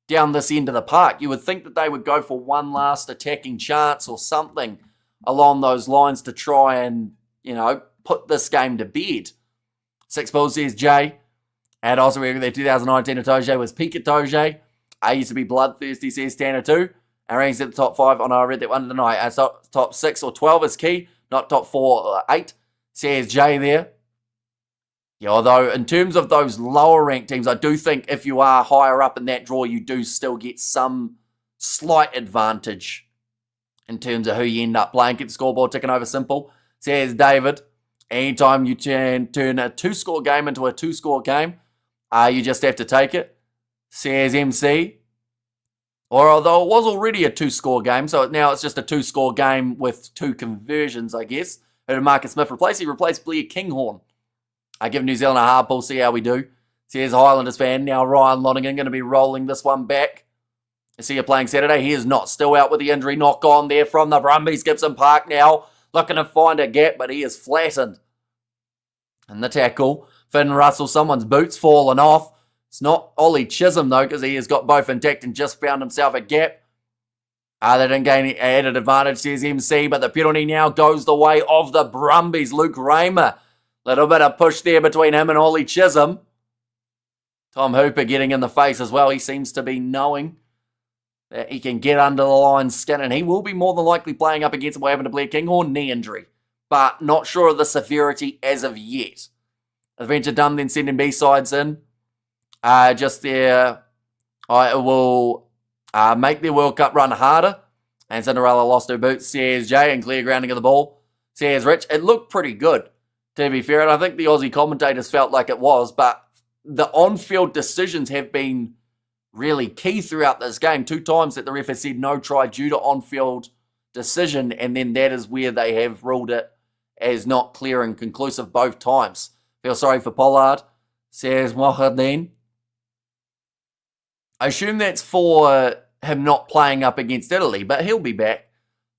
down this end of the park, you would think that they would go for one last attacking chance or something along those lines to try and, put this game to bed. 6 balls, says Jay. And also, we their 2019 Atoje was Peak Atoje. I used to be bloodthirsty, says Tanner too. And ranks at the top 5. I read that one tonight. Top 6 or 12 is key, not top 4 or 8, says Jay there. Yeah, although in terms of those lower ranked teams, I do think if you are higher up in that draw, you do still get some slight advantage in terms of who you end up playing. Keep the scoreboard ticking over simple, says David. Anytime you turn a 2-score game into a 2-score game, you just have to take it, says MC. Or although it was already a 2-score game, so now it's just a 2-score game with 2 conversions, I guess. Who did Marcus Smith replace? He replaced Blair Kinghorn. I give New Zealand a hard pull, see how we do. Says Highlanders fan. Now Ryan Lonergan going to be rolling this one back. I see you playing Saturday. He is not. Still out with the injury. Knock on there from the Brumbies. Gibson Park now looking to find a gap, but he is flattened. And the tackle. Finn Russell, someone's boots fallen off. It's not Ollie Chisholm, though, because he has got both intact and just found himself a gap. They didn't gain added advantage, says MC, but the penalty now goes the way of the Brumbies. Luke Raymer. Little bit of push there between him and Ollie Chisholm. Tom Hooper getting in the face as well. He seems to be knowing that he can get under the line's skin, and he will be more than likely playing up against what happened to Blair Kinghorn, knee injury. But not sure of the severity as of yet. Adventure done, then sending B-sides in. Just there, it will make their World Cup run harder. And Cinderella lost her boots, says Jay, and clear grounding of the ball, says Rich. It looked pretty good, to be fair, and I think the Aussie commentators felt like it was, but the on-field decisions have been really key throughout this game. 2 times that the ref has said no try due to on-field decision, and then that is where they have ruled it as not clear and conclusive both times. Feel sorry for Pollard, says Mohadin. I assume that's for him not playing up against Italy, but he'll be back.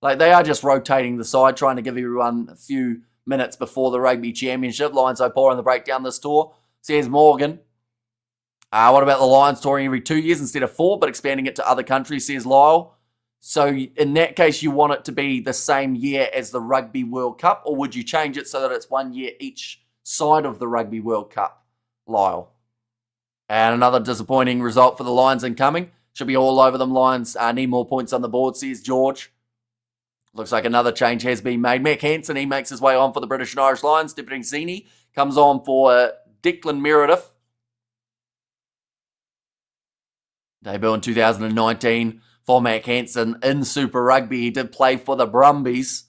Like, they are just rotating the side, trying to give everyone a few minutes before the Rugby Championship. Lions so poor in the breakdown this tour, says Morgan. What about the Lions touring every 2 years instead of 4, but expanding it to other countries, says Lyle. So in that case, you want it to be the same year as the Rugby World Cup, or would you change it so that it's 1 year each side of the Rugby World Cup, Lyle? And another disappointing result for the Lions incoming. Should be all over them. Lions need more points on the board, says George. Looks like another change has been made. Mac Hansen, he makes his way on for the British and Irish Lions. Deputy Zini comes on for Declan Meredith. Debut in 2019 for Mac Hansen in Super Rugby. He did play for the Brumbies.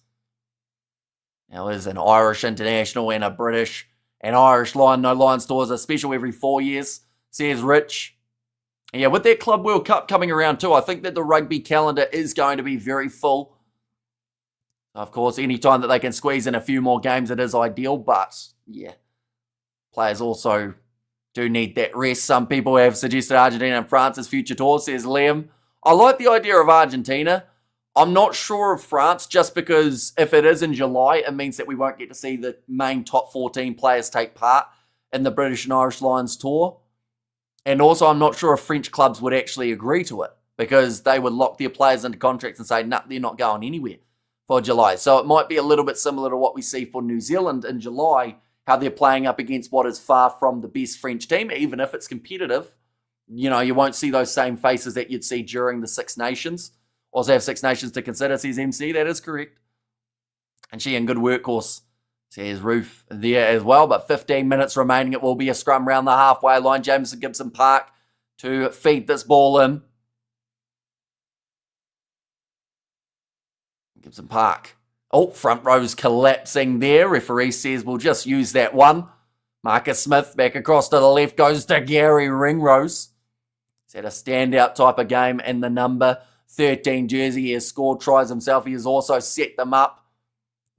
Now is an Irish international and a British and Irish Lion. No Lions tours are special every 4 years, says Rich. And yeah, with that Club World Cup coming around too, I think that the rugby calendar is going to be very full. Of course, any time that they can squeeze in a few more games, it is ideal. But yeah, players also do need that rest. Some people have suggested Argentina and France as future tours, says Liam. I like the idea of Argentina. I'm not sure of France, just because if it is in July, it means that we won't get to see the main top 14 players take part in the British and Irish Lions tour. And also, I'm not sure if French clubs would actually agree to it, because they would lock their players into contracts and say, nah, they're not going anywhere for July. So it might be a little bit similar to what we see for New Zealand in July, how they're playing up against what is far from the best French team, even if it's competitive. You know, you won't see those same faces that you'd see during the Six Nations. Also have Six Nations to consider, says MC. That is correct. And she in good workhorse, says Ruth there as well. But 15 minutes remaining. It will be a scrum round the halfway line. Jameson Gibson Park to feed this ball in. Gibson Park. Oh, front row's collapsing there. Referee says we'll just use that one. Marcus Smith back across to the left goes to Gary Ringrose. He's had a standout type of game in the number 13 jersey. He has scored tries himself. He has also set them up.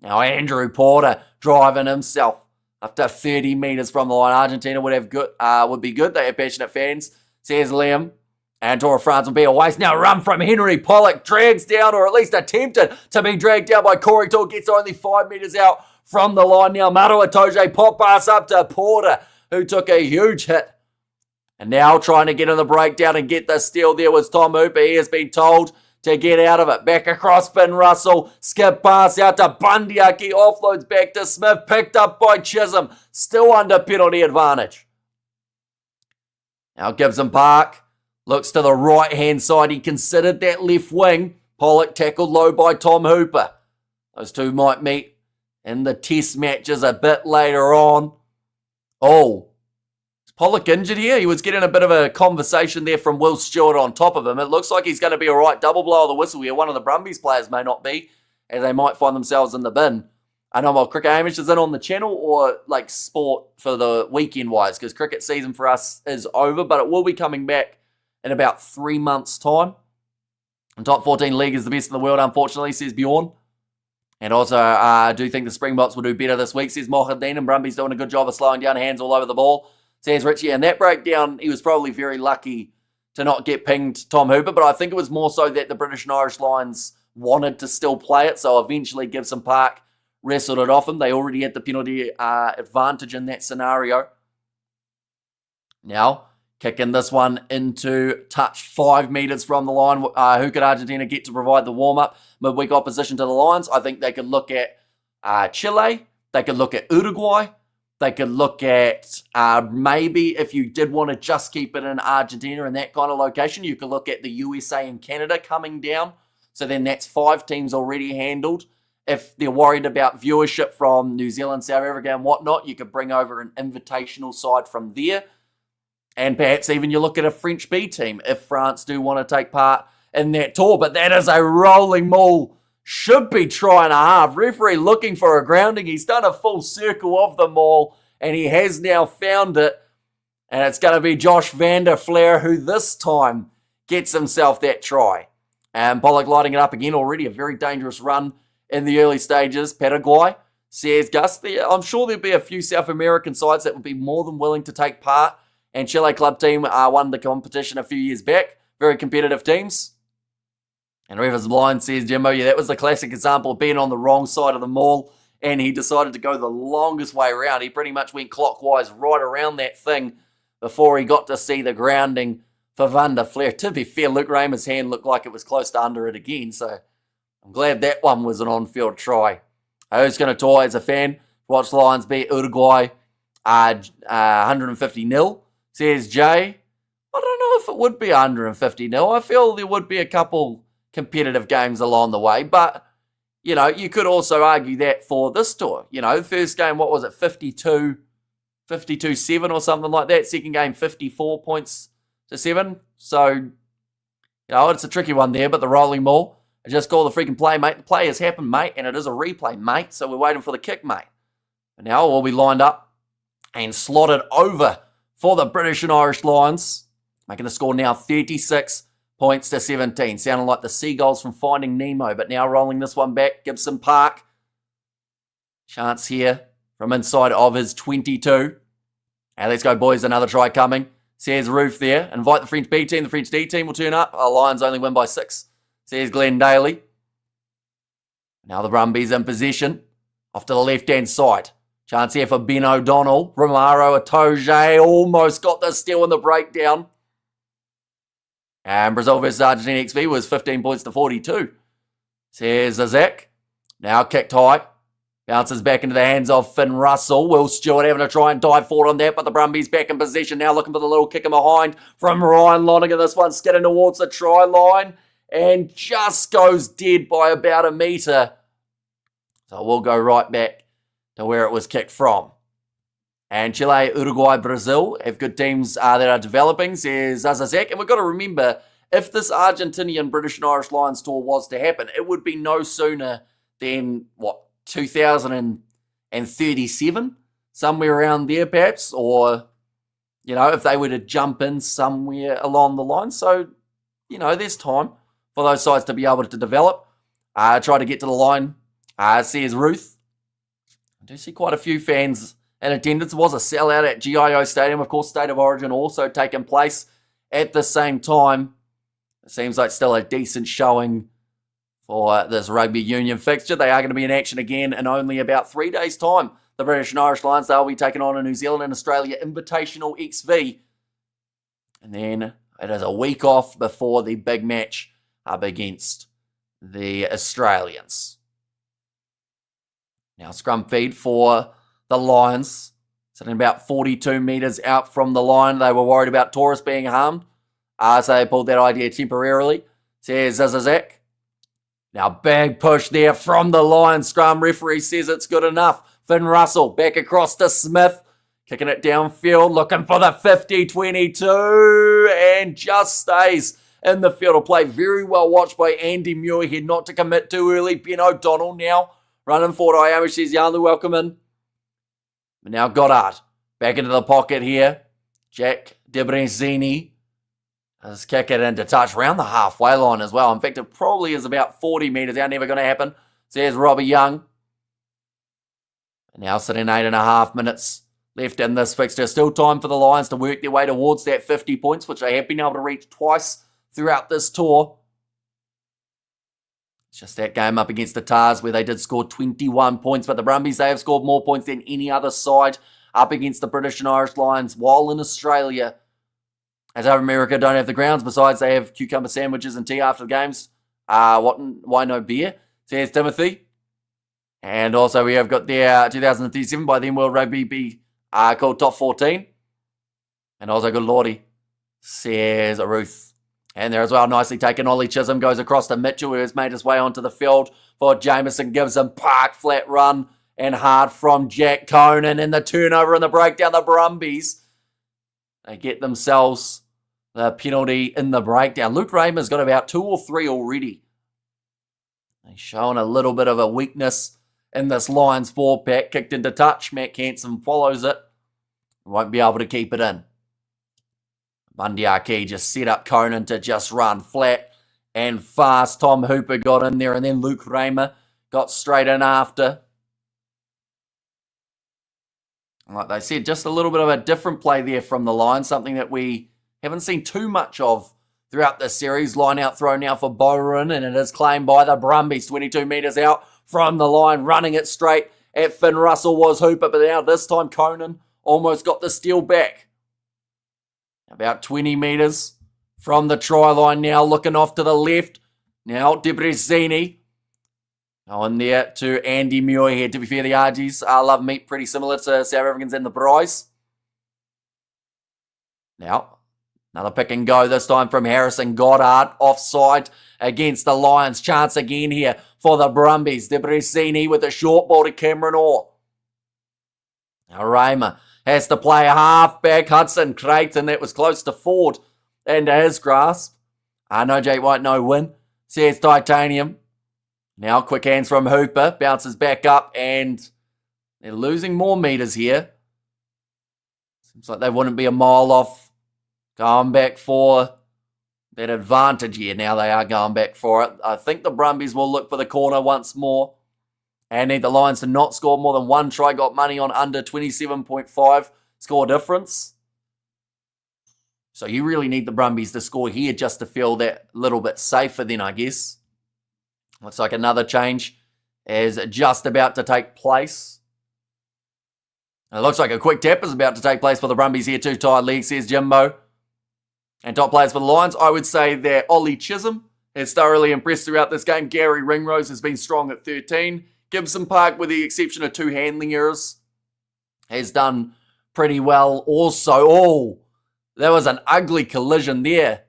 Now Andrew Porter driving himself up to 30 metres from the line. Argentina would be good. They have passionate fans, says Liam. And Tour of France will be a waste. Now run from Henry Pollock. Drags down, or at least attempted to be dragged down by Corey Tour. Gets only 5 metres out from the line. Now Maru Itoje pop pass up to Porter, who took a huge hit. And now trying to get in the breakdown and get the steal. There was Tom Hooper. He has been told to get out of it. Back across Finn Russell. Skip pass out to Bundyaki. Offloads back to Smith. Picked up by Chisholm. Still under penalty advantage. Now Gibson Park looks to the right-hand side. He considered that left wing. Pollock tackled low by Tom Hooper. Those two might meet in the test matches a bit later on. Oh, is Pollock injured here? He was getting a bit of a conversation there from Will Stewart on top of him. It looks like he's going to be all right. Double blow of the whistle here. One of the Brumbies players may not be, and they might find themselves in the bin. I know what Cricket Hamish is in on the channel, or like sport for the weekend wise, because cricket season for us is over, but it will be coming back in about 3 months' time. And top 14 league is the best in the world, unfortunately, says Bjorn. And also, I do think the Springboks will do better this week, says Mohadeen, and Brumbies doing a good job of slowing down hands all over the ball, says Richie. And that breakdown, he was probably very lucky to not get pinged Tom Hooper, but I think it was more so that the British and Irish Lions wanted to still play it, so eventually Gibson Park wrestled it off him. They already had the penalty advantage in that scenario. Now, kicking this one into touch 5 metres from the line. Who could Argentina get to provide the warm-up? Midweek opposition to the Lions. I think they could look at Chile. They could look at Uruguay. They could look at maybe if you did want to just keep it in Argentina in that kind of location, you could look at the USA and Canada coming down. So then that's 5 teams already handled. If they're worried about viewership from New Zealand, South Africa and whatnot, you could bring over an invitational side from there. And perhaps even you look at a French B team if France do want to take part in that tour. But that is a rolling maul. Should be try and a half. Referee looking for a grounding. He's done a full circle of the maul and he has now found it. And it's going to be Josh van der Flair who this time gets himself that try. And Pollock lighting it up again. Already a very dangerous run in the early stages. Paraguay, says Gus. I'm sure there'll be a few South American sides that would be more than willing to take part. And Chile club team won the competition a few years back. Very competitive teams. And Rivers Blind says, Jimbo, yeah, that was the classic example of being on the wrong side of the maul. And he decided to go the longest way around. He pretty much went clockwise right around that thing before he got to see the grounding for Van der Flair. To be fair, Luke Raymer's hand looked like it was close to under it again. So I'm glad that one was an on-field try. Who's going to tour as a fan? Watch Lions beat Uruguay 150-0. Says Jay, I don't know if it would be 150-0. I feel there would be a couple competitive games along the way. But, you know, you could also argue that for this tour. You know, first game, what was it, 52-7 or something like that. Second game, 54 points to 7. So, you know, it's a tricky one there, but the rolling maul. Just call the freaking play, mate. The play has happened, mate, and it is a replay, mate. So we're waiting for the kick, mate. And now we'll be lined up and slotted over for the British and Irish Lions, making the score now 36 points to 17. Sounding like the Seagulls from Finding Nemo, but now rolling this one back. Gibson Park. Chance here from inside of his 22. And let's go, boys. Another try coming. Says Roof there. Invite the French B team. The French D team will turn up. Our Lions only win by 6. Says Glenn Daly. Now the Brumbies in possession. Off to the left-hand side. Chance here for Ben O'Donnell. Romaro Atoje almost got the steal in the breakdown. And Brazil versus Argentina XV was 15 points to 42. Says Zizek. Now kicked high. Bounces back into the hands of Finn Russell. Will Stewart having to try and dive forward on that, but the Brumbies back in possession. Now looking for the little kick in behind from Ryan Lonergan. This one skidding towards the try line. And just goes dead by about a metre. So we'll go right back to where it was kicked from. And Chile, Uruguay, Brazil have good teams that are developing, says Zazazek. And we've got to remember, if this Argentinian British and Irish Lions tour was to happen, it would be no sooner than, 2037? Somewhere around there, perhaps. Or, you know, if they were to jump in somewhere along the line. So, you know, there's time for those sides to be able to develop. Try to get to the line, says Ruth. I do see quite a few fans in attendance. It was a sellout at GIO Stadium. Of course, State of Origin also taking place at the same time. It seems like still a decent showing for this rugby union fixture. They are going to be in action again in only about 3 days' time. The British and Irish Lions, they'll be taking on a New Zealand and Australia Invitational XV. And then it is a week off before the big match up against the Australians. Now scrum feed for the Lions. Sitting about 42 metres out from the line. They were worried about Taurus being harmed. So they pulled that idea temporarily. Says Zizek. Now big push there from the Lions scrum. Referee says it's good enough. Finn Russell back across to Smith. Kicking it downfield. Looking for the 50-22. And just stays in the field of play. Very well watched by Andy Muirhead not to commit too early. Ben O'Donnell now Running forward, Iama, she's Yarnlu, welcome in. But now Goddard, back into the pocket here. Jack Debrezini has kicked it into touch around the halfway line as well. In fact, it probably is about 40 metres out. Never going to happen. So here's Robbie Young. And now sitting 8.5 minutes left in this fixture. Still time for the Lions to work their way towards that 50 points, which they have been able to reach twice throughout this tour. It's just that game up against the Tars where they did score 21 points, but the Brumbies, they have scored more points than any other side up against the British and Irish Lions, while in Australia, as over America, don't have the grounds. Besides, they have cucumber sandwiches and tea after the games. Why no beer? So here's Timothy. And also we have got their 2037 by then World Rugby be called Top 14. And also good Lordy, says Ruth. And there as well, nicely taken. Ollie Chisholm goes across to Mitchell, who has made his way onto the field for Jameson. Gives him park, flat run, and hard from Jack Conan. And the turnover and the breakdown, the Brumbies, they get themselves the penalty in the breakdown. Luke Raymer's got about 2 or 3 already. He's shown a little bit of a weakness in this Lions 4-pack. Kicked into touch. Matt Hanson follows it. Won't be able to keep it in. Bundyaki just set up Conan to just run flat and fast. Tom Hooper got in there, and then Luke Raymer got straight in after. Like they said, just a little bit of a different play there from the Lions, something that we haven't seen too much of throughout this series. Line out throw now for Bowen, and it is claimed by the Brumbies. 22 metres out from the line, running it straight at Finn Russell was Hooper, but now this time Conan almost got the steal back. About 20 metres from the try line now, looking off to the left. Now Debrezini on there to Andy Muir here. To be fair, the RGs love meat, pretty similar to South Africans and the Bryce. Now, another pick and go, this time from Harrison Goddard, offside against the Lions. Chance again here for the Brumbies. Debrezini with a short ball to Cameron Orr. Now Raymer has to play half-back. Hudson Creighton, that was close to Ford into his grasp. No Jake White, no win. Says Titanium. Now quick hands from Hooper. Bounces back up, and they're losing more metres here. Seems like they wouldn't be a mile off. Going back for that advantage here. Now they are going back for it. I think the Brumbies will look for the corner once more. And need the Lions to not score more than 1 try. Got money on under 27.5 score difference. So you really need the Brumbies to score here just to feel that little bit safer then, I guess. Looks like another change is just about to take place. It looks like a quick tap is about to take place for the Brumbies here too. Tired legs, says Jimbo. And top players for the Lions, I would say that Ollie Chisholm has thoroughly impressed throughout this game. Gary Ringrose has been strong at 13. Gibson Park, with the exception of 2 handling errors, has done pretty well also. There was an ugly collision there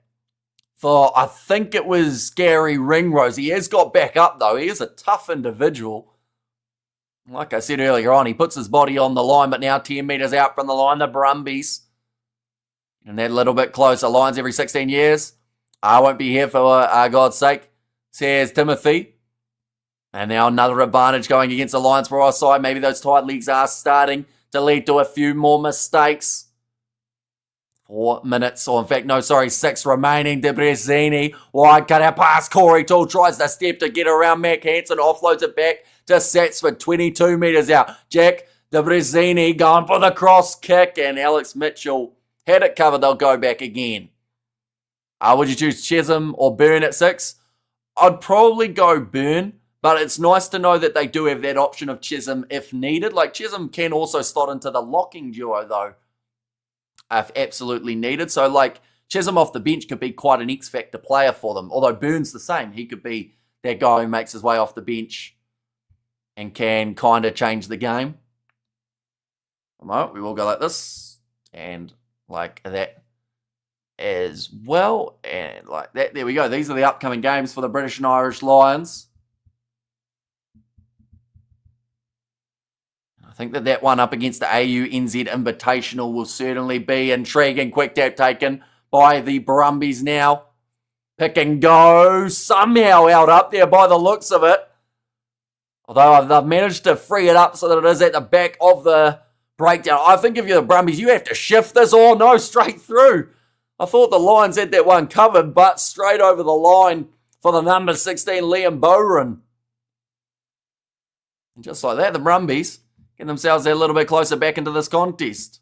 for, I think it was Gary Ringrose. He has got back up though. He is a tough individual. Like I said earlier on, he puts his body on the line, but now 10 metres out from the line, the Brumbies. And that little bit closer. Lions every 16 years. I won't be here for God's sake, says Timothy. And now another advantage going against the Lions for our side. Maybe those tight legs are starting to lead to a few more mistakes. 4 minutes, or in fact, no, sorry, 6 remaining. Debrezini, wide cut out pass. Corey Toole tries to step to get around Mac Hansen, offloads it back to Sats for 22 metres out. Jack Debrezini going for the cross kick, and Alex Mitchell had it covered. They'll go back again. Would you choose Chisholm or Byrne at 6? I'd probably go Byrne. But it's nice to know that they do have that option of Chisholm if needed. Like, Chisholm can also slot into the locking duo, though, if absolutely needed. So, like, Chisholm off the bench could be quite an X-factor player for them. Although Byrne's the same. He could be that guy who makes his way off the bench and can kind of change the game. Well, we will go like this. And like that as well. And like that. There we go. These are the upcoming games for the British and Irish Lions. I think that one up against the AU-NZ Invitational will certainly be intriguing. Quick tap taken by the Brumbies now. Pick and go. Somehow out up there by the looks of it. Although they've managed to free it up so that it is at the back of the breakdown. I think if you're the Brumbies, you have to shift this. Oh no, straight through. I thought the Lions had that one covered, but straight over the line for the number 16, Liam Bowen. And just like that, the Brumbies get themselves a little bit closer back into this contest.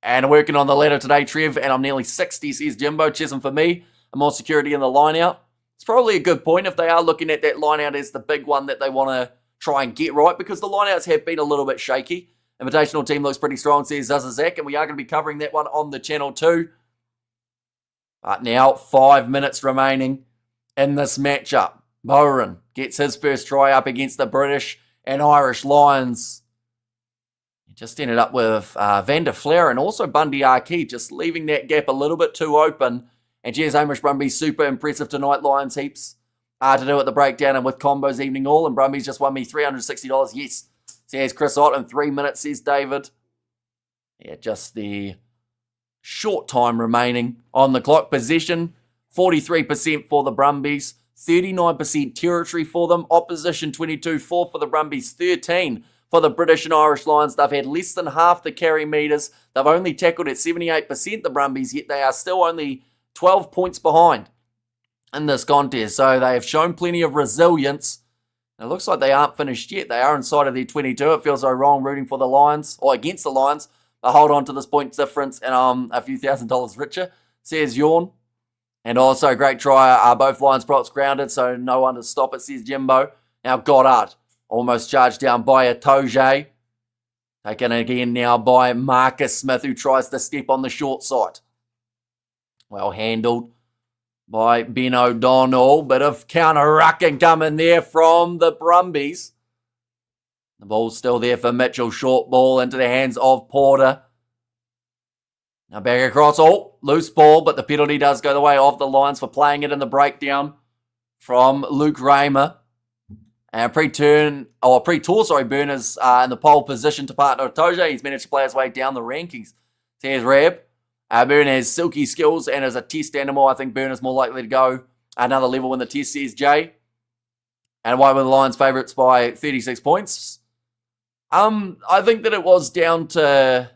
And working on the ladder today, Trev, and I'm nearly 60, says Jimbo. Chisholm for me, and more security in the line-out. It's probably a good point if they are looking at that line-out as the big one that they want to try and get right, because the line-outs have been a little bit shaky. Invitational team looks pretty strong, says Zazazak, and we are going to be covering that one on the channel too. But now, 5 minutes remaining in this matchup. Bowen gets his first try up against the British and Irish Lions. He just ended up with Van der Flair and also Bundy Arkey, just leaving that gap a little bit too open. And geez, Hamish Brumbies super impressive tonight. Lions heaps to do at the breakdown and with combos evening all. And Brumbies just won me $360. Yes, says Chris Ott in 3 minutes, says David. Yeah, just the short time remaining on the clock. Possession, 43% for the Brumbies. 39% territory for them. Opposition 22-4 for the Brumbies. 13 for the British and Irish Lions. They've had less than half the carry meters. They've only tackled at 78%, the Brumbies, yet they are still only 12 points behind in this contest. So they have shown plenty of resilience. It looks like they aren't finished yet. They are inside of their 22. It feels so wrong rooting for the Lions, or against the Lions. But hold on to this point difference and I'm a few $1,000s richer, says Yawn. And also, great try. Both Lions props grounded, so no one to stop it, says Jimbo. Now, Goddard almost charged down by Atoje. Taken again now by Marcus Smith, who tries to step on the short side. Well handled by Ben O'Donnell. Bit of counter-rucking coming there from the Brumbies. The ball's still there for Mitchell. Short ball into the hands of Porter. Now back across. Oh, loose ball, but the penalty does go the way of the Lions for playing it in the breakdown from Luke Raymer. And pre-tour, Burn is in the pole position to partner Toja. He's managed to play his way down the rankings. Says Rab. Burn has silky skills and is a test animal. I think Burn is more likely to go another level in the test, says Jay. And why were the Lions favourites by 36 points? I think that it was down to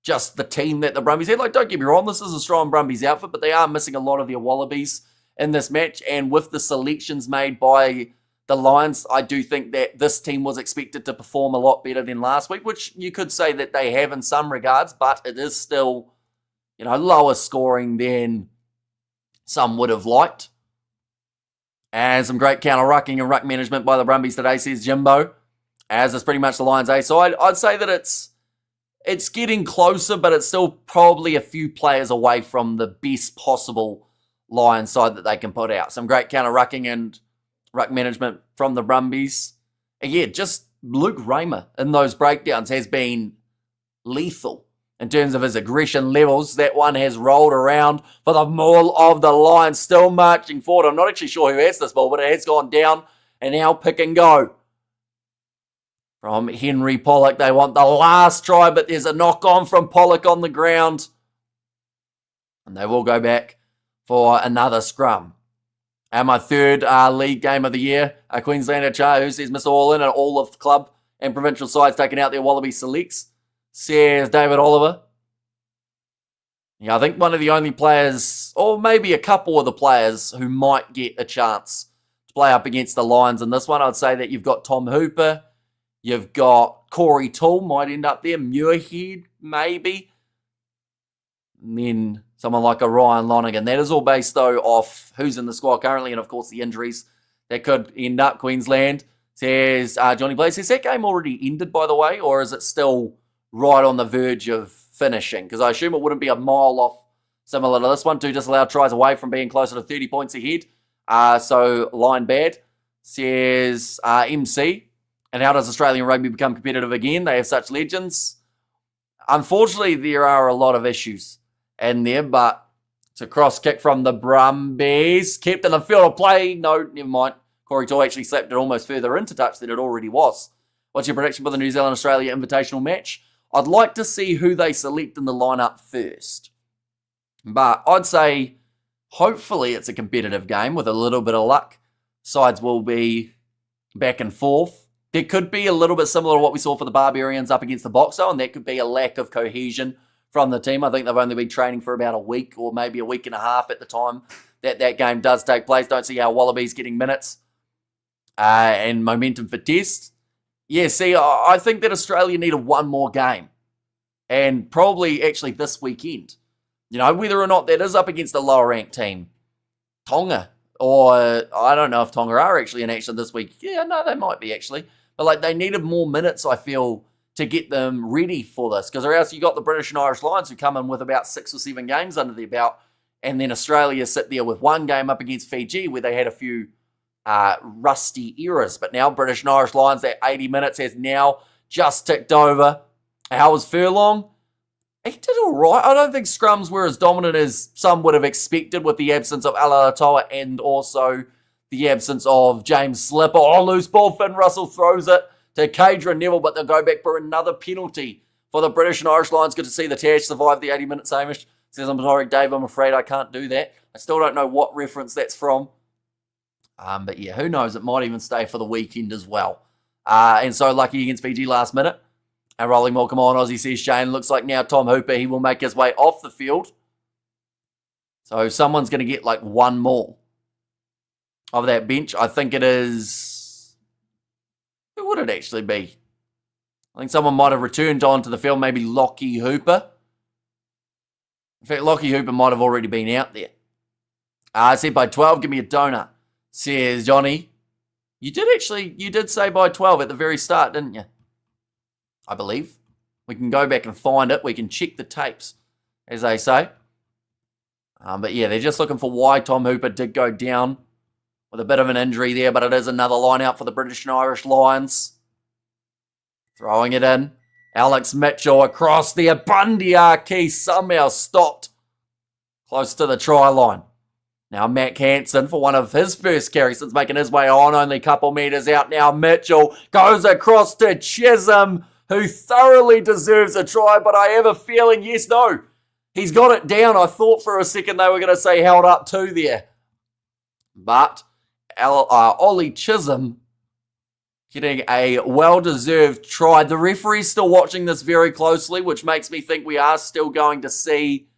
just the team that the Brumbies had. Like, don't get me wrong, this is a strong Brumbies outfit, but they are missing a lot of their Wallabies in this match. And with the selections made by the Lions, I do think that this team was expected to perform a lot better than last week, which you could say that they have in some regards, but it is still, lower scoring than some would have liked. And some great counter-rucking and ruck management by the Brumbies today, says Jimbo. As is pretty much the Lions' A side. I'd say that it's getting closer, but it's still probably a few players away from the best possible Lions side that they can put out. Some great counter-rucking and ruck management from the Brumbies. And yeah, just Luke Raymer in those breakdowns has been lethal in terms of his aggression levels. That one has rolled around for the maul of the Lions, still marching forward. I'm not actually sure who has this ball, but it has gone down and now pick and go. From Henry Pollock, they want the last try, but there's a knock-on from Pollock on the ground. And they will go back for another scrum. And my third league game of the year, Queenslander Char, who says Mr. All In, and all of the club and provincial sides taking out their Wallaby selects, says David Oliver. Yeah, I think one of the only players, or maybe a couple of the players who might get a chance to play up against the Lions in this one, I'd say that you've got Tom Hooper. You've got Corey Toole, might end up there. Muirhead, maybe. And then someone like a Ryan Lonergan. That is all based, though, off who's in the squad currently and, of course, the injuries that could end up. Queensland says Johnny Blaze. Is that game already ended, by the way, or is it still right on the verge of finishing? Because I assume it wouldn't be a mile off similar to this one. 2 disallowed tries away from being closer to 30 points ahead. So line bad, says MC. And how does Australian rugby become competitive again? They have such legends. Unfortunately, there are a lot of issues in there, but it's a cross kick from the Brumbies. Kept in the field of play. No, never mind. Corey Toole actually slapped it almost further into touch than it already was. What's your prediction for the New Zealand-Australia Invitational match? I'd like to see who they select in the lineup first. But I'd say, hopefully, it's a competitive game with a little bit of luck. Sides will be back and forth. There could be a little bit similar to what we saw for the Barbarians up against the Boxer, and that could be a lack of cohesion from the team. I think they've only been training for about a week or maybe a week and a half at the time that game does take place. Don't see how Wallabies getting minutes and momentum for tests. Yeah, see, I think that Australia needed one more game, and probably actually this weekend. You know, whether or not that is up against a lower-ranked team, Tonga, or I don't know if Tonga are actually in action this week. Yeah, no, they might be actually. But like they needed more minutes, I feel, to get them ready for this. Because or else you got the British and Irish Lions who come in with about 6 or 7 games under their belt. And then Australia sit there with one game up against Fiji where they had a few rusty errors. But now British and Irish Lions, that 80 minutes has now just ticked over. How was Furlong? He did all right. I don't think scrums were as dominant as some would have expected with the absence of Alatoa and also the absence of James Slipper. Oh, loose ball. Finn Russell throws it to Cadra Neville, but they'll go back for another penalty for the British and Irish Lions. Good to see the Tash survive the 80 minutes, Hamish. Says, I'm sorry, Dave, I'm afraid I can't do that. I still don't know what reference that's from. But yeah, who knows? It might even stay for the weekend as well. And so lucky against Fiji last minute. And rolling more, come on, Aussie says Shane. Looks like now Tom Hooper, he will make his way off the field. So someone's going to get like one more of that bench. I think it is... Who would it actually be? I think someone might have returned onto the field, maybe Lockie Hooper. In fact, Lockie Hooper might have already been out there. I said by 12, give me a donut, says Johnny. You did say by 12 at the very start, didn't you? I believe. We can go back and find it. We can check the tapes, as they say. But yeah, they're just looking for why Tom Hooper did go down with a bit of an injury there, but it is another line out for the British and Irish Lions. Throwing it in. Alex Mitchell across there. Bundy Arkey somehow stopped close to the try line. Now Matt Hansen for one of his first carries since making his way on, only a couple metres out now. Mitchell goes across to Chisholm, who thoroughly deserves a try, but I have a feeling, yes, no, he's got it down. I thought for a second they were going to say held up 2 there. But Ollie Chisholm getting a well-deserved try. The referee's still watching this very closely, which makes me think we are still going to see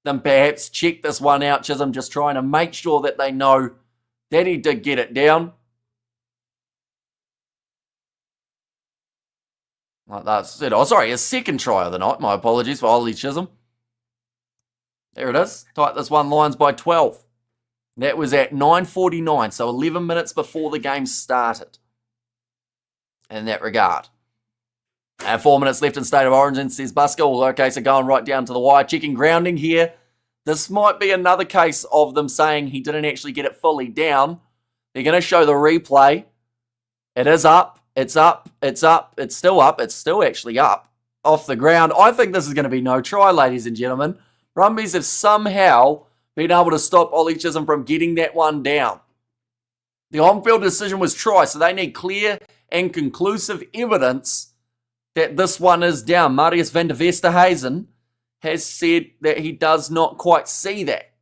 them perhaps check this one out. Chisholm just trying to make sure that they know that he did get it down. That's it. Oh, sorry, his second try of the night. My apologies for Ollie Chisholm. There it is. Tight this one, Lions by 12. That was at 9:49, so 11 minutes before the game started. In that regard. 4 minutes left in State of Origin, says Busker. Okay, so going right down to the wire. Checking grounding here. This might be another case of them saying he didn't actually get it fully down. They're going to show the replay. It is up. It's up. It's up. It's still up. It's still actually up off the ground. I think this is going to be no try, ladies and gentlemen. Brumbies have somehow been able to stop Ollie Chisholm from getting that one down. The on-field decision was try, so they need clear and conclusive evidence that this one is down. Marius van der Vesterhuizen has said that he does not quite see that.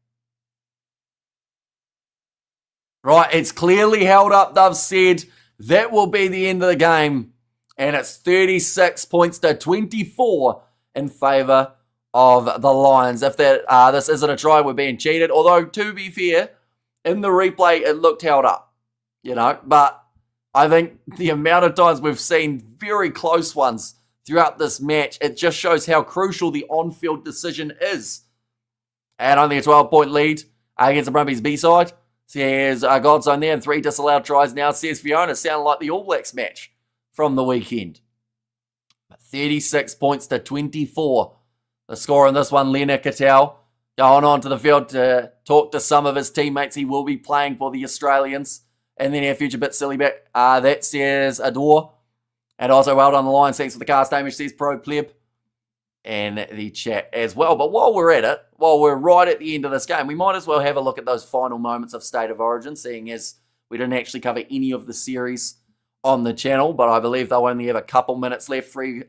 Right, it's clearly held up. They've said that will be the end of the game. And it's 36 points to 24 in favour of the Lions. If that this isn't a try, we're being cheated. Although, to be fair, in the replay, it looked held up. You know, but I think the amount of times we've seen very close ones throughout this match, it just shows how crucial the on-field decision is. And only a 12-point lead against the Brumbies B-side. Says Godzone there and 3 disallowed tries now. Says Fiona, sounded like the All Blacks match from the weekend. 36 points to 24. The score in this one, Lena Cattell going on to the field to talk to some of his teammates. He will be playing for the Australians. And then our future bit silly bit, that says Adore. And also well done the Lions. Thanks for the cast, Hamish, says Pro Pleb. And the chat as well. But while we're at it, while we're right at the end of this game, we might as well have a look at those final moments of State of Origin, seeing as we didn't actually cover any of the series on the channel, but I believe they'll only have a couple minutes left, 3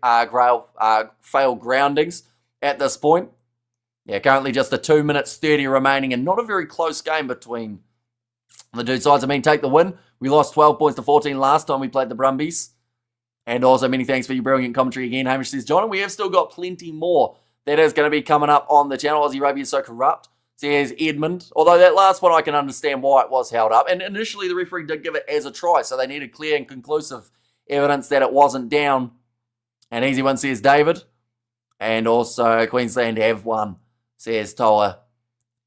failed groundings at this point. Yeah, currently just a 2 minutes 30 remaining and not a very close game between the two sides. I mean, take the win We lost 12 points to 14 last time we played the Brumbies. And also, many thanks for your brilliant commentary again, Hamish says, John. And we have still got plenty more that is going to be coming up on the channel. Aussie Rugby is so corrupt, says Edmund. Although that last one, I can understand why it was held up. And initially, the referee did give it as a try, so they needed clear and conclusive evidence that it wasn't down. An easy one, says David. And also, Queensland have won, says Toa.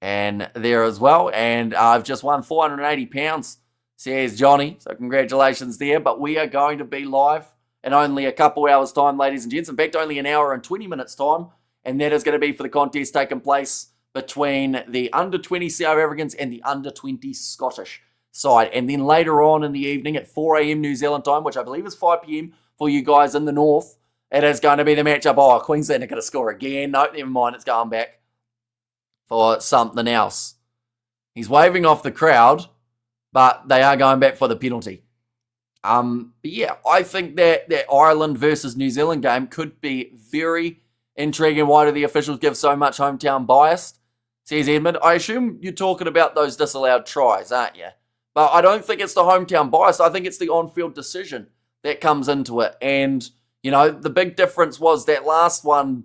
And there as well. And I've just won £480, says Johnny. So congratulations there. But we are going to be live in only a couple hours' time, ladies and gents. In fact, only an hour and 20 minutes' time. And that is going to be for the contest taking place between the under-20 South Africans and the under-20 Scottish side. And then later on in the evening at 4 a.m. New Zealand time, which I believe is 5 p.m. for you guys in the north, it is going to be the matchup. Oh, Queensland are going to score again. No, never mind. It's going back for something else. He's waving off the crowd, but they are going back for the penalty. But yeah, I think that Ireland versus New Zealand game could be very intriguing. Why do the officials give so much hometown bias? Says Edmund. I assume you're talking about those disallowed tries, aren't you? But I don't think it's the hometown bias. I think it's the on-field decision that comes into it. And, you know, the big difference was that last one,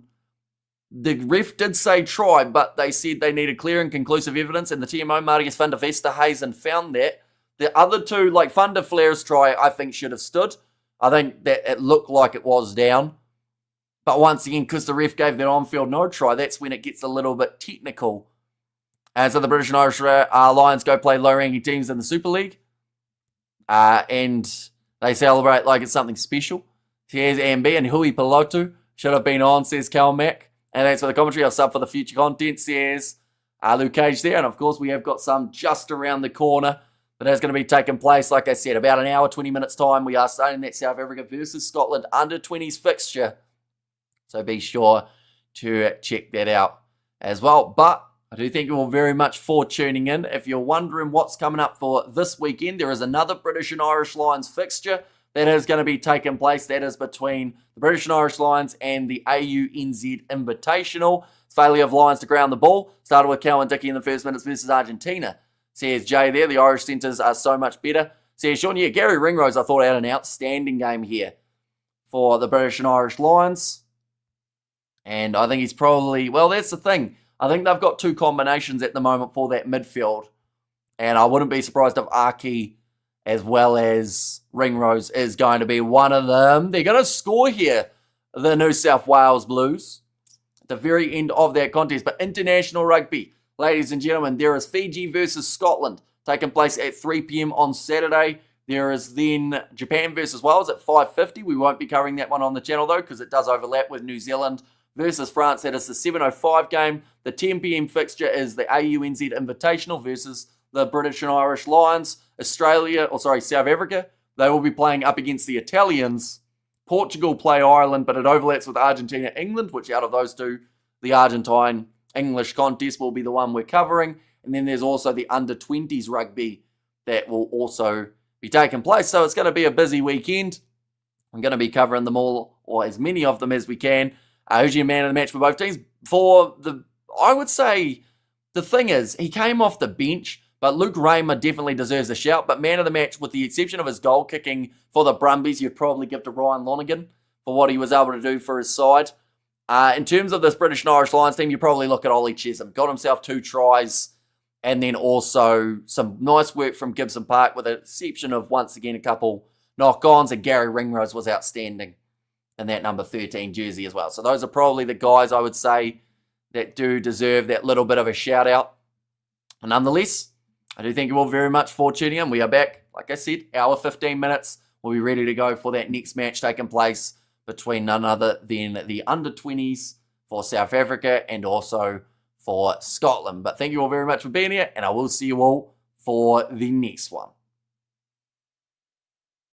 the ref did say try, but they said they needed clear and conclusive evidence, and the TMO, Marius van der Vesterhuizen, found that. The other two, like Van der Flair's try, I think should have stood. I think that it looked like it was down. But once again, because the ref gave that on-field no try, that's when it gets a little bit technical. And so the British and Irish Lions go play low-ranking teams in the Super League. And they celebrate like it's something special. Here's Ambi and Hui Pilotu. Should have been on, says Cal Mack. And that's for the commentary. I'll sub for the future content, says Luke Cage there. And of course, we have got some just around the corner. But that's going to be taking place, like I said, about an hour, 20 minutes time. We are starting that South Africa versus Scotland under-20s fixture. So be sure to check that out as well. But I do thank you all very much for tuning in. If you're wondering what's coming up for this weekend, there is another British and Irish Lions fixture that is going to be taking place. That is between the British and Irish Lions and the AUNZ Invitational. Failure of Lions to ground the ball. Started with Cowan Dickey in the first minutes versus Argentina. Says Jay there. The Irish centres are so much better. Says Sean, yeah, Gary Ringrose, I thought, had an outstanding game here for the British and Irish Lions. And I think he's probably, well, that's the thing. I think they've got two combinations at the moment for that midfield. And I wouldn't be surprised if Aki as well as Ringrose is going to be one of them. They're going to score here, the New South Wales Blues, at the very end of that contest. But international rugby, ladies and gentlemen, there is Fiji versus Scotland taking place at 3 p.m. on Saturday. There is then Japan versus Wales at 5:50. We won't be covering that one on the channel, though, because it does overlap with New Zealand versus France. That is the 7:05 game. The 10 p.m. fixture is the AUNZ Invitational versus the British and Irish Lions. South Africa, they will be playing up against the Italians. Portugal play Ireland, but it overlaps with Argentina, England, which out of those two, the Argentine-English contest will be the one we're covering. And then there's also the under-20s rugby that will also be taking place. So it's going to be a busy weekend. I'm going to be covering them all, or as many of them as we can. Who's your man of the match for both teams? I would say, the thing is, he came off the bench, but Luke Raymer definitely deserves a shout. But man of the match, with the exception of his goal kicking for the Brumbies, you'd probably give to Ryan Lonergan for what he was able to do for his side. In terms of this British and Irish Lions team, you probably look at Ollie Chisholm. Got himself 2 tries, and then also some nice work from Gibson Park, with the exception of, once again, a couple knock-ons, and Gary Ringrose was outstanding in that number 13 jersey as well. So those are probably the guys I would say that do deserve that little bit of a shout-out. And nonetheless, I do thank you all very much for tuning in. We are back, like I said, hour 15 minutes. We'll be ready to go for that next match taking place between none other than the under-20s for South Africa and also for Scotland. But thank you all very much for being here, and I will see you all for the next one.